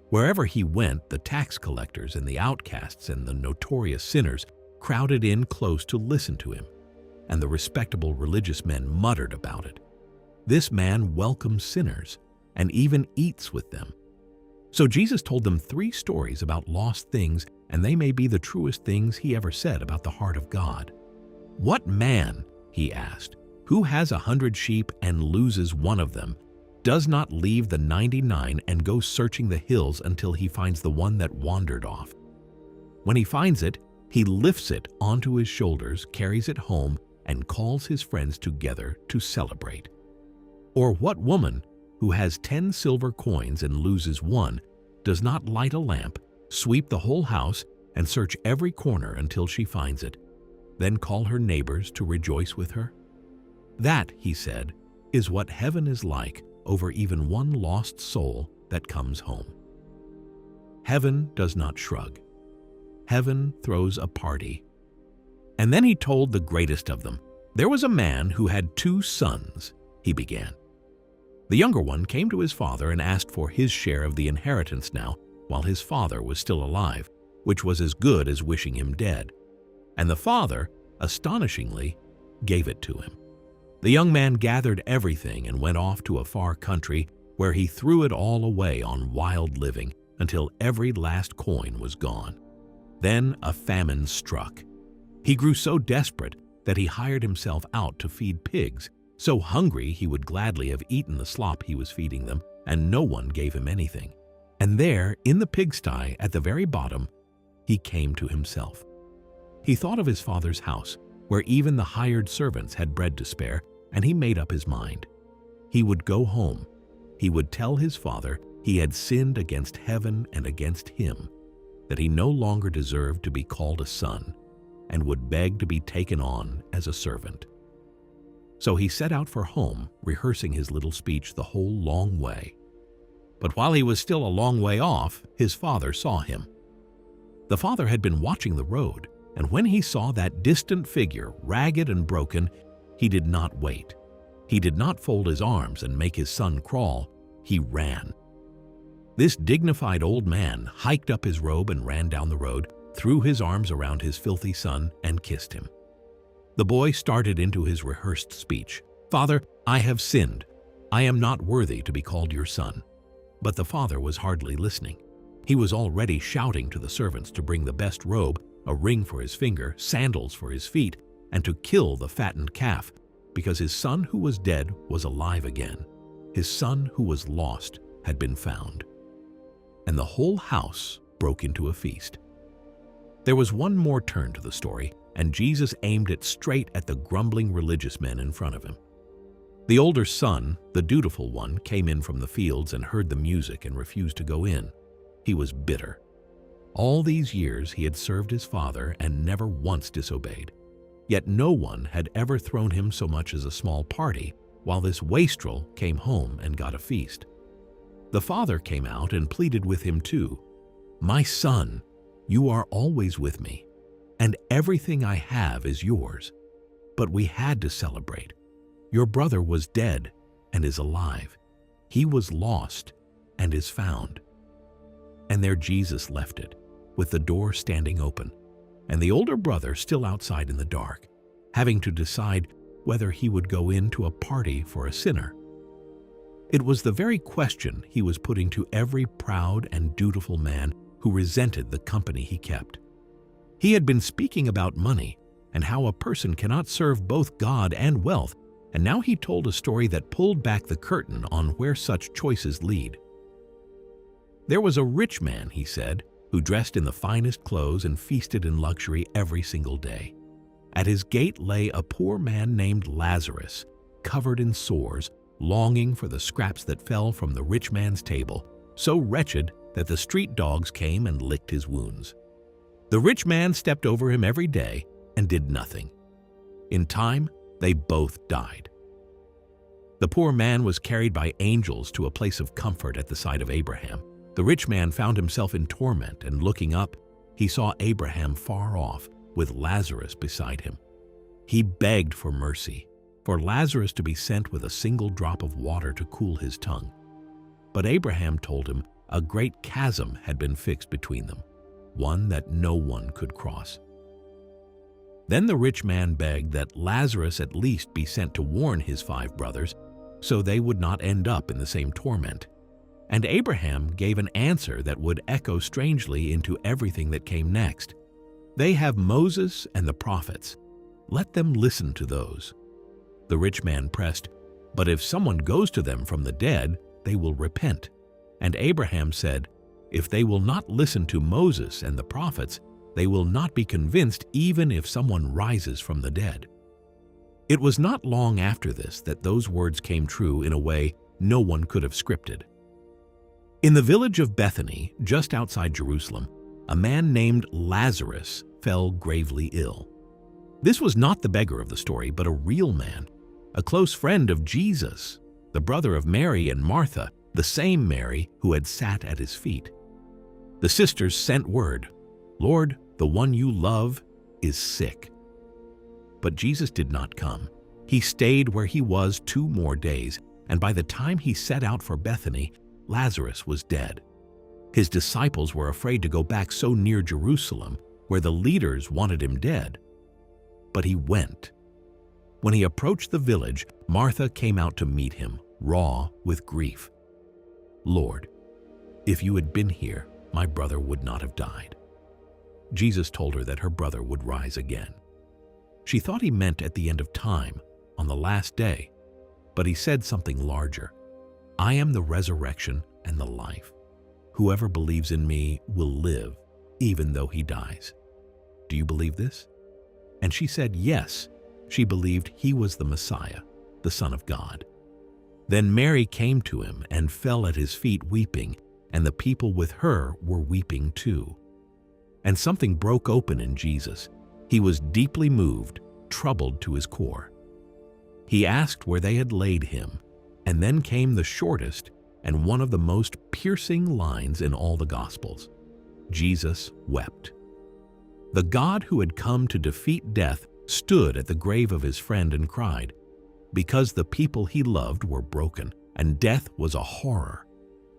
Wherever he went, the tax collectors and the outcasts and the notorious sinners crowded in close to listen to him, and the respectable religious men muttered about it. "This man welcomes sinners and even eats with them." So Jesus told them 3 stories about lost things, and they may be the truest things he ever said about the heart of God. "What man," he asked, "who has 100 sheep and loses one of them, does not leave the 99 and go searching the hills until he finds the one that wandered off? When he finds it, he lifts it onto his shoulders, carries it home, and calls his friends together to celebrate. Or what woman, who has 10 silver coins and loses one, does not light a lamp, sweep the whole house, and search every corner until she finds it, then call her neighbors to rejoice with her? That," he said, "is what heaven is like over even one lost soul that comes home." Heaven does not shrug. Heaven throws a party. And then he told the greatest of them. "There was a man who had 2 sons," he began. The younger one came to his father and asked for his share of the inheritance now, while his father was still alive, which was as good as wishing him dead. And the father, astonishingly, gave it to him. The young man gathered everything and went off to a far country, where he threw it all away on wild living until every last coin was gone. Then a famine struck. He grew so desperate that he hired himself out to feed pigs, so hungry he would gladly have eaten the slop he was feeding them, and no one gave him anything. And there, in the pigsty at the very bottom, he came to himself. He thought of his father's house, where even the hired servants had bread to spare, and he made up his mind. He would go home. He would tell his father he had sinned against heaven and against him, that he no longer deserved to be called a son, and would beg to be taken on as a servant. So he set out for home, rehearsing his little speech the whole long way. But while he was still a long way off, his father saw him. The father had been watching the road, and when he saw that distant figure, ragged and broken, he did not wait. He did not fold his arms and make his son crawl. He ran. This dignified old man hiked up his robe and ran down the road, threw his arms around his filthy son, and kissed him. The boy started into his rehearsed speech. "Father, I have sinned. I am not worthy to be called your son." But the father was hardly listening. He was already shouting to the servants to bring the best robe, a ring for his finger, sandals for his feet, and to kill the fattened calf, because his son who was dead was alive again. His son who was lost had been found. And the whole house broke into a feast. There was one more turn to the story, and Jesus aimed it straight at the grumbling religious men in front of him. The older son, the dutiful one, came in from the fields and heard the music and refused to go in. He was bitter. All these years he had served his father and never once disobeyed. Yet no one had ever thrown him so much as a small party, while this wastrel came home and got a feast. The father came out and pleaded with him too. "My son, you are always with me, and everything I have is yours. But we had to celebrate. Your brother was dead and is alive. He was lost and is found." And there Jesus left it, with the door standing open, and the older brother still outside in the dark, having to decide whether he would go in to a party for a sinner. It was the very question he was putting to every proud and dutiful man who resented the company he kept. He had been speaking about money and how a person cannot serve both God and wealth, and now he told a story that pulled back the curtain on where such choices lead. There was a rich man, he said, who dressed in the finest clothes and feasted in luxury every single day. At his gate lay a poor man named Lazarus, covered in sores, longing for the scraps that fell from the rich man's table, so wretched that the street dogs came and licked his wounds. The rich man stepped over him every day and did nothing. In time, they both died. The poor man was carried by angels to a place of comfort at the side of Abraham. The rich man found himself in torment, and looking up, he saw Abraham far off with Lazarus beside him. He begged for mercy, for Lazarus to be sent with a single drop of water to cool his tongue. But Abraham told him a great chasm had been fixed between them, one that no one could cross. Then the rich man begged that Lazarus at least be sent to warn his 5 brothers, so they would not end up in the same torment. And Abraham gave an answer that would echo strangely into everything that came next. They have Moses and the prophets. Let them listen to those. The rich man pressed, but if someone goes to them from the dead, they will repent. And Abraham said, if they will not listen to Moses and the prophets, they will not be convinced even if someone rises from the dead. It was not long after this that those words came true in a way no one could have scripted. In the village of Bethany, just outside Jerusalem, a man named Lazarus fell gravely ill. This was not the beggar of the story, but a real man, a close friend of Jesus, the brother of Mary and Martha, the same Mary who had sat at his feet. The sisters sent word, "Lord, the one you love is sick." But Jesus did not come. He stayed where he was 2 more days, and by the time he set out for Bethany, Lazarus was dead. His disciples were afraid to go back so near Jerusalem, where the leaders wanted him dead. But he went. When he approached the village, Martha came out to meet him, raw with grief. "Lord, if you had been here, my brother would not have died." Jesus told her that her brother would rise again. She thought he meant at the end of time, on the last day, but he said something larger. "I am the resurrection and the life. Whoever believes in me will live, even though he dies. Do you believe this?" And she said yes, she believed he was the Messiah, the Son of God. Then Mary came to him and fell at his feet weeping, and the people with her were weeping too. And something broke open in Jesus. He was deeply moved, troubled to his core. He asked where they had laid him, and then came the shortest and one of the most piercing lines in all the Gospels. Jesus wept. The God who had come to defeat death stood at the grave of his friend and cried, because the people he loved were broken, and death was a horror,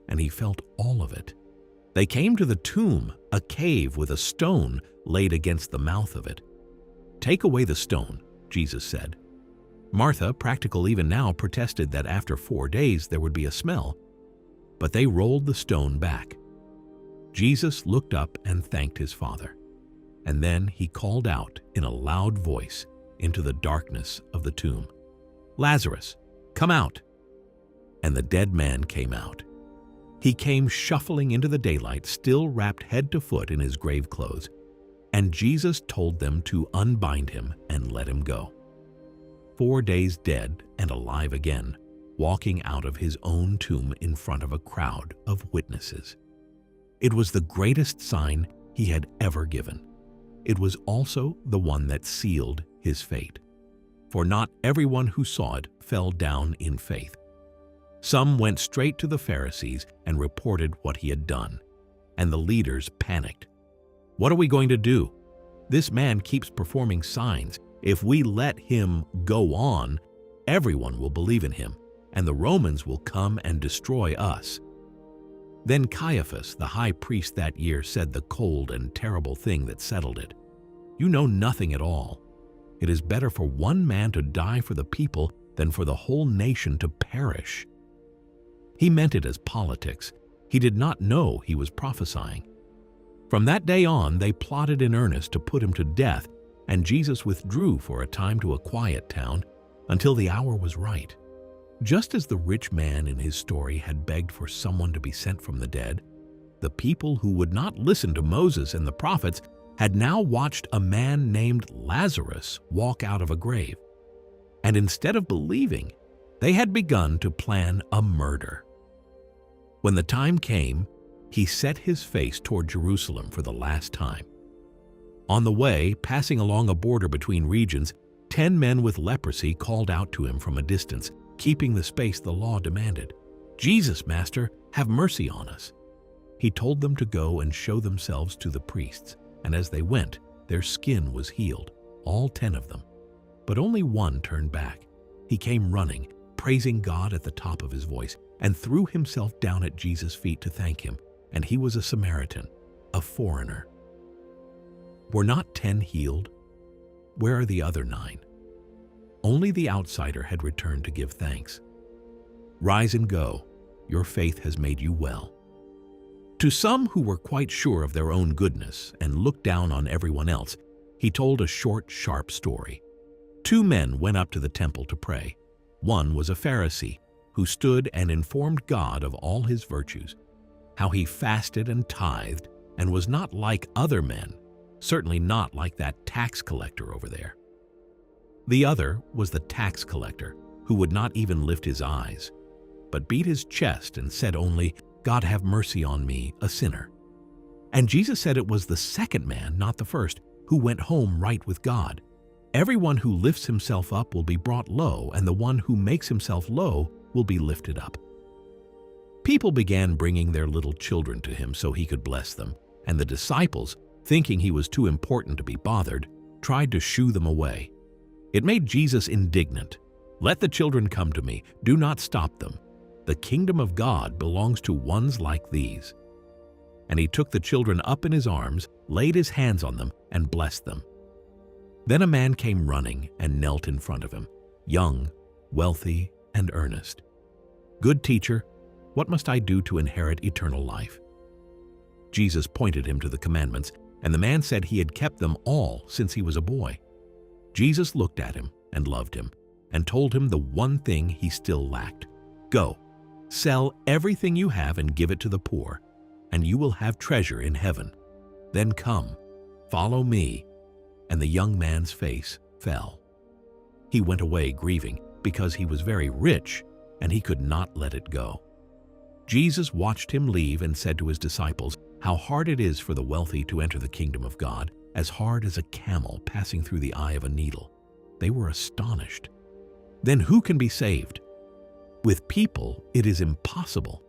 and he felt all of it. They came to the tomb, a cave with a stone laid against the mouth of it. "Take away the stone," Jesus said. Martha, practical even now, protested that after 4 days there would be a smell, but they rolled the stone back. Jesus looked up and thanked his Father, and then he called out in a loud voice into the darkness of the tomb, "Lazarus, come out!" And the dead man came out. He came shuffling into the daylight, still wrapped head to foot in his grave clothes, and Jesus told them to unbind him and let him go. 4 days dead and alive again, walking out of his own tomb in front of a crowd of witnesses. It was the greatest sign he had ever given. It was also the one that sealed his fate. For not everyone who saw it fell down in faith. Some went straight to the Pharisees and reported what he had done, and the leaders panicked. "What are we going to do? This man keeps performing signs. If we let him go on, everyone will believe in him, and the Romans will come and destroy us." Then Caiaphas, the high priest that year, said the cold and terrible thing that settled it. "You know nothing at all. It is better for one man to die for the people than for the whole nation to perish." He meant it as politics. He did not know he was prophesying. From that day on, they plotted in earnest to put him to death, and Jesus withdrew for a time to a quiet town until the hour was right. Just as the rich man in his story had begged for someone to be sent from the dead, the people who would not listen to Moses and the prophets had now watched a man named Lazarus walk out of a grave. And instead of believing, they had begun to plan a murder. When the time came, he set his face toward Jerusalem for the last time. On the way, passing along a border between regions, 10 men with leprosy called out to him from a distance, keeping the space the law demanded. "Jesus, Master, have mercy on us." He told them to go and show themselves to the priests, and as they went, their skin was healed, all 10 of them. But only one turned back. He came running, praising God at the top of his voice, and threw himself down at Jesus' feet to thank him, and he was a Samaritan, a foreigner. Were not 10 healed? Where are the other 9? Only the outsider had returned to give thanks. "Rise and go. Your faith has made you well." To some who were quite sure of their own goodness and looked down on everyone else, he told a short, sharp story. 2 men went up to the temple to pray. One was a Pharisee who stood and informed God of all his virtues, how he fasted and tithed and was not like other men, certainly not like that tax collector over there. The other was the tax collector, who would not even lift his eyes, but beat his chest and said only, "God have mercy on me, a sinner." And Jesus said it was the second man, not the first, who went home right with God. Everyone who lifts himself up will be brought low, and the one who makes himself low will be lifted up. People began bringing their little children to him so he could bless them, and the disciples, thinking he was too important to be bothered, tried to shoo them away. It made Jesus indignant. "Let the children come to me. Do not stop them. The kingdom of God belongs to ones like these." And he took the children up in his arms, laid his hands on them, and blessed them. Then a man came running and knelt in front of him, young, wealthy, and earnest. "Good teacher, what must I do to inherit eternal life?" Jesus pointed him to the commandments, and the man said he had kept them all since he was a boy. Jesus looked at him and loved him, and told him the one thing he still lacked. "Go, sell everything you have and give it to the poor, and you will have treasure in heaven. Then come, follow me." And the young man's face fell. He went away grieving because he was very rich, and he could not let it go. Jesus watched him leave and said to his disciples, "How hard it is for the wealthy to enter the kingdom of God, as hard as a camel passing through the eye of a needle." They were astonished. "Then who can be saved?" With people it is impossible,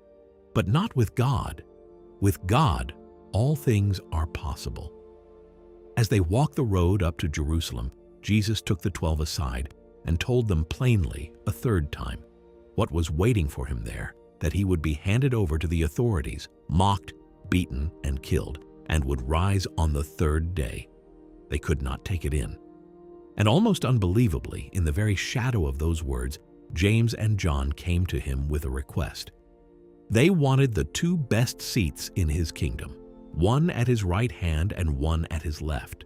but not with God. With God, all things are possible. As they walked the road up to Jerusalem, Jesus took the 12 aside and told them plainly a third time what was waiting for him there, that he would be handed over to the authorities, mocked, beaten, and killed, and would rise on the 3rd day. They could not take it in. And almost unbelievably, in the very shadow of those words, James and John came to him with a request. They wanted the 2 best seats in his kingdom, one at his right hand and one at his left.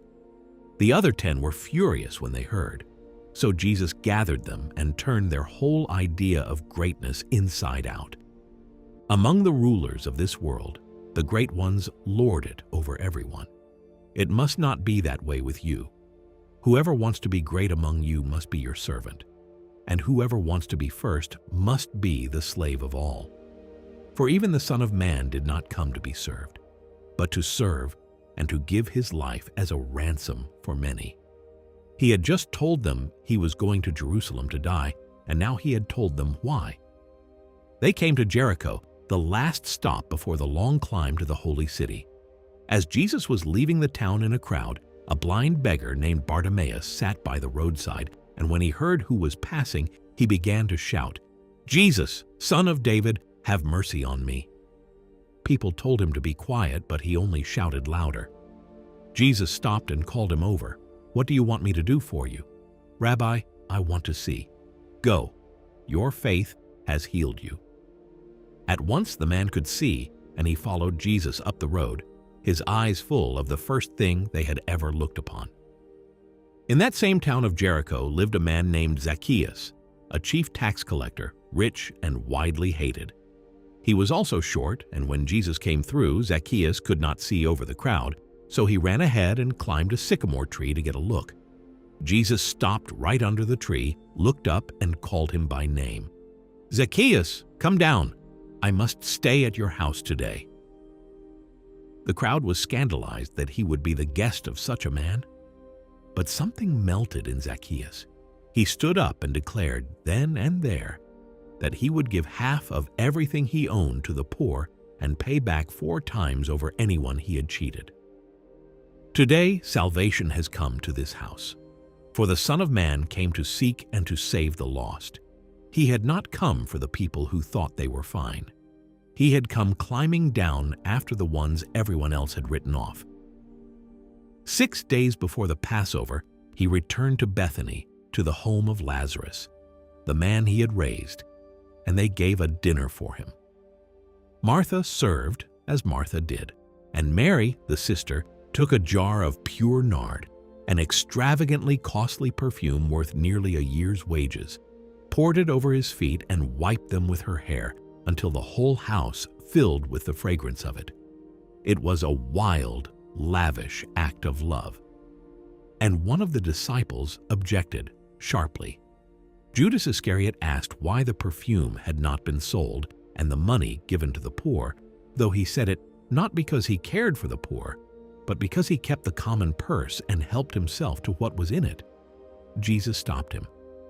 The other 10 were furious when they heard. So Jesus gathered them and turned their whole idea of greatness inside out. Among the rulers of this world, the great ones lord it over everyone. It must not be that way with you. Whoever wants to be great among you must be your servant, and whoever wants to be first must be the slave of all. For even the Son of Man did not come to be served, but to serve and to give his life as a ransom for many. He had just told them he was going to Jerusalem to die, and now he had told them why. They came to Jericho, the last stop before the long climb to the holy city. As Jesus was leaving the town in a crowd, a blind beggar named Bartimaeus sat by the roadside, and when he heard who was passing, he began to shout, "Jesus, Son of David, have mercy on me." People told him to be quiet, but he only shouted louder. Jesus stopped and called him over. "What do you want me to do for you?" "Rabbi, I want to see." "Go, your faith has healed you." At once the man could see, and he followed Jesus up the road, his eyes full of the first thing they had ever looked upon. In that same town of Jericho lived a man named Zacchaeus, a chief tax collector, rich and widely hated. He was also short, and when Jesus came through, Zacchaeus could not see over the crowd, so he ran ahead and climbed a sycamore tree to get a look. Jesus stopped right under the tree, looked up, and called him by name. "Zacchaeus, come down. I must stay at your house today." The crowd was scandalized that he would be the guest of such a man. But something melted in Zacchaeus. He stood up and declared then and there that he would give half of everything he owned to the poor and pay back 4 times over anyone he had cheated. Today, salvation has come to this house. For the Son of Man came to seek and to save the lost. He had not come for the people who thought they were fine. He had come climbing down after the ones everyone else had written off. 6 days before the Passover, he returned to Bethany, to the home of Lazarus, the man he had raised, and they gave a dinner for him. Martha served as Martha did, and Mary, the sister, took a jar of pure nard, an extravagantly costly perfume worth nearly a year's wages, poured it over his feet and wiped them with her hair until the whole house filled with the fragrance of it. It was a wild, lavish act of love. And one of the disciples objected sharply. Judas Iscariot asked why the perfume had not been sold and the money given to the poor, though he said it not because he cared for the poor, but because he kept the common purse and helped himself to what was in it. Jesus stopped him.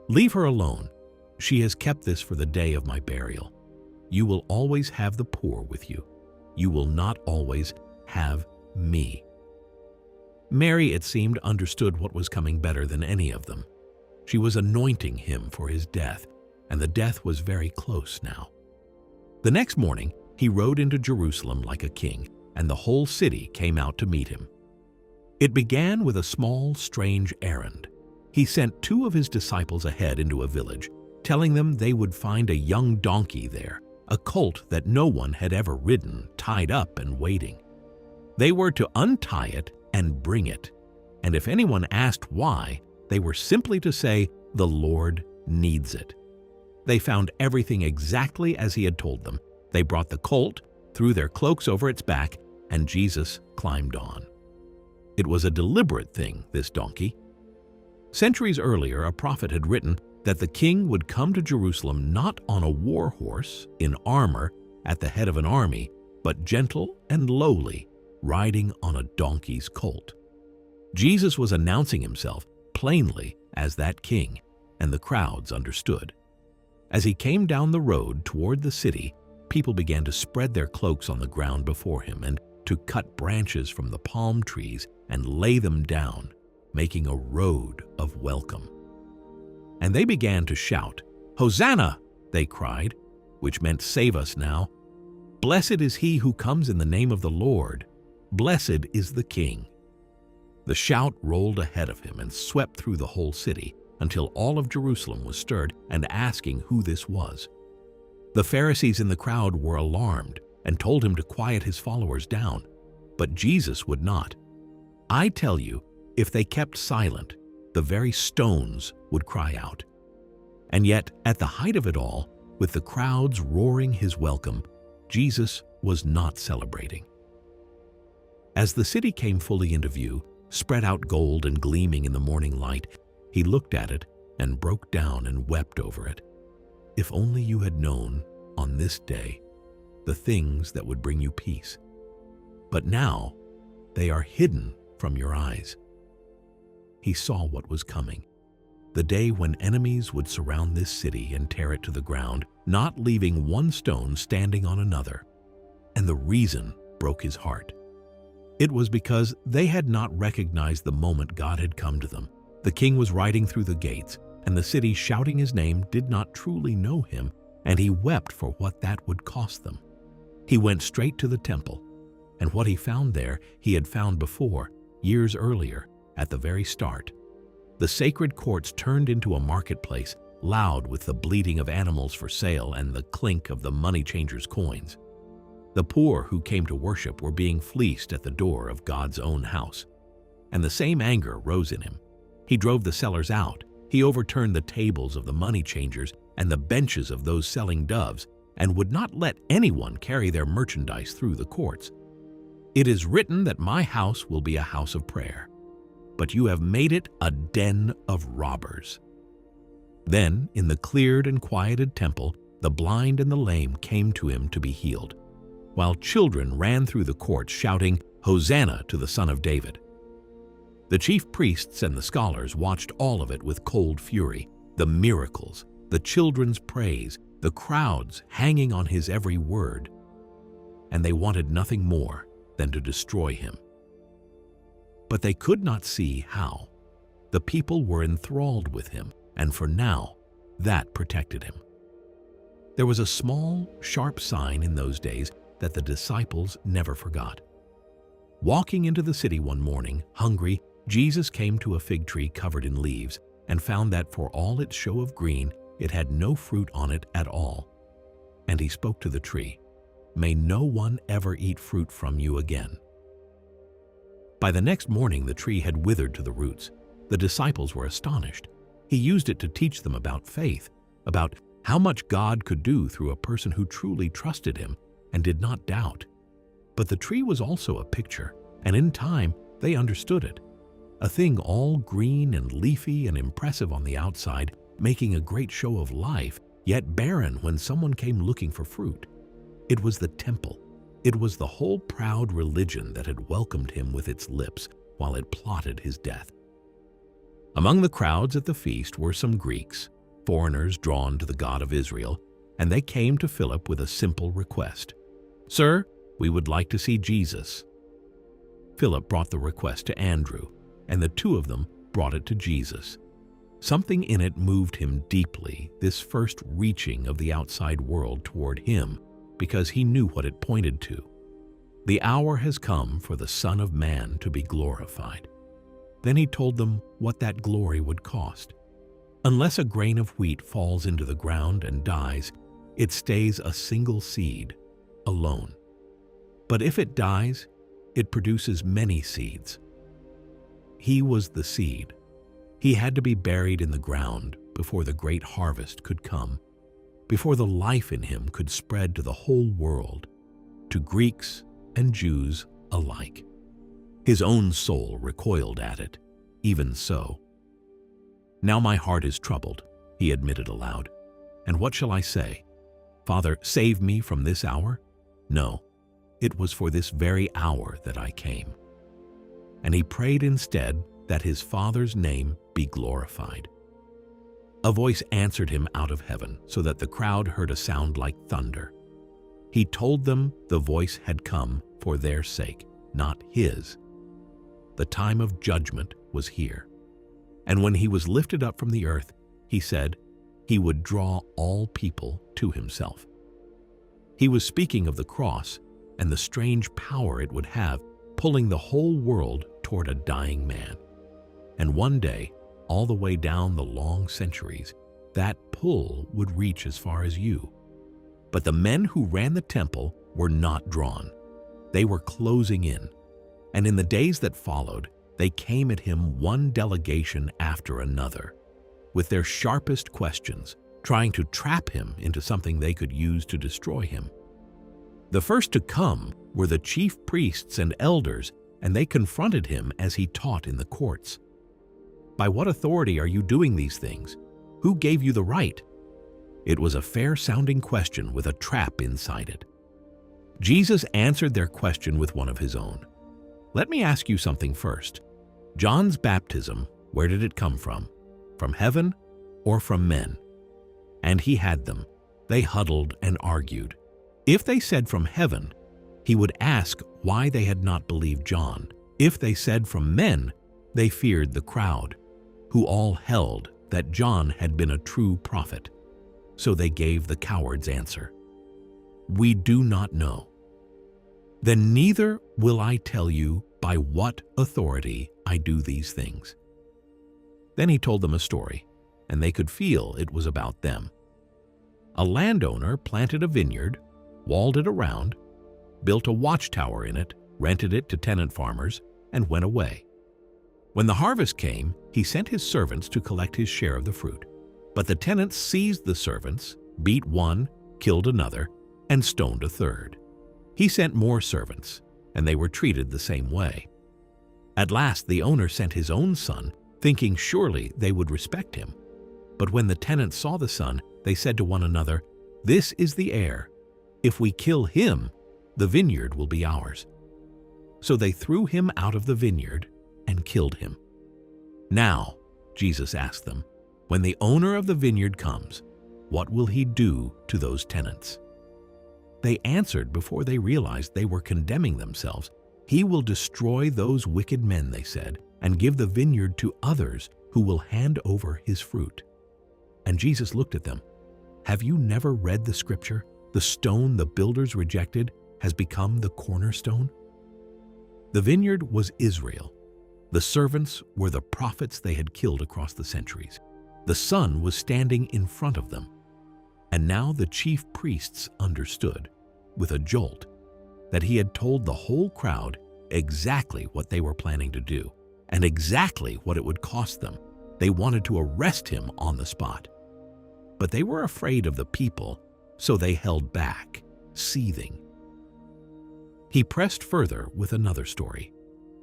"Leave her alone. She has kept this for the day of my burial. You will always have the poor with you. You will not always have me." Mary, it seemed, understood what was coming better than any of them. She was anointing him for his death, and the death was very close now. The next morning, he rode into Jerusalem like a king, and the whole city came out to meet him. It began with a small, strange errand. He sent 2 of his disciples ahead into a village, telling them they would find a young donkey there, a colt that no one had ever ridden, tied up and waiting. They were to untie it and bring it, and if anyone asked why, they were simply to say, "The Lord needs it." They found everything exactly as he had told them. They brought the colt, threw their cloaks over its back, and Jesus climbed on. It was a deliberate thing, this donkey. Centuries earlier, a prophet had written that the king would come to Jerusalem not on a war horse, in armor, at the head of an army, but gentle and lowly, riding on a donkey's colt. Jesus was announcing himself plainly as that king, and the crowds understood. As he came down the road toward the city, people began to spread their cloaks on the ground before him and to cut branches from the palm trees and lay them down, making a road of welcome. And they began to shout, "Hosanna!" they cried, which meant "Save us now." "Blessed is he who comes in the name of the Lord. Blessed is the King." The shout rolled ahead of him and swept through the whole city until all of Jerusalem was stirred and asking who this was. The Pharisees in the crowd were alarmed and told him to quiet his followers down, but Jesus would not. "I tell you, if they kept silent, the very stones would cry out." And yet, at the height of it all, with the crowds roaring his welcome, Jesus was not celebrating. As the city came fully into view, spread out gold and gleaming in the morning light, he looked at it and broke down and wept over it. "If only you had known, on this day, the things that would bring you peace. But now they are hidden from your eyes." He saw what was coming, the day when enemies would surround this city and tear it to the ground, not leaving one stone standing on another. And the reason broke his heart. It was because they had not recognized the moment God had come to them. The king was riding through the gates, and the city shouting his name did not truly know him, and he wept for what that would cost them. He went straight to the temple, and what he found there he had found before, years earlier, at the very start. The sacred courts turned into a marketplace, loud with the bleating of animals for sale and the clink of the money changers' coins. The poor who came to worship were being fleeced at the door of God's own house. And the same anger rose in him. He drove the sellers out. He overturned the tables of the money changers and the benches of those selling doves, and would not let anyone carry their merchandise through the courts. "It is written that my house will be a house of prayer, but you have made it a den of robbers." Then, in the cleared and quieted temple, the blind and the lame came to him to be healed. while children ran through the courts shouting, "Hosanna to the Son of David." The chief priests and the scholars watched all of it with cold fury, the miracles, the children's praise, the crowds hanging on his every word, and they wanted nothing more than to destroy him. But they could not see how. The people were enthralled with him, and for now, that protected him. There was a small, sharp sign in those days that the disciples never forgot. Walking into the city one morning, hungry, Jesus came to a fig tree covered in leaves and found that for all its show of green, it had no fruit on it at all. And he spoke to the tree, "May no one ever eat fruit from you again." By the next morning, the tree had withered to the roots. The disciples were astonished. He used it to teach them about faith, about how much God could do through a person who truly trusted him and did not doubt. But the tree was also a picture, and in time they understood it. A thing all green and leafy and impressive on the outside, making a great show of life, yet barren when someone came looking for fruit. It was the temple. It was the whole proud religion that had welcomed him with its lips while it plotted his death. Among the crowds at the feast were some Greeks, foreigners drawn to the God of Israel, and they came to Philip with a simple request. "Sir, we would like to see Jesus." Philip brought the request to Andrew, and the two of them brought it to Jesus. Something in it moved him deeply, this first reaching of the outside world toward him, because he knew what it pointed to. The hour has come for the Son of Man to be glorified. Then he told them what that glory would cost. Unless a grain of wheat falls into the ground and dies, it stays a single seed, alone. But if it dies, it produces many seeds. He was the seed. He had to be buried in the ground before the great harvest could come, before the life in him could spread to the whole world, to Greeks and Jews alike. His own soul recoiled at it. Even so. "Now my heart is troubled," he admitted aloud. "And what shall I say? Father, save me from this hour? No, it was for this very hour that I came." And he prayed instead that his Father's name be glorified. A voice answered him out of heaven, so that the crowd heard a sound like thunder. He told them the voice had come for their sake, not his. The time of judgment was here. And when he was lifted up from the earth, he said he would draw all people to himself. He was speaking of the cross and the strange power it would have, pulling the whole world toward a dying man. And one day, all the way down the long centuries, that pull would reach as far as you. But the men who ran the temple were not drawn. They were closing in. And in the days that followed, they came at him one delegation after another, with their sharpest questions, trying to trap him into something they could use to destroy him. The first to come were the chief priests and elders, and they confronted him as he taught in the courts. "By what authority are you doing these things? Who gave you the right?" It was a fair-sounding question with a trap inside it. Jesus answered their question with one of his own. "Let me ask you something first. John's baptism, where did it come from? From heaven or from men?" And he had them. They huddled and argued. If they said from heaven, he would ask why they had not believed John. If they said from men, they feared the crowd, who all held that John had been a true prophet. So they gave the coward's answer, "We do not know." "Then neither will I tell you by what authority I do these things." Then he told them a story, and they could feel it was about them. A landowner planted a vineyard, walled it around, built a watchtower in it, rented it to tenant farmers, and went away. When the harvest came, he sent his servants to collect his share of the fruit. But the tenants seized the servants, beat one, killed another, and stoned a third. He sent more servants, and they were treated the same way. At last the owner sent his own son, thinking surely they would respect him. But when the tenants saw the son, they said to one another, "This is the heir. If we kill him, The vineyard will be ours." So they threw him out of the vineyard and killed him. "Now," Jesus asked them, "when the owner of the vineyard comes, what will he do to those tenants?" They answered before they realized they were condemning themselves. "He will destroy those wicked men," they said, "and give the vineyard to others who will hand over his fruit." And Jesus looked at them. "Have you never read the scripture? The stone the builders rejected has become the cornerstone." The vineyard was Israel. The servants were the prophets they had killed across the centuries. The Son was standing in front of them. And now the chief priests understood, with a jolt, that he had told the whole crowd exactly what they were planning to do, and exactly what it would cost them. They wanted to arrest him on the spot. But they were afraid of the people, so they held back, seething. He pressed further with another story.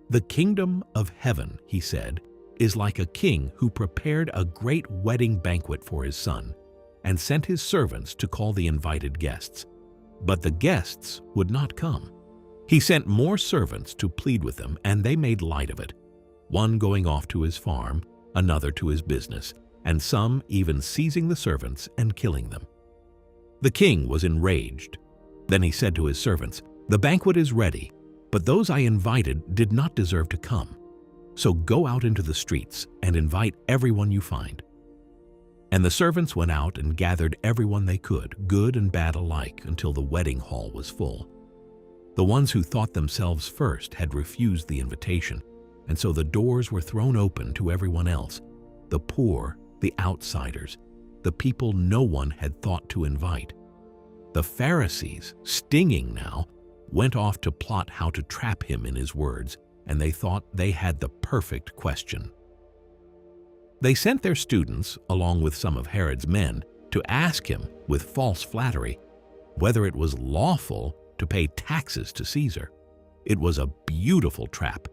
"The kingdom of heaven," he said, "is like a king who prepared a great wedding banquet for his son and sent his servants to call the invited guests. But the guests would not come. He sent more servants to plead with them, and they made light of it, one going off to his farm, another to his business, and some even seizing the servants and killing them. The king was enraged. Then he said to his servants, 'The banquet is ready, but those I invited did not deserve to come. So go out into the streets and invite everyone you find.' And the servants went out and gathered everyone they could, good and bad alike, until the wedding hall was full. The ones who thought themselves first had refused the invitation, and so the doors were thrown open to everyone else, the poor, the outsiders, the people no one had thought to invite. The Pharisees, stinging now, went off to plot how to trap him in his words, and they thought they had the perfect question. They sent their students, along with some of Herod's men, to ask him, with false flattery, whether it was lawful to pay taxes to Caesar. It was a beautiful trap.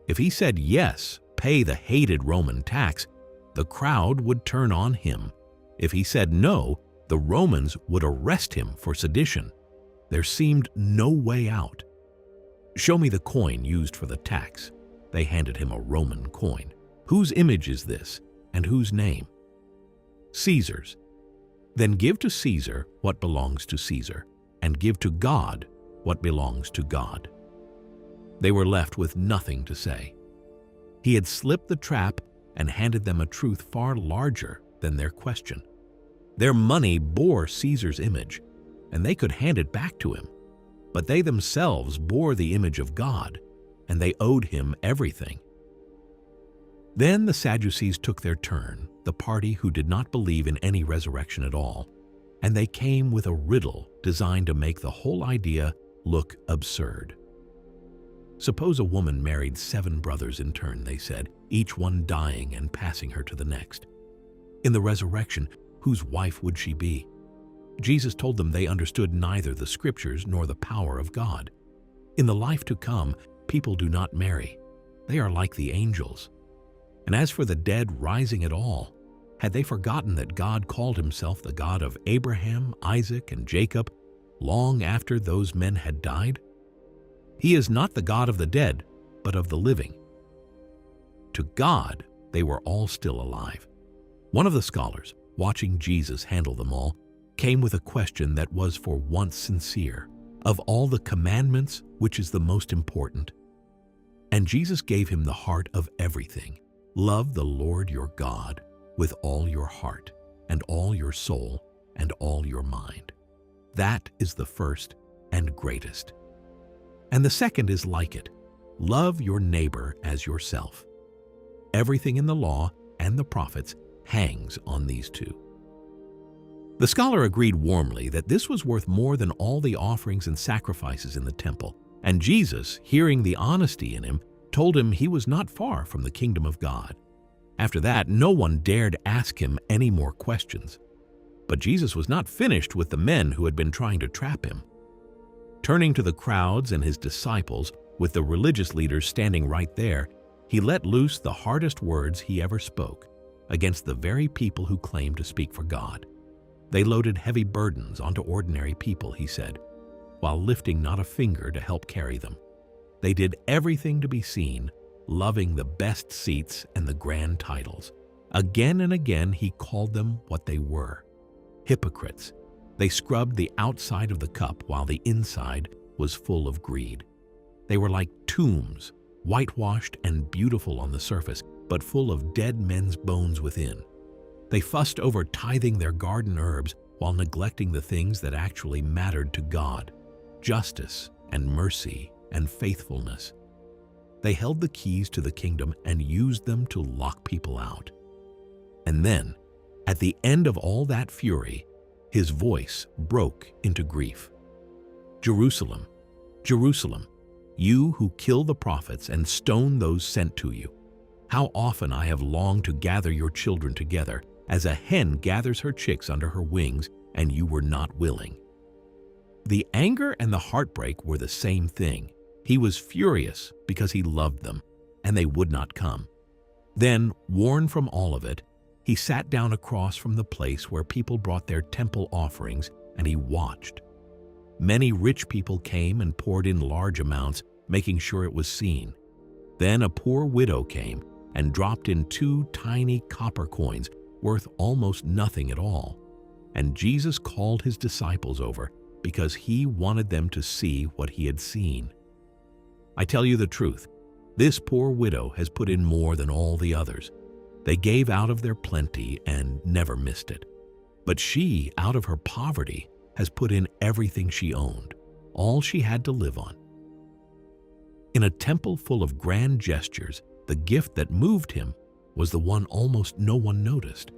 If he said yes, pay the hated Roman tax, the crowd would turn on him. If he said no, the Romans would arrest him for sedition. There seemed no way out. "Show me the coin used for the tax." They handed him a Roman coin. "Whose image is this, and whose name?" "Caesar's." "Then give to Caesar what belongs to Caesar, and give to God what belongs to God." They were left with nothing to say. He had slipped the trap and handed them a truth far larger than their question. Their money bore Caesar's image, and they could hand it back to him. But they themselves bore the image of God, and they owed him everything. Then the Sadducees took their turn, the party who did not believe in any resurrection at all, and they came with a riddle designed to make the whole idea look absurd. "Suppose a woman married 7 brothers in turn," they said, "each one dying and passing her to the next. In the resurrection, whose wife would she be?" Jesus told them they understood neither the scriptures nor the power of God. In the life to come, people do not marry. They are like the angels. And as for the dead rising at all, had they forgotten that God called himself the God of Abraham, Isaac, and Jacob long after those men had died? He is not the God of the dead, but of the living. To God, they were all still alive. One of the scholars, watching Jesus handle them all, came with a question that was for once sincere. "Of all the commandments, which is the most important?" And Jesus gave him the heart of everything. "Love the Lord your God with all your heart, and all your soul, and all your mind. That is the first and greatest. And the second is like it. Love your neighbor as yourself. Everything in the law and the prophets hangs on these 2. The scholar agreed warmly that this was worth more than all the offerings and sacrifices in the temple, and Jesus, hearing the honesty in him, told him he was not far from the kingdom of God. After that, no one dared ask him any more questions. But Jesus was not finished with the men who had been trying to trap him. Turning to the crowds and his disciples, with the religious leaders standing right there, he let loose the hardest words he ever spoke against the very people who claimed to speak for God. They loaded heavy burdens onto ordinary people, he said. while lifting not a finger to help carry them. They did everything to be seen, loving the best seats and the grand titles. Again and again he called them what they were: hypocrites. They scrubbed the outside of the cup while the inside was full of greed. They were like tombs, whitewashed and beautiful on the surface, but full of dead men's bones within. They fussed over tithing their garden herbs while neglecting the things that actually mattered to God: justice and mercy and faithfulness. They held the keys to the kingdom and used them to lock people out. And then, at the end of all that fury, his voice broke into grief. "Jerusalem, Jerusalem, you who kill the prophets and stone those sent to you. How often I have longed to gather your children together, as a hen gathers her chicks under her wings, and you were not willing." The anger and the heartbreak were the same thing. He was furious because he loved them, and they would not come. Then, worn from all of it, he sat down across from the place where people brought their temple offerings, and he watched. Many rich people came and poured in large amounts, making sure it was seen. Then a poor widow came and dropped in 2 tiny copper coins, worth almost nothing at all. And Jesus called his disciples over because he wanted them to see what he had seen. I tell you the truth, this poor widow has put in more than all the others. They gave out of their plenty and never missed it. But she, out of her poverty, has put in everything she owned, all she had to live on. In a temple full of grand gestures, the gift that moved him was the one almost no one noticed.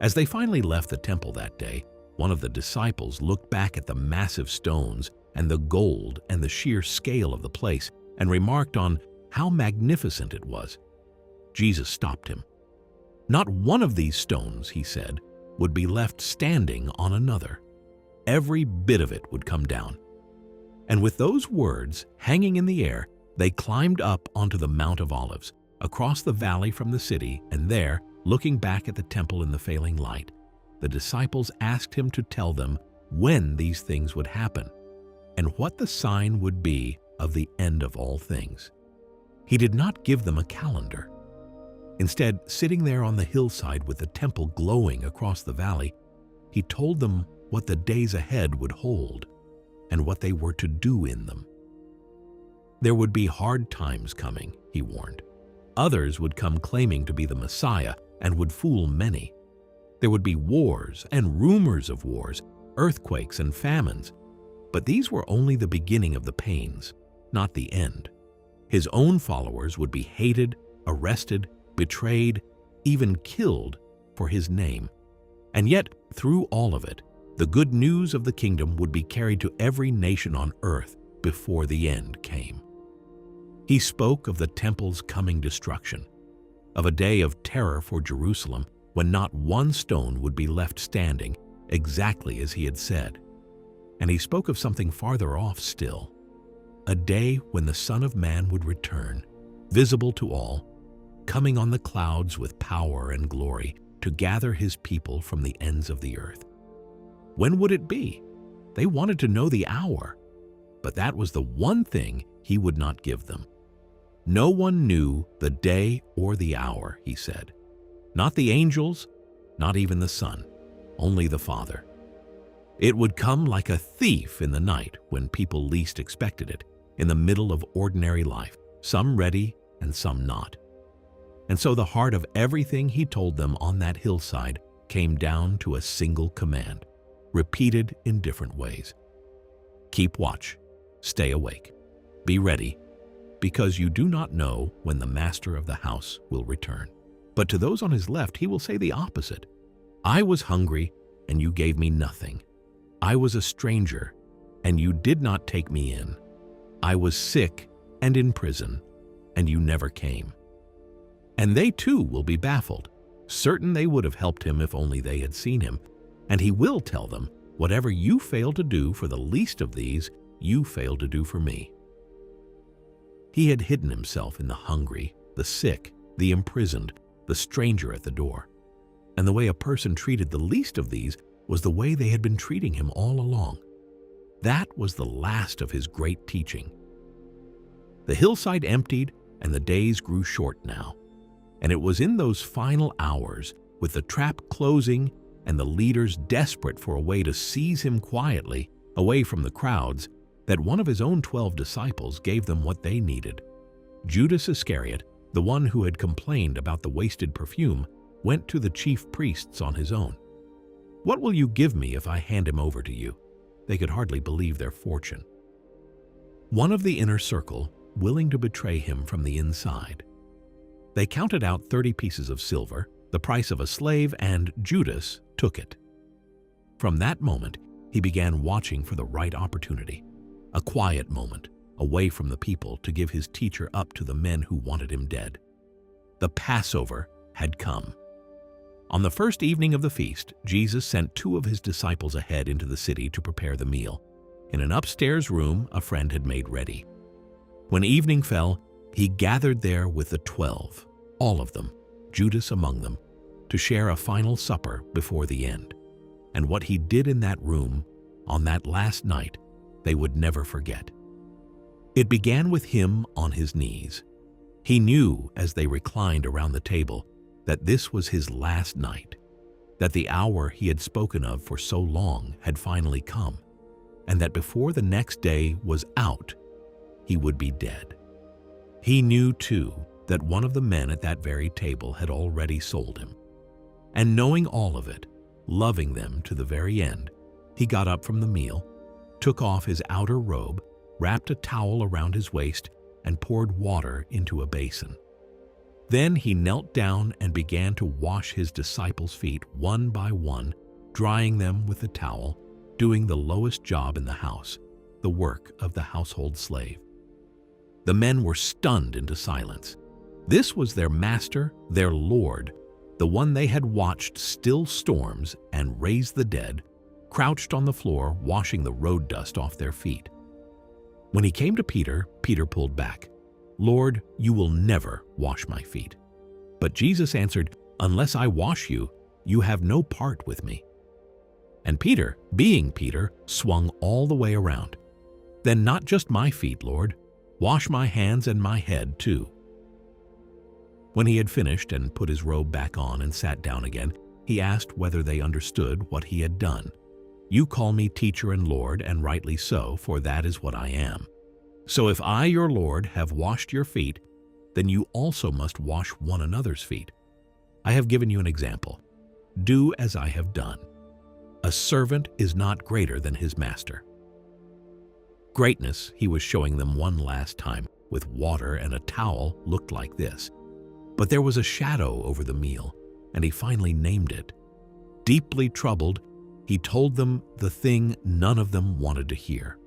As they finally left the temple that day, one of the disciples looked back at the massive stones and the gold and the sheer scale of the place and remarked on how magnificent it was. Jesus stopped him. "Not one of these stones," he said, "would be left standing on another. Every bit of it would come down." And with those words hanging in the air, they climbed up onto the Mount of Olives, across the valley from the city, and there, looking back at the temple in the failing light, the disciples asked him to tell them when these things would happen and what the sign would be of the end of all things. He did not give them a calendar. Instead, sitting there on the hillside with the temple glowing across the valley, he told them what the days ahead would hold and what they were to do in them. There would be hard times coming, he warned. Others would come claiming to be the Messiah and would fool many. There would be wars and rumors of wars, earthquakes and famines. But these were only the beginning of the pains, not the end. His own followers would be hated, arrested, betrayed, even killed for his name. And yet, through all of it, the good news of the kingdom would be carried to every nation on earth before the end came. He spoke of the temple's coming destruction, of a day of terror for Jerusalem when not one stone would be left standing, exactly as he had said. And he spoke of something farther off still, a day when the Son of Man would return, visible to all, coming on the clouds with power and glory to gather his people from the ends of the earth. When would it be? They wanted to know the hour, but that was the one thing he would not give them. No one knew the day or the hour, he said. Not the angels, not even the Son, only the Father. It would come like a thief in the night when people least expected it, in the middle of ordinary life, some ready and some not. And so the heart of everything he told them on that hillside came down to a single command, repeated in different ways. Keep watch, stay awake, be ready, because you do not know when the master of the house will return. But to those on his left, he will say the opposite. I was hungry, and you gave me nothing. I was a stranger, and you did not take me in. I was sick and in prison, and you never came. And they too will be baffled, certain they would have helped him if only they had seen him. And he will tell them, whatever you failed to do for the least of these, you failed to do for me. He had hidden himself in the hungry, the sick, the imprisoned, the stranger at the door. And the way a person treated the least of these was the way they had been treating him all along. That was the last of his great teaching. The hillside emptied, and the days grew short now. And it was in those final hours, with the trap closing and the leaders desperate for a way to seize him quietly, away from the crowds, that one of his own 12 disciples gave them what they needed. Judas Iscariot, the one who had complained about the wasted perfume, went to the chief priests on his own. "What will you give me if I hand him over to you?" They could hardly believe their fortune. One of the inner circle, willing to betray him from the inside. They counted out 30 pieces of silver, the price of a slave, and Judas took it. From that moment, he began watching for the right opportunity, a quiet moment, away from the people, to give his teacher up to the men who wanted him dead. The Passover had come. On the first evening of the feast, Jesus sent 2 of his disciples ahead into the city to prepare the meal. In an upstairs room, a friend had made ready. When evening fell, he gathered there with the 12, all of them, Judas among them, to share a final supper before the end. And what he did in that room, on that last night, they would never forget. It began with him on his knees. He knew, as they reclined around the table, that this was his last night, that the hour he had spoken of for so long had finally come, and that before the next day was out, he would be dead. He knew, too, that one of the men at that very table had already sold him. And knowing all of it, loving them to the very end, he got up from the meal, took off his outer robe, wrapped a towel around his waist, and poured water into a basin. Then he knelt down and began to wash his disciples' feet one by one, drying them with the towel, doing the lowest job in the house, the work of the household slave. The men were stunned into silence. This was their master, their Lord, the one they had watched still storms and raise the dead, crouched on the floor, washing the road dust off their feet. When he came to Peter, Peter pulled back. "Lord, you will never wash my feet." But Jesus answered, "Unless I wash you, you have no part with me." And Peter, being Peter, swung all the way around. "Then not just my feet, Lord. Wash my hands and my head too." When he had finished and put his robe back on and sat down again, he asked whether they understood what he had done. "You call me teacher and Lord, and rightly so, for that is what I am. So if I, your Lord, have washed your feet, then you also must wash one another's feet. I have given you an example. Do as I have done. A servant is not greater than his master." Greatness he was showing them one last time, with water and a towel, looked like this. But there was a shadow over the meal, and he finally named it. Deeply troubled, he told them the thing none of them wanted to hear.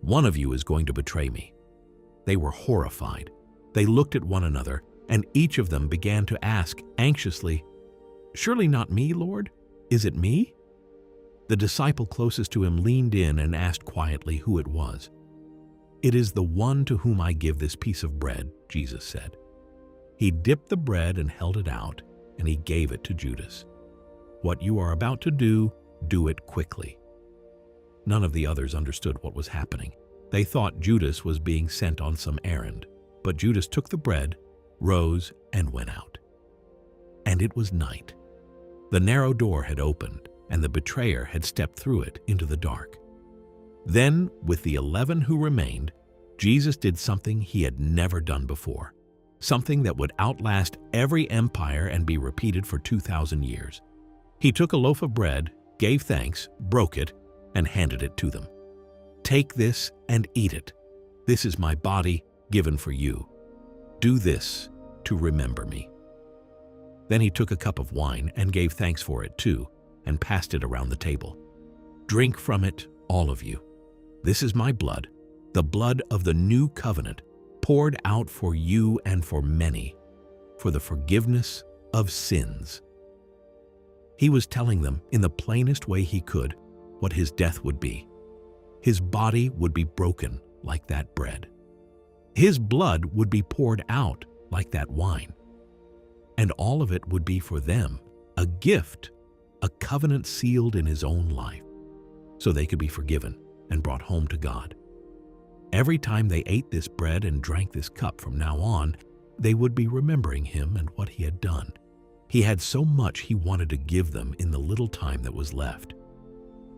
"One of you is going to betray me." They were horrified. They looked at one another, and each of them began to ask anxiously, "Surely not me, Lord? Is it me?" The disciple closest to him leaned in and asked quietly who it was. "It is the one to whom I give this piece of bread," Jesus said. He dipped the bread and held it out, and he gave it to Judas. "What you are about to do, do it quickly." None of the others understood what was happening. They thought Judas was being sent on some errand, but Judas took the bread, rose, and went out. And it was night. The narrow door had opened, and the betrayer had stepped through it into the dark. Then, with the 11 who remained, Jesus did something he had never done before, something that would outlast every empire and be repeated for 2,000 years. He took a loaf of bread, gave thanks, broke it, and handed it to them. "Take this and eat it. This is my body given for you. Do this to remember me." Then he took a cup of wine and gave thanks for it too, and passed it around the table. "Drink from it, all of you. This is my blood, the blood of the new covenant, poured out for you and for many, for the forgiveness of sins." He was telling them in the plainest way he could what his death would be. His body would be broken like that bread. His blood would be poured out like that wine. And all of it would be for them, a gift, a covenant sealed in his own life, so they could be forgiven, and brought home to God. Every time they ate this bread and drank this cup from now on, they would be remembering him and what he had done. He had so much he wanted to give them in the little time that was left.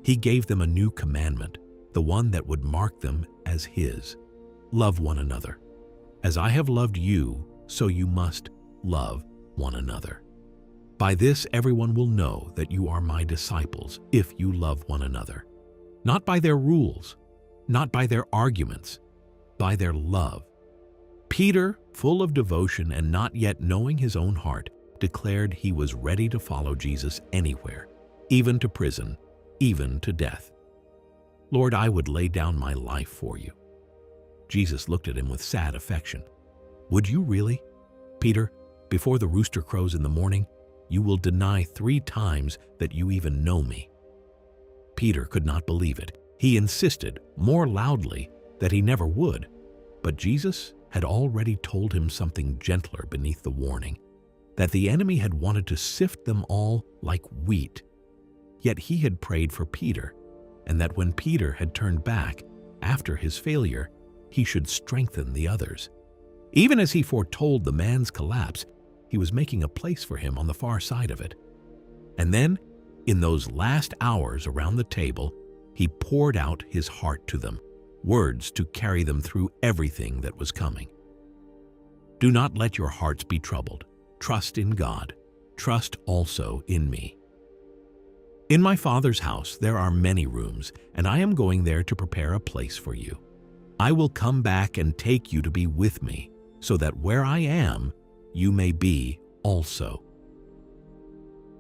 He gave them a new commandment, the one that would mark them as his. Love one another. As I have loved you, so you must love one another. By this everyone will know that you are my disciples if you love one another. Not by their rules, not by their arguments, by their love. Peter, full of devotion and not yet knowing his own heart, declared he was ready to follow Jesus anywhere, even to prison, even to death. Lord, I would lay down my life for you. Jesus looked at him with sad affection. Would you really? Peter, before the rooster crows in the morning, you will deny 3 times that you even know me. Peter could not believe it. He insisted, more loudly, that he never would. But Jesus had already told him something gentler beneath the warning, that the enemy had wanted to sift them all like wheat. Yet he had prayed for Peter, and that when Peter had turned back after his failure, he should strengthen the others. Even as he foretold the man's collapse, he was making a place for him on the far side of it. And then, in those last hours around the table, he poured out his heart to them, words to carry them through everything that was coming. Do not let your hearts be troubled. Trust in God. Trust also in me. In my Father's house there are many rooms, and I am going there to prepare a place for you. I will come back and take you to be with me, so that where I am, you may be also.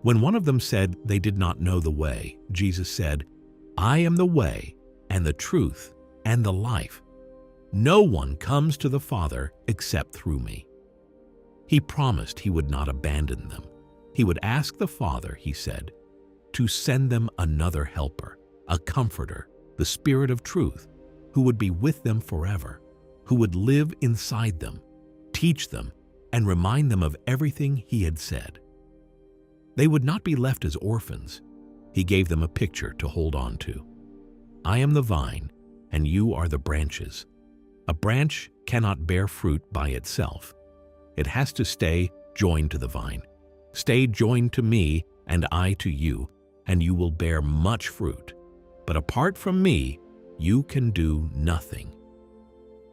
When one of them said they did not know the way, Jesus said, I am the way and the truth and the life. No one comes to the Father except through me. He promised he would not abandon them. He would ask the Father, he said, to send them another helper, a comforter, the Spirit of truth, who would be with them forever, who would live inside them, teach them, and remind them of everything he had said. They would not be left as orphans. He gave them a picture to hold on to. I am the vine, and you are the branches. A branch cannot bear fruit by itself. It has to stay joined to the vine. Stay joined to me, and I to you, and you will bear much fruit. But apart from me, you can do nothing.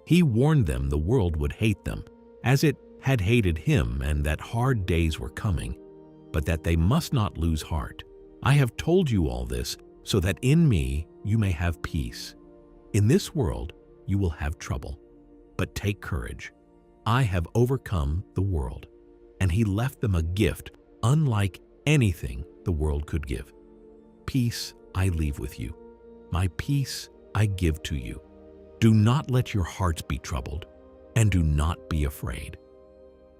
He warned them the world would hate them, as it had hated him, and that hard days were coming, but that they must not lose heart. I have told you all this, so that in me you may have peace. In this world you will have trouble, but take courage. I have overcome the world. And he left them a gift unlike anything the world could give. Peace I leave with you. My peace I give to you. Do not let your hearts be troubled, and do not be afraid.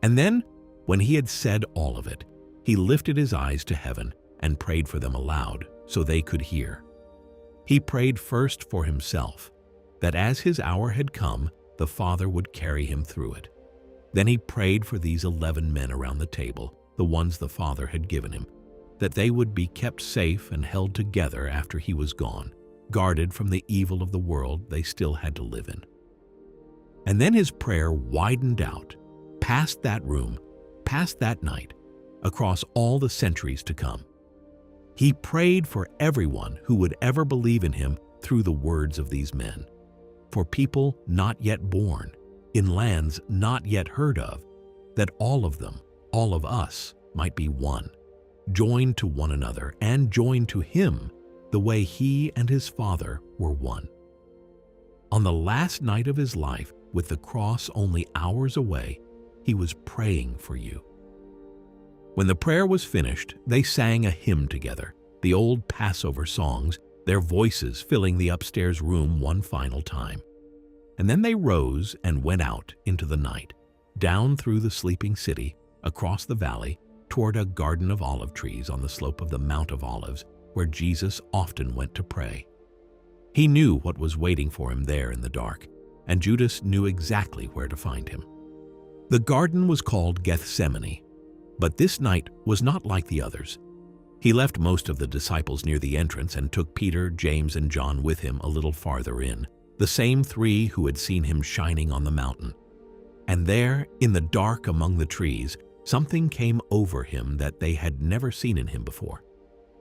And then, when he had said all of it, he lifted his eyes to heaven and prayed for them aloud so they could hear. He prayed first for himself, that as his hour had come, the Father would carry him through it. Then he prayed for these 11 men around the table, the ones the Father had given him, that they would be kept safe and held together after he was gone, guarded from the evil of the world they still had to live in. And then his prayer widened out, past that room, past that night, across all the centuries to come. He prayed for everyone who would ever believe in him through the words of these men, for people not yet born, in lands not yet heard of, that all of them, all of us, might be one, joined to one another and joined to him the way he and his Father were one. On the last night of his life, with the cross only hours away, he was praying for you. When the prayer was finished, they sang a hymn together, the old Passover songs, their voices filling the upstairs room one final time. And then they rose and went out into the night, down through the sleeping city, across the valley, toward a garden of olive trees on the slope of the Mount of Olives, where Jesus often went to pray. He knew what was waiting for him there in the dark, and Judas knew exactly where to find him. The garden was called Gethsemane, but this night was not like the others. He left most of the disciples near the entrance and took Peter, James, and John with him a little farther in, the same three who had seen him shining on the mountain. And there, in the dark among the trees, something came over him that they had never seen in him before.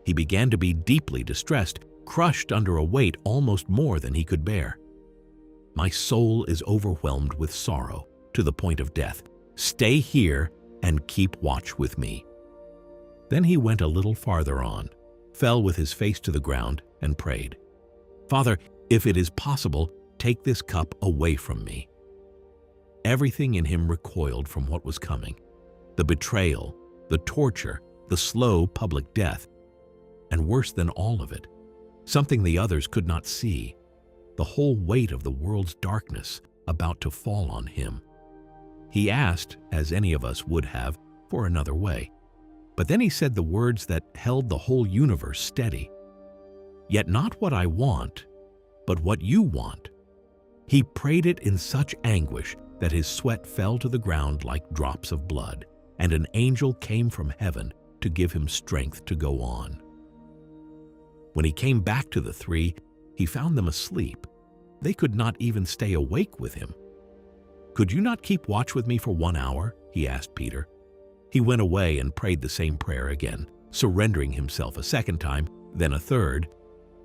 He began to be deeply distressed, crushed under a weight almost more than he could bear. "My soul is overwhelmed with sorrow, to the point of death. Stay here and keep watch with me." Then he went a little farther on, fell with his face to the ground, and prayed, "Father, if it is possible, take this cup away from me." Everything in him recoiled from what was coming: the betrayal, the torture, the slow public death, and worse than all of it, something the others could not see, the whole weight of the world's darkness about to fall on him. He asked, as any of us would have, for another way. But then he said the words that held the whole universe steady. "Yet not what I want, but what you want." He prayed it in such anguish that his sweat fell to the ground like drops of blood, and an angel came from heaven to give him strength to go on. When he came back to the three, he found them asleep. They could not even stay awake with him. "Could you not keep watch with me for 1 hour?" he asked Peter. He went away and prayed the same prayer again, surrendering himself a second time, then a third,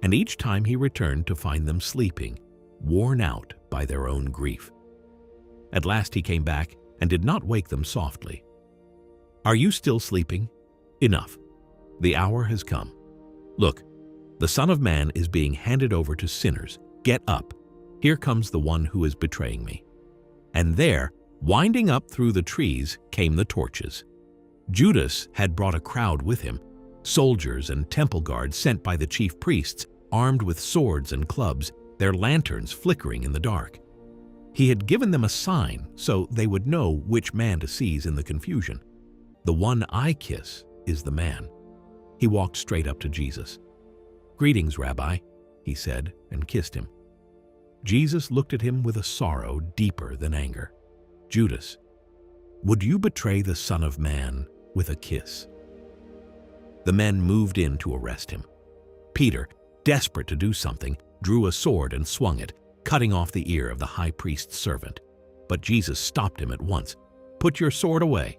and each time he returned to find them sleeping, worn out by their own grief. At last he came back and did not wake them softly. "Are you still sleeping? Enough. The hour has come. Look, the Son of Man is being handed over to sinners. Get up. Here comes the one who is betraying me." And there, winding up through the trees, came the torches. Judas had brought a crowd with him, soldiers and temple guards sent by the chief priests, armed with swords and clubs, their lanterns flickering in the dark. He had given them a sign so they would know which man to seize in the confusion. "The one I kiss is the man." He walked straight up to Jesus. "Greetings, Rabbi," he said, and kissed him. Jesus looked at him with a sorrow deeper than anger. "Judas, would you betray the Son of Man with a kiss?" The men moved in to arrest him. Peter, desperate to do something, drew a sword and swung it, cutting off the ear of the high priest's servant. But Jesus stopped him at once. "Put your sword away.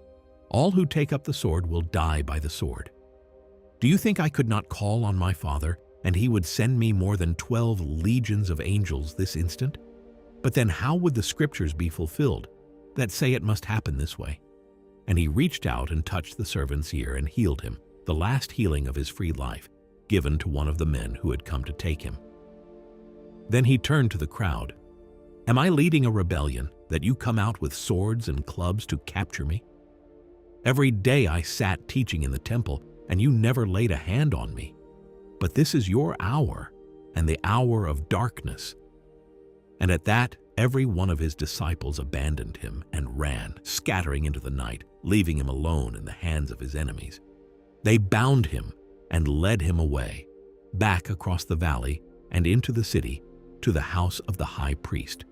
All who take up the sword will die by the sword. Do you think I could not call on my Father, and he would send me more than 12 legions of angels this instant? But then how would the scriptures be fulfilled that say it must happen this way?" And he reached out and touched the servant's ear and healed him, the last healing of his free life, given to one of the men who had come to take him. Then he turned to the crowd. "Am I leading a rebellion that you come out with swords and clubs to capture me? Every day I sat teaching in the temple, and you never laid a hand on me. But this is your hour, and the hour of darkness." And at that, every one of his disciples abandoned him and ran, scattering into the night, leaving him alone in the hands of his enemies. They bound him and led him away, back across the valley and into the city, to the house of the high priest,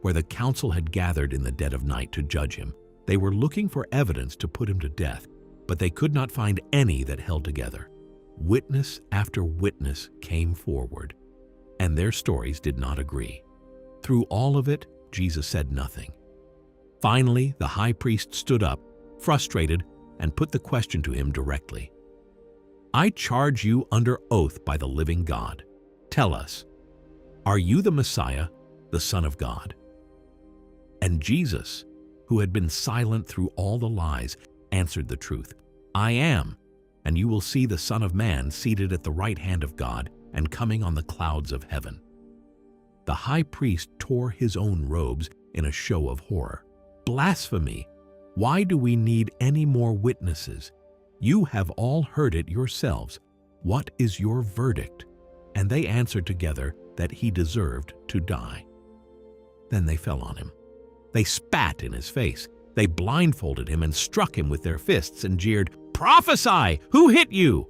where the council had gathered in the dead of night to judge him. They were looking for evidence to put him to death, but they could not find any that held together. Witness after witness came forward, and their stories did not agree. Through all of it, Jesus said nothing. Finally, the high priest stood up, frustrated, and put the question to him directly. "I charge you under oath by the living God. Tell us, are you the Messiah, the Son of God?" And Jesus, who had been silent through all the lies, answered the truth. "I am, and you will see the Son of Man seated at the right hand of God and coming on the clouds of heaven." The high priest tore his own robes in a show of horror. "Blasphemy! Why do we need any more witnesses? You have all heard it yourselves. What is your verdict?" And they answered together that he deserved to die. Then they fell on him. They spat in his face. They blindfolded him and struck him with their fists and jeered, "Prophesy! Who hit you?"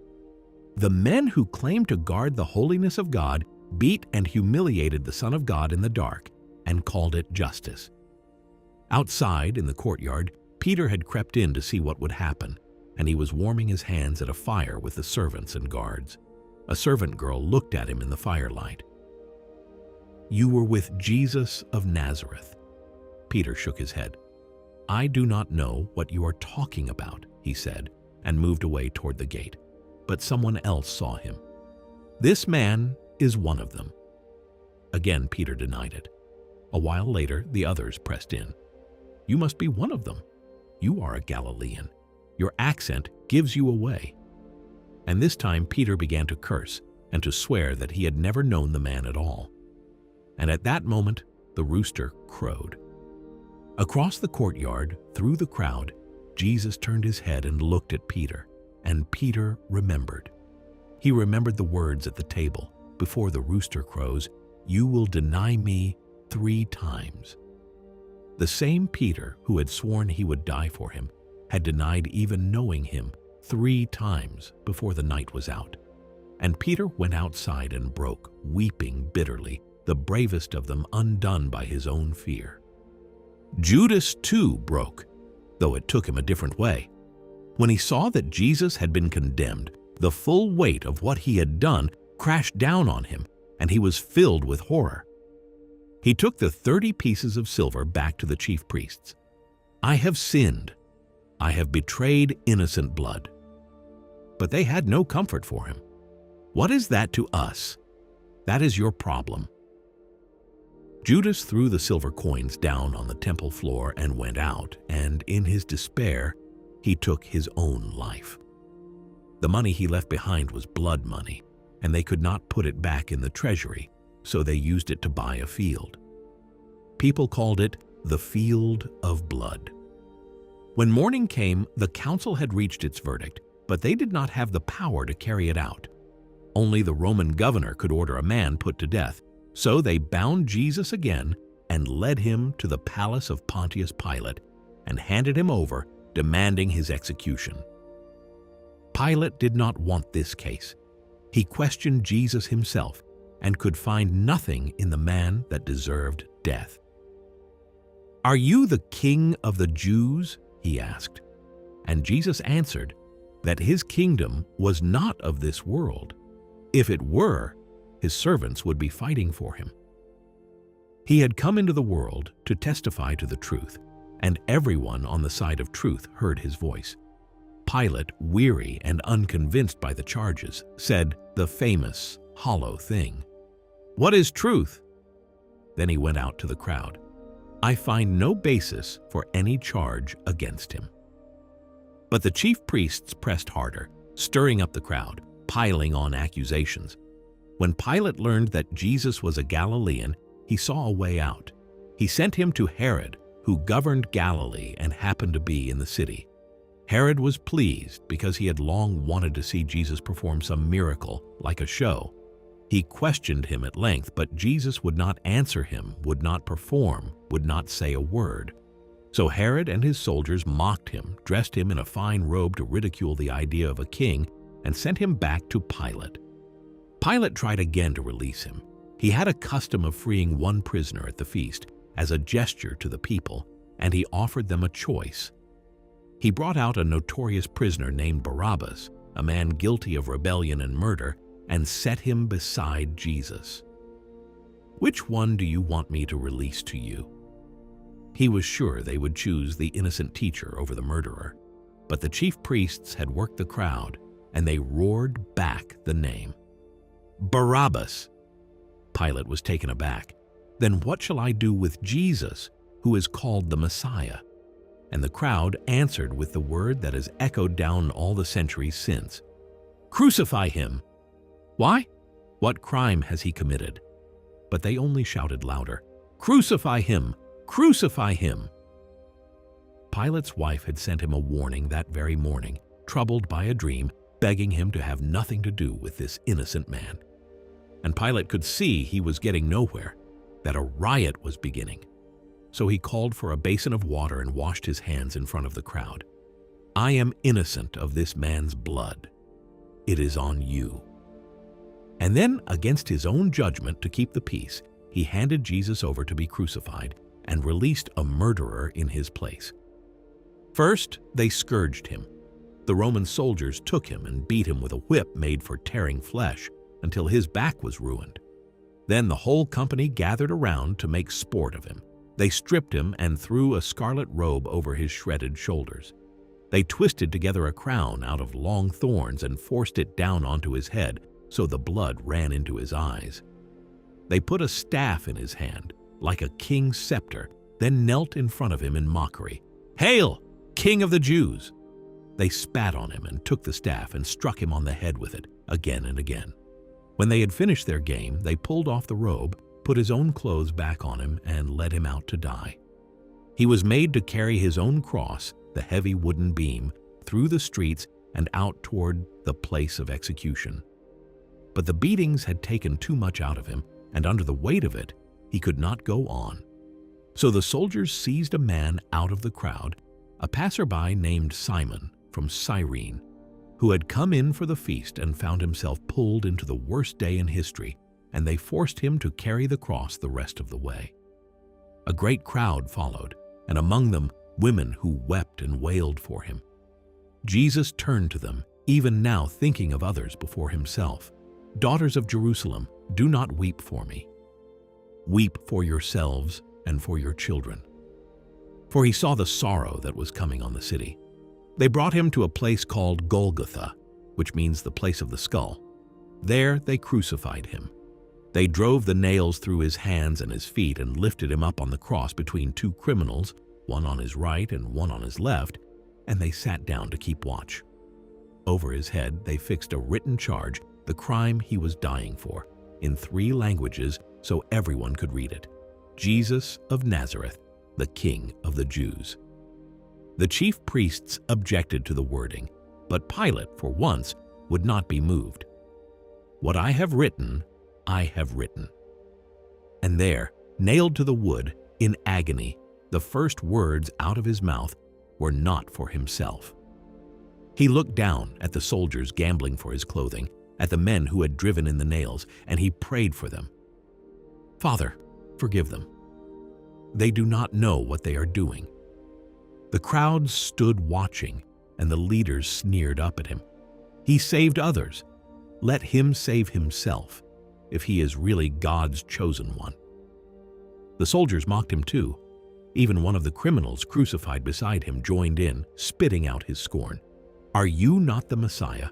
The men who claimed to guard the holiness of God beat and humiliated the Son of God in the dark and called it justice. Outside, in the courtyard, Peter had crept in to see what would happen. and he was warming his hands at a fire with the servants and guards. A servant girl looked at him in the firelight. "You were with Jesus of Nazareth." Peter shook his head. "I do not know what you are talking about," he said, and moved away toward the gate. But someone else saw him. "This man is one of them." Again, Peter denied it. A while later, the others pressed in. "You must be one of them. You are a Galilean. Your accent gives you away." And this time Peter began to curse and to swear that he had never known the man at all. And at that moment, the rooster crowed. Across the courtyard, through the crowd, Jesus turned his head and looked at Peter, and Peter remembered. He remembered the words at the table before the rooster crows, "You will deny me 3 times." The same Peter who had sworn he would die for him had denied even knowing him 3 times before the night was out. And Peter went outside and broke, weeping bitterly, the bravest of them undone by his own fear. Judas too broke, though it took him a different way. When he saw that Jesus had been condemned, the full weight of what he had done crashed down on him, and he was filled with horror. He took the 30 pieces of silver back to the chief priests. "I have sinned. I have betrayed innocent blood." But they had no comfort for him. "What is that to us? That is your problem." Judas threw the silver coins down on the temple floor and went out, and in his despair, he took his own life. The money he left behind was blood money, and they could not put it back in the treasury, so they used it to buy a field. People called it the Field of Blood. When morning came, the council had reached its verdict, but they did not have the power to carry it out. Only the Roman governor could order a man put to death, so they bound Jesus again and led him to the palace of Pontius Pilate and handed him over, demanding his execution. Pilate did not want this case. He questioned Jesus himself and could find nothing in the man that deserved death. "Are you the king of the Jews?" he asked. And Jesus answered that his kingdom was not of this world. If it were, his servants would be fighting for him. He had come into the world to testify to the truth, and everyone on the side of truth heard his voice. Pilate, weary and unconvinced by the charges, said the famous, hollow thing, "What is truth?" Then he went out to the crowd. "I find no basis for any charge against him." But the chief priests pressed harder, stirring up the crowd, piling on accusations. When Pilate learned that Jesus was a Galilean, he saw a way out. He sent him to Herod, who governed Galilee and happened to be in the city. Herod was pleased because he had long wanted to see Jesus perform some miracle, like a show. He questioned him at length, but Jesus would not answer him, would not perform, would not say a word. So Herod and his soldiers mocked him, dressed him in a fine robe to ridicule the idea of a king, and sent him back to Pilate. Pilate tried again to release him. He had a custom of freeing one prisoner at the feast as a gesture to the people, and he offered them a choice. He brought out a notorious prisoner named Barabbas, a man guilty of rebellion and murder, and set him beside Jesus. "Which one do you want me to release to you?" He was sure they would choose the innocent teacher over the murderer, but the chief priests had worked the crowd, and they roared back the name. "Barabbas!" Pilate was taken aback. "Then what shall I do with Jesus, who is called the Messiah?" And the crowd answered with the word that has echoed down all the centuries since, "Crucify him!" Why? What crime has he committed? But they only shouted louder, "Crucify him! Crucify him!" Pilate's wife had sent him a warning that very morning, troubled by a dream, begging him to have nothing to do with this innocent man. And Pilate could see he was getting nowhere, that a riot was beginning. So he called for a basin of water and washed his hands in front of the crowd. "I am innocent of this man's blood. It is on you." And then, against his own judgment to keep the peace, he handed Jesus over to be crucified and released a murderer in his place. First, they scourged him. The Roman soldiers took him and beat him with a whip made for tearing flesh until his back was ruined. Then the whole company gathered around to make sport of him. They stripped him and threw a scarlet robe over his shredded shoulders. They twisted together a crown out of long thorns and forced it down onto his head so the blood ran into his eyes. They put a staff in his hand, like a king's scepter, then knelt in front of him in mockery. "Hail, King of the Jews!" They spat on him and took the staff and struck him on the head with it again and again. When they had finished their game, they pulled off the robe, put his own clothes back on him, and led him out to die. He was made to carry his own cross, the heavy wooden beam, through the streets and out toward the place of execution. But the beatings had taken too much out of him, and under the weight of it, he could not go on. So the soldiers seized a man out of the crowd, a passerby named Simon from Cyrene, who had come in for the feast and found himself pulled into the worst day in history, and they forced him to carry the cross the rest of the way. A great crowd followed, and among them women who wept and wailed for him. Jesus turned to them, even now thinking of others before himself. "Daughters of Jerusalem, do not weep for me. Weep for yourselves and for your children." For he saw the sorrow that was coming on the city. They brought him to a place called Golgotha, which means the place of the skull. There they crucified him. They drove the nails through his hands and his feet and lifted him up on the cross between two criminals, one on his right and one on his left, and they sat down to keep watch. Over his head they fixed a written charge, the crime he was dying for, in 3 languages so everyone could read it: Jesus of Nazareth, the King of the Jews. The chief priests objected to the wording, but Pilate, for once, would not be moved. "What I have written, I have written." And there, nailed to the wood, in agony, the first words out of his mouth were not for himself. He looked down at the soldiers gambling for his clothing, at the men who had driven in the nails, and he prayed for them. "Father, forgive them. They do not know what they are doing." The crowd stood watching, and the leaders sneered up at him. "He saved others. Let him save himself, if he is really God's chosen one." The soldiers mocked him too. Even one of the criminals crucified beside him joined in, spitting out his scorn. "Are you not the Messiah?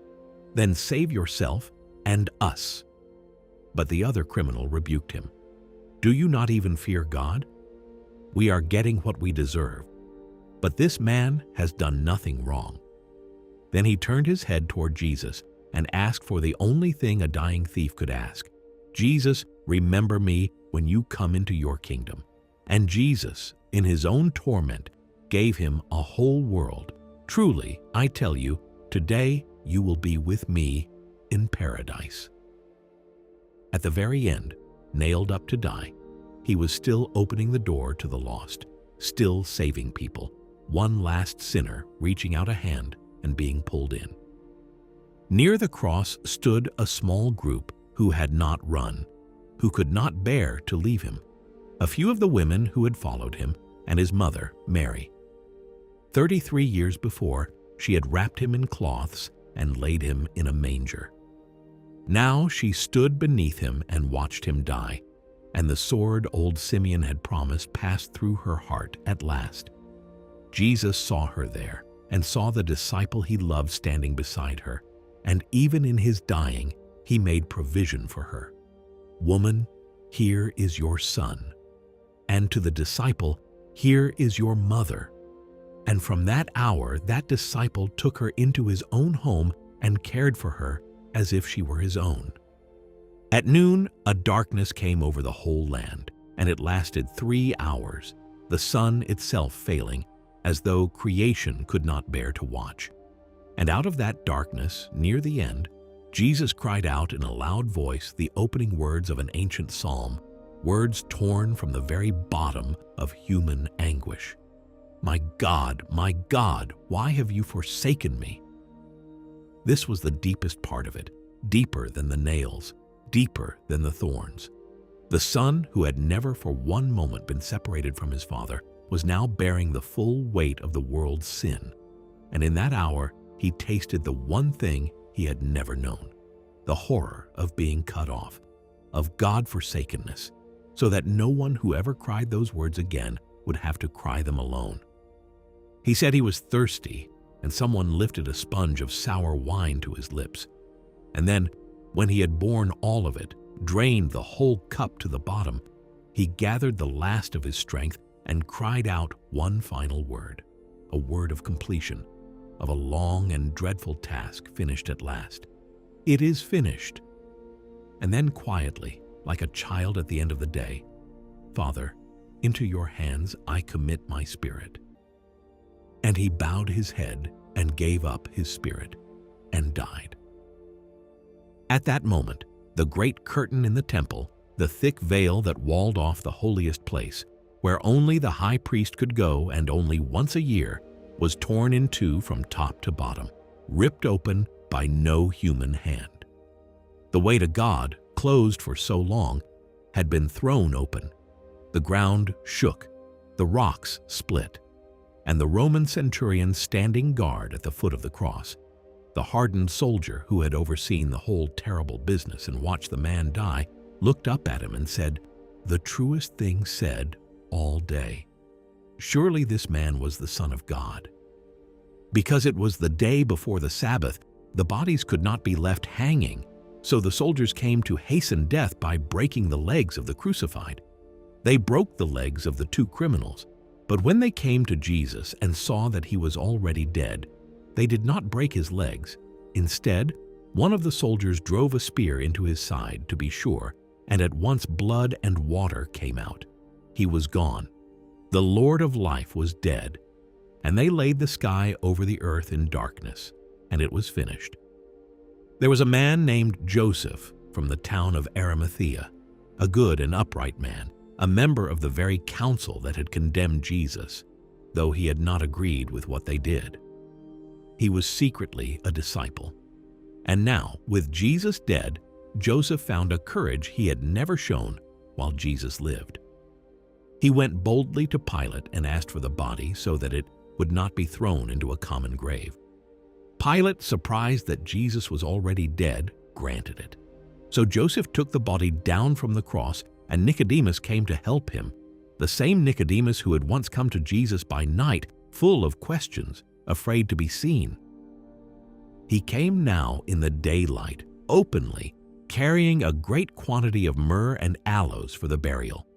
Then save yourself and us." But the other criminal rebuked him. "Do you not even fear God? We are getting what we deserve. But this man has done nothing wrong." Then he turned his head toward Jesus and asked for the only thing a dying thief could ask: "Jesus, remember me when you come into your kingdom." And Jesus, in his own torment, gave him a whole world. "Truly, I tell you, today you will be with me in paradise." At the very end, nailed up to die, he was still opening the door to the lost, still saving people, one last sinner reaching out a hand and being pulled in. Near the cross stood a small group who had not run, who could not bear to leave him. A few of the women who had followed him, and his mother, Mary. 33 years before, she had wrapped him in cloths and laid him in a manger. Now she stood beneath him and watched him die, and the sword old Simeon had promised passed through her heart at last. Jesus saw her there and saw the disciple he loved standing beside her, and even in his dying, he made provision for her. "Woman, here is your son." And to the disciple, "Here is your mother." And from that hour, that disciple took her into his own home and cared for her as if she were his own. At noon, a darkness came over the whole land, and it lasted 3 hours, the sun itself failing, as though creation could not bear to watch. And out of that darkness, near the end, Jesus cried out in a loud voice the opening words of an ancient psalm, words torn from the very bottom of human anguish. My God, why have you forsaken me?" This was the deepest part of it, deeper than the nails, deeper than the thorns. The Son, who had never for one moment been separated from his Father, was now bearing the full weight of the world's sin, and in that hour he tasted the one thing he had never known, the horror of being cut off, of God-forsakenness, so that no one who ever cried those words again would have to cry them alone. He said he was thirsty, and someone lifted a sponge of sour wine to his lips. And then, when he had borne all of it, drained the whole cup to the bottom, he gathered the last of his strength and cried out one final word, a word of completion, of a long and dreadful task finished at last. "It is finished." And then quietly, like a child at the end of the day, "Father, into your hands I commit my spirit." And he bowed his head and gave up his spirit and died. At that moment, the great curtain in the temple, the thick veil that walled off the holiest place, where only the high priest could go and only once a year, was torn in two from top to bottom, ripped open by no human hand. The way to God, closed for so long, had been thrown open. The ground shook, the rocks split, and the Roman centurion standing guard at the foot of the cross, the hardened soldier who had overseen the whole terrible business and watched the man die, looked up at him and said, "The truest thing said all day. Surely this man was the Son of God." Because it was the day before the Sabbath, the bodies could not be left hanging, so the soldiers came to hasten death by breaking the legs of the crucified. They broke the legs of the two criminals, but when they came to Jesus and saw that he was already dead, they did not break his legs. Instead, one of the soldiers drove a spear into his side to be sure, and at once blood and water came out. He was gone. The Lord of life was dead. And they laid the sky over the earth in darkness, and it was finished. There was a man named Joseph from the town of Arimathea, a good and upright man, a member of the very council that had condemned Jesus, though he had not agreed with what they did. He was secretly a disciple. And now, with Jesus dead, Joseph found a courage he had never shown while Jesus lived. He went boldly to Pilate and asked for the body so that it would not be thrown into a common grave. Pilate, surprised that Jesus was already dead, granted it. So Joseph took the body down from the cross, and Nicodemus came to help him, the same Nicodemus who had once come to Jesus by night, full of questions, afraid to be seen. He came now in the daylight, openly, carrying a great quantity of myrrh and aloes for the burial.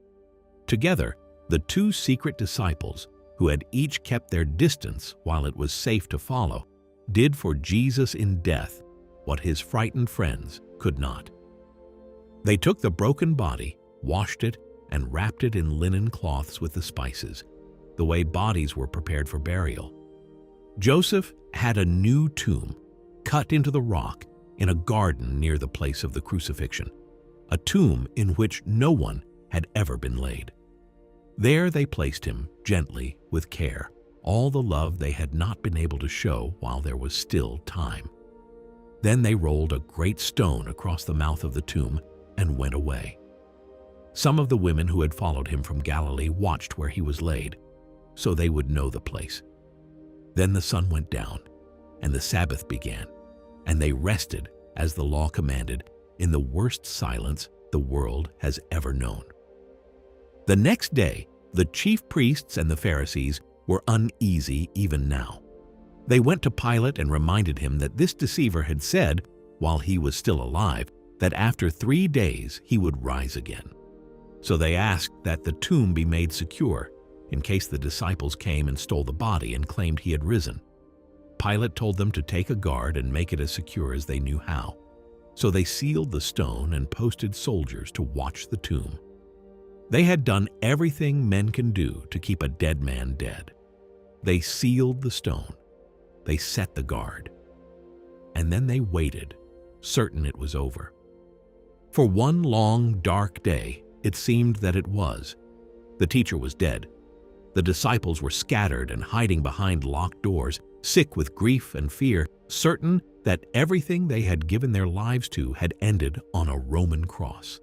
Together, the two secret disciples, who had each kept their distance while it was safe to follow, did for Jesus in death what his frightened friends could not. They took the broken body, washed it, and wrapped it in linen cloths with the spices, the way bodies were prepared for burial. Joseph had a new tomb, cut into the rock in a garden near the place of the crucifixion, a tomb in which no one had ever been laid. There they placed him, gently, with care, all the love they had not been able to show while there was still time. Then they rolled a great stone across the mouth of the tomb and went away. Some of the women who had followed him from Galilee watched where he was laid, so they would know the place. Then the sun went down, and the Sabbath began, and they rested, as the law commanded, in the worst silence the world has ever known. The next day, the chief priests and the Pharisees were uneasy even now. They went to Pilate and reminded him that this deceiver had said, while he was still alive, that after 3 days he would rise again. So they asked that the tomb be made secure, in case the disciples came and stole the body and claimed he had risen. Pilate told them to take a guard and make it as secure as they knew how. So they sealed the stone and posted soldiers to watch the tomb. They had done everything men can do to keep a dead man dead. They sealed the stone. They set the guard. And then they waited, certain it was over. For one long, dark day, it seemed that it was. The teacher was dead. The disciples were scattered and hiding behind locked doors, sick with grief and fear, certain that everything they had given their lives to had ended on a Roman cross.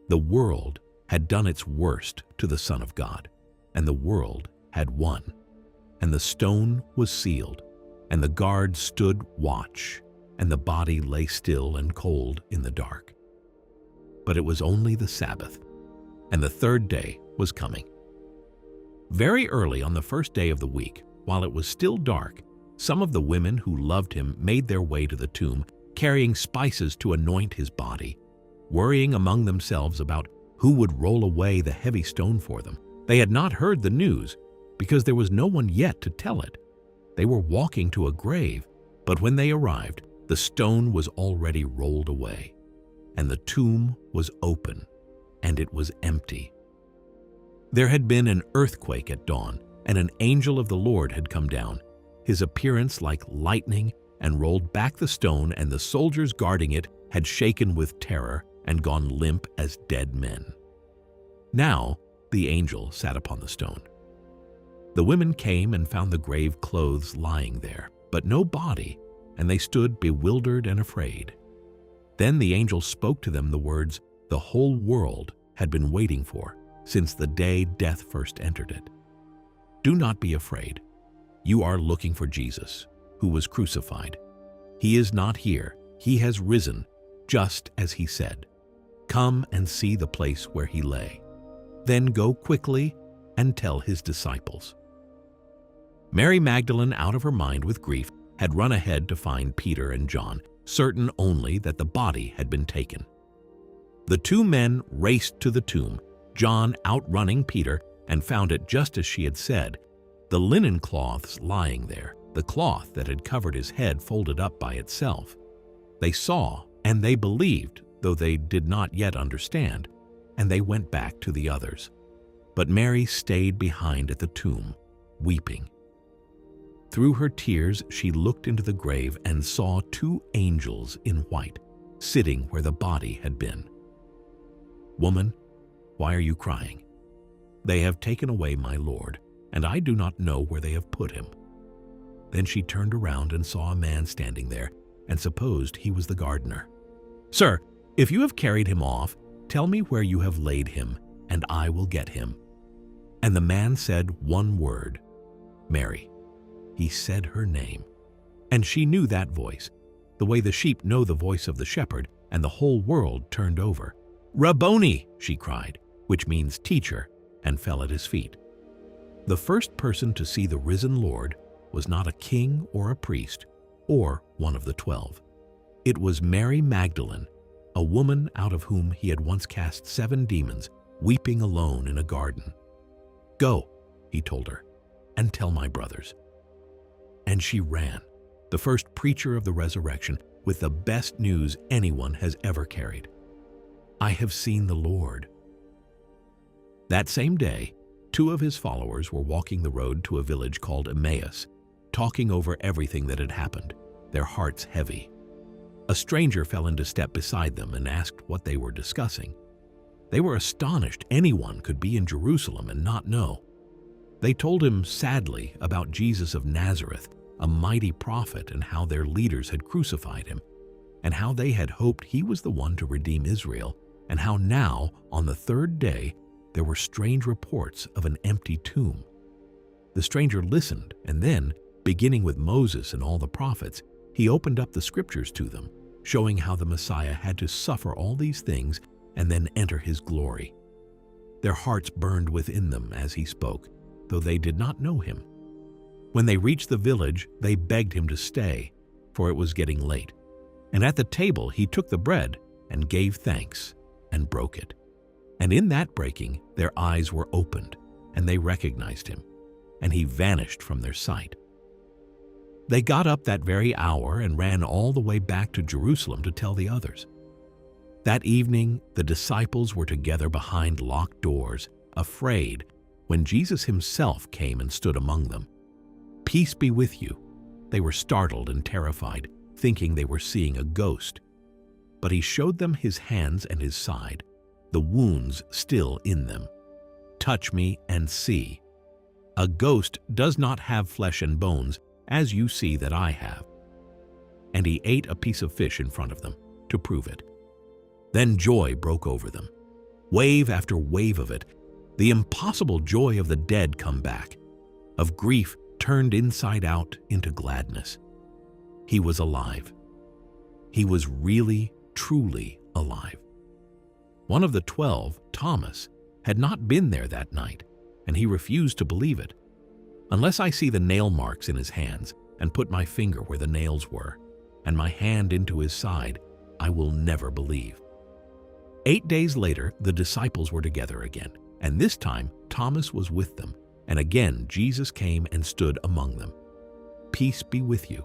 The world had done its worst to the Son of God, and the world had won, and the stone was sealed. and the guards stood watch, and the body lay still and cold in the dark. But it was only the Sabbath, and the third day was coming. Very early on the first day of the week, while it was still dark, some of the women who loved him made their way to the tomb, carrying spices to anoint his body, worrying among themselves about who would roll away the heavy stone for them. They had not heard the news, because there was no one yet to tell it. They were walking to a grave, but when they arrived, the stone was already rolled away, and the tomb was open, and it was empty. There had been an earthquake at dawn, and an angel of the Lord had come down, his appearance like lightning, and rolled back the stone, and the soldiers guarding it had shaken with terror and gone limp as dead men. Now the angel sat upon the stone. The women came and found the grave clothes lying there, but no body, and they stood bewildered and afraid. Then the angel spoke to them the words the whole world had been waiting for since the day death first entered it. Do not be afraid. You are looking for Jesus, who was crucified. He is not here. He has risen, just as he said. Come and see the place where he lay. Then go quickly and tell his disciples. Mary Magdalene, out of her mind with grief, had run ahead to find Peter and John, certain only that the body had been taken. The two men raced to the tomb, John outrunning Peter, and found it just as she had said, the linen cloths lying there, the cloth that had covered his head folded up by itself. They saw and they believed, though they did not yet understand, and they went back to the others. But Mary stayed behind at the tomb, weeping. Through her tears she looked into the grave and saw two angels in white, sitting where the body had been. Woman, why are you crying? They have taken away my Lord, and I do not know where they have put him. Then she turned around and saw a man standing there, and supposed he was the gardener. Sir, if you have carried him off, tell me where you have laid him, and I will get him. And the man said one word, Mary. He said her name, and she knew that voice, the way the sheep know the voice of the shepherd, and the whole world turned over. Rabboni, she cried, which means teacher, and fell at his feet. The first person to see the risen Lord was not a king or a priest or one of the 12. It was Mary Magdalene, a woman out of whom he had once cast 7 demons, weeping alone in a garden. Go, he told her, and tell my brothers. And she ran, the first preacher of the resurrection, with the best news anyone has ever carried. I have seen the Lord. That same day, 2 of his followers were walking the road to a village called Emmaus, talking over everything that had happened, their hearts heavy. A stranger fell into step beside them and asked what they were discussing. They were astonished anyone could be in Jerusalem and not know. They told him sadly about Jesus of Nazareth, a mighty prophet, and how their leaders had crucified him, and how they had hoped he was the one to redeem Israel, and how now, on the 3rd day, there were strange reports of an empty tomb. The stranger listened, and then, beginning with Moses and all the prophets, he opened up the scriptures to them, showing how the Messiah had to suffer all these things and then enter his glory. Their hearts burned within them as he spoke, though they did not know him. When they reached the village, they begged him to stay, for it was getting late. And at the table he took the bread and gave thanks and broke it. And in that breaking, their eyes were opened, and they recognized him, and he vanished from their sight. They got up that very hour and ran all the way back to Jerusalem to tell the others. That evening, the disciples were together behind locked doors, afraid, when Jesus himself came and stood among them. Peace be with you. They were startled and terrified, thinking they were seeing a ghost. But he showed them his hands and his side, the wounds still in them. Touch me and see. A ghost does not have flesh and bones, as you see that I have. And he ate a piece of fish in front of them, to prove it. Then joy broke over them. Wave after wave of it, the impossible joy of the dead come back. Of grief, turned inside out into gladness. He was alive. He was really, truly alive. One of the 12, Thomas, had not been there that night, and he refused to believe it. "Unless I see the nail marks in his hands and put my finger where the nails were, and my hand into his side, I will never believe." 8 days later, the disciples were together again, and this time Thomas was with them, and again Jesus came and stood among them. "Peace be with you."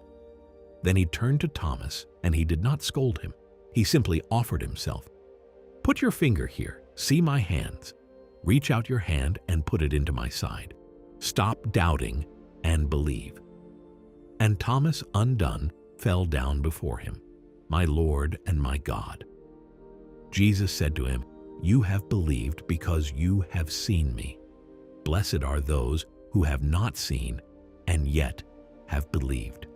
Then he turned to Thomas, and he did not scold him. He simply offered himself. "Put your finger here, see my hands. Reach out your hand and put it into my side. Stop doubting and believe." And Thomas, undone, fell down before him. "My Lord and my God." Jesus said to him, "You have believed because you have seen me. Blessed are those who have not seen and yet have believed."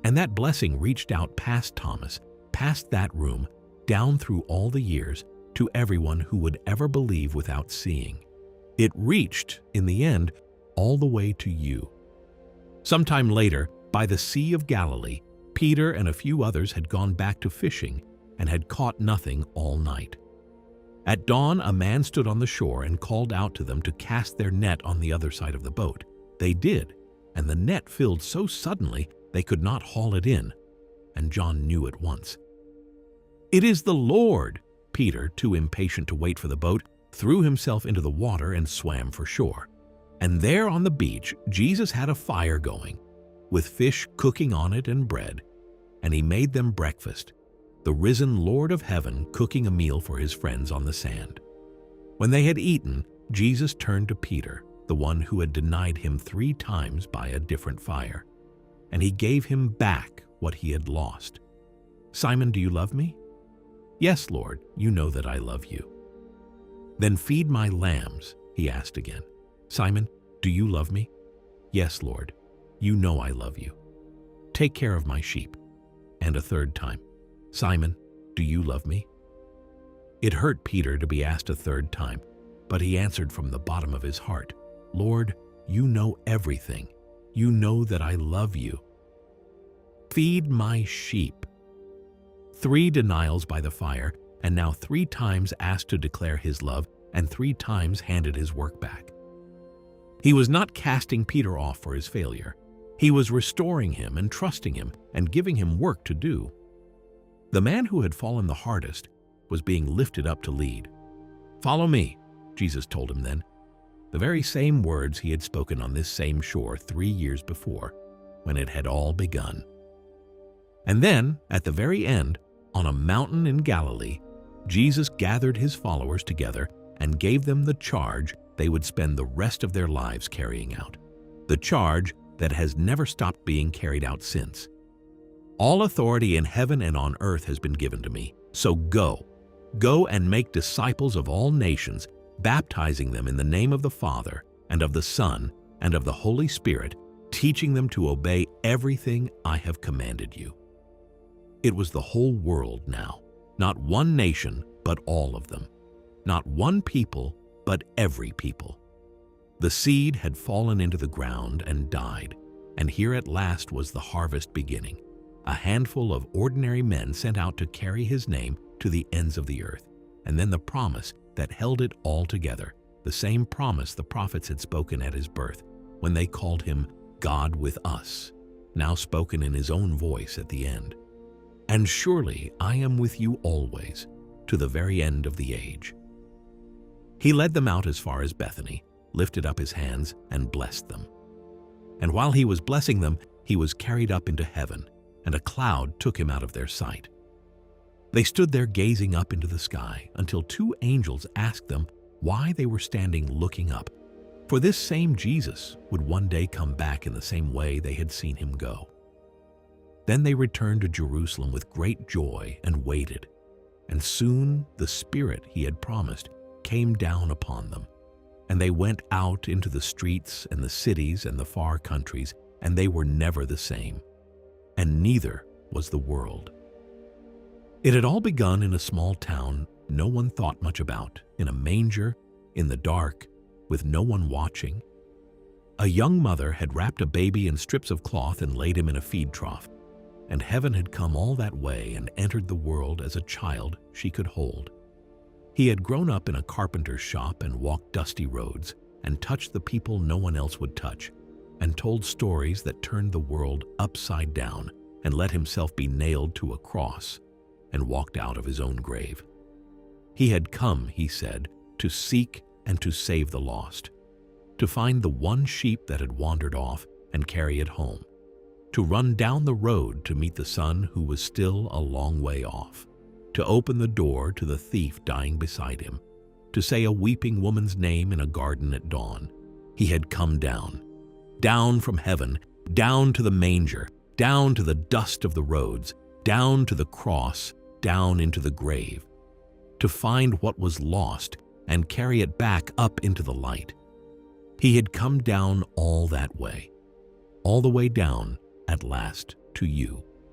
And that blessing reached out past Thomas, past that room, down through all the years, to everyone who would ever believe without seeing. It reached, in the end, all the way to you. Sometime later, by the Sea of Galilee, Peter and a few others had gone back to fishing and had caught nothing all night. At dawn, a man stood on the shore and called out to them to cast their net on the other side of the boat. They did, and the net filled so suddenly they could not haul it in, and John knew at once. "It is the Lord!" Peter, too impatient to wait for the boat, threw himself into the water and swam for shore. And there on the beach, Jesus had a fire going, with fish cooking on it and bread, and he made them breakfast, the risen Lord of heaven cooking a meal for his friends on the sand. When they had eaten, Jesus turned to Peter, the one who had denied him 3 times by a different fire, and he gave him back what he had lost. "Simon, do you love me?" "Yes, Lord, you know that I love you." "Then feed my lambs," he asked again. "Simon, do you love me?" "Yes, Lord, you know I love you." "Take care of my sheep." And a third time, "Simon, do you love me?" It hurt Peter to be asked a third time, but he answered from the bottom of his heart, "Lord, you know everything. You know that I love you. Feed my sheep." 3 denials by the fire, and now 3 times asked to declare his love, and 3 times handed his work back. He was not casting Peter off for his failure. He was restoring him and trusting him and giving him work to do. The man who had fallen the hardest was being lifted up to lead. "Follow me," Jesus told him then, the very same words he had spoken on this same shore 3 years before, when it had all begun. And then, at the very end, on a mountain in Galilee, Jesus gathered his followers together and gave them the charge they would spend the rest of their lives carrying out, the charge that has never stopped being carried out since. "All authority in heaven and on earth has been given to me, so go and make disciples of all nations, baptizing them in the name of the Father and of the Son and of the Holy Spirit, teaching them to obey everything I have commanded you." It was the whole world now, not one nation, but all of them, not one people, but every people. The seed had fallen into the ground and died, and here at last was the harvest beginning, a handful of ordinary men sent out to carry his name to the ends of the earth, and then the promise that held it all together, the same promise the prophets had spoken at his birth, when they called him God with us, now spoken in his own voice at the end. "And surely I am with you always, to the very end of the age." He led them out as far as Bethany, lifted up his hands, and blessed them. And while he was blessing them, he was carried up into heaven, and a cloud took him out of their sight. They stood there gazing up into the sky until 2 angels asked them why they were standing looking up, for this same Jesus would one day come back in the same way they had seen him go. Then they returned to Jerusalem with great joy and waited, and soon the Spirit he had promised came down upon them. And they went out into the streets and the cities and the far countries, and they were never the same, and neither was the world. It had all begun in a small town no one thought much about, in a manger, in the dark, with no one watching. A young mother had wrapped a baby in strips of cloth and laid him in a feed trough, and heaven had come all that way and entered the world as a child she could hold. He had grown up in a carpenter's shop and walked dusty roads and touched the people no one else would touch, and told stories that turned the world upside down and let himself be nailed to a cross and walked out of his own grave. He had come, he said, to seek and to save the lost, to find the one sheep that had wandered off and carry it home, to run down the road to meet the son who was still a long way off, to open the door to the thief dying beside him, to say a weeping woman's name in a garden at dawn. He had come down, down from heaven, down to the manger, down to the dust of the roads, down to the cross, down into the grave, to find what was lost and carry it back up into the light. He had come down all that way, all the way down at last to you.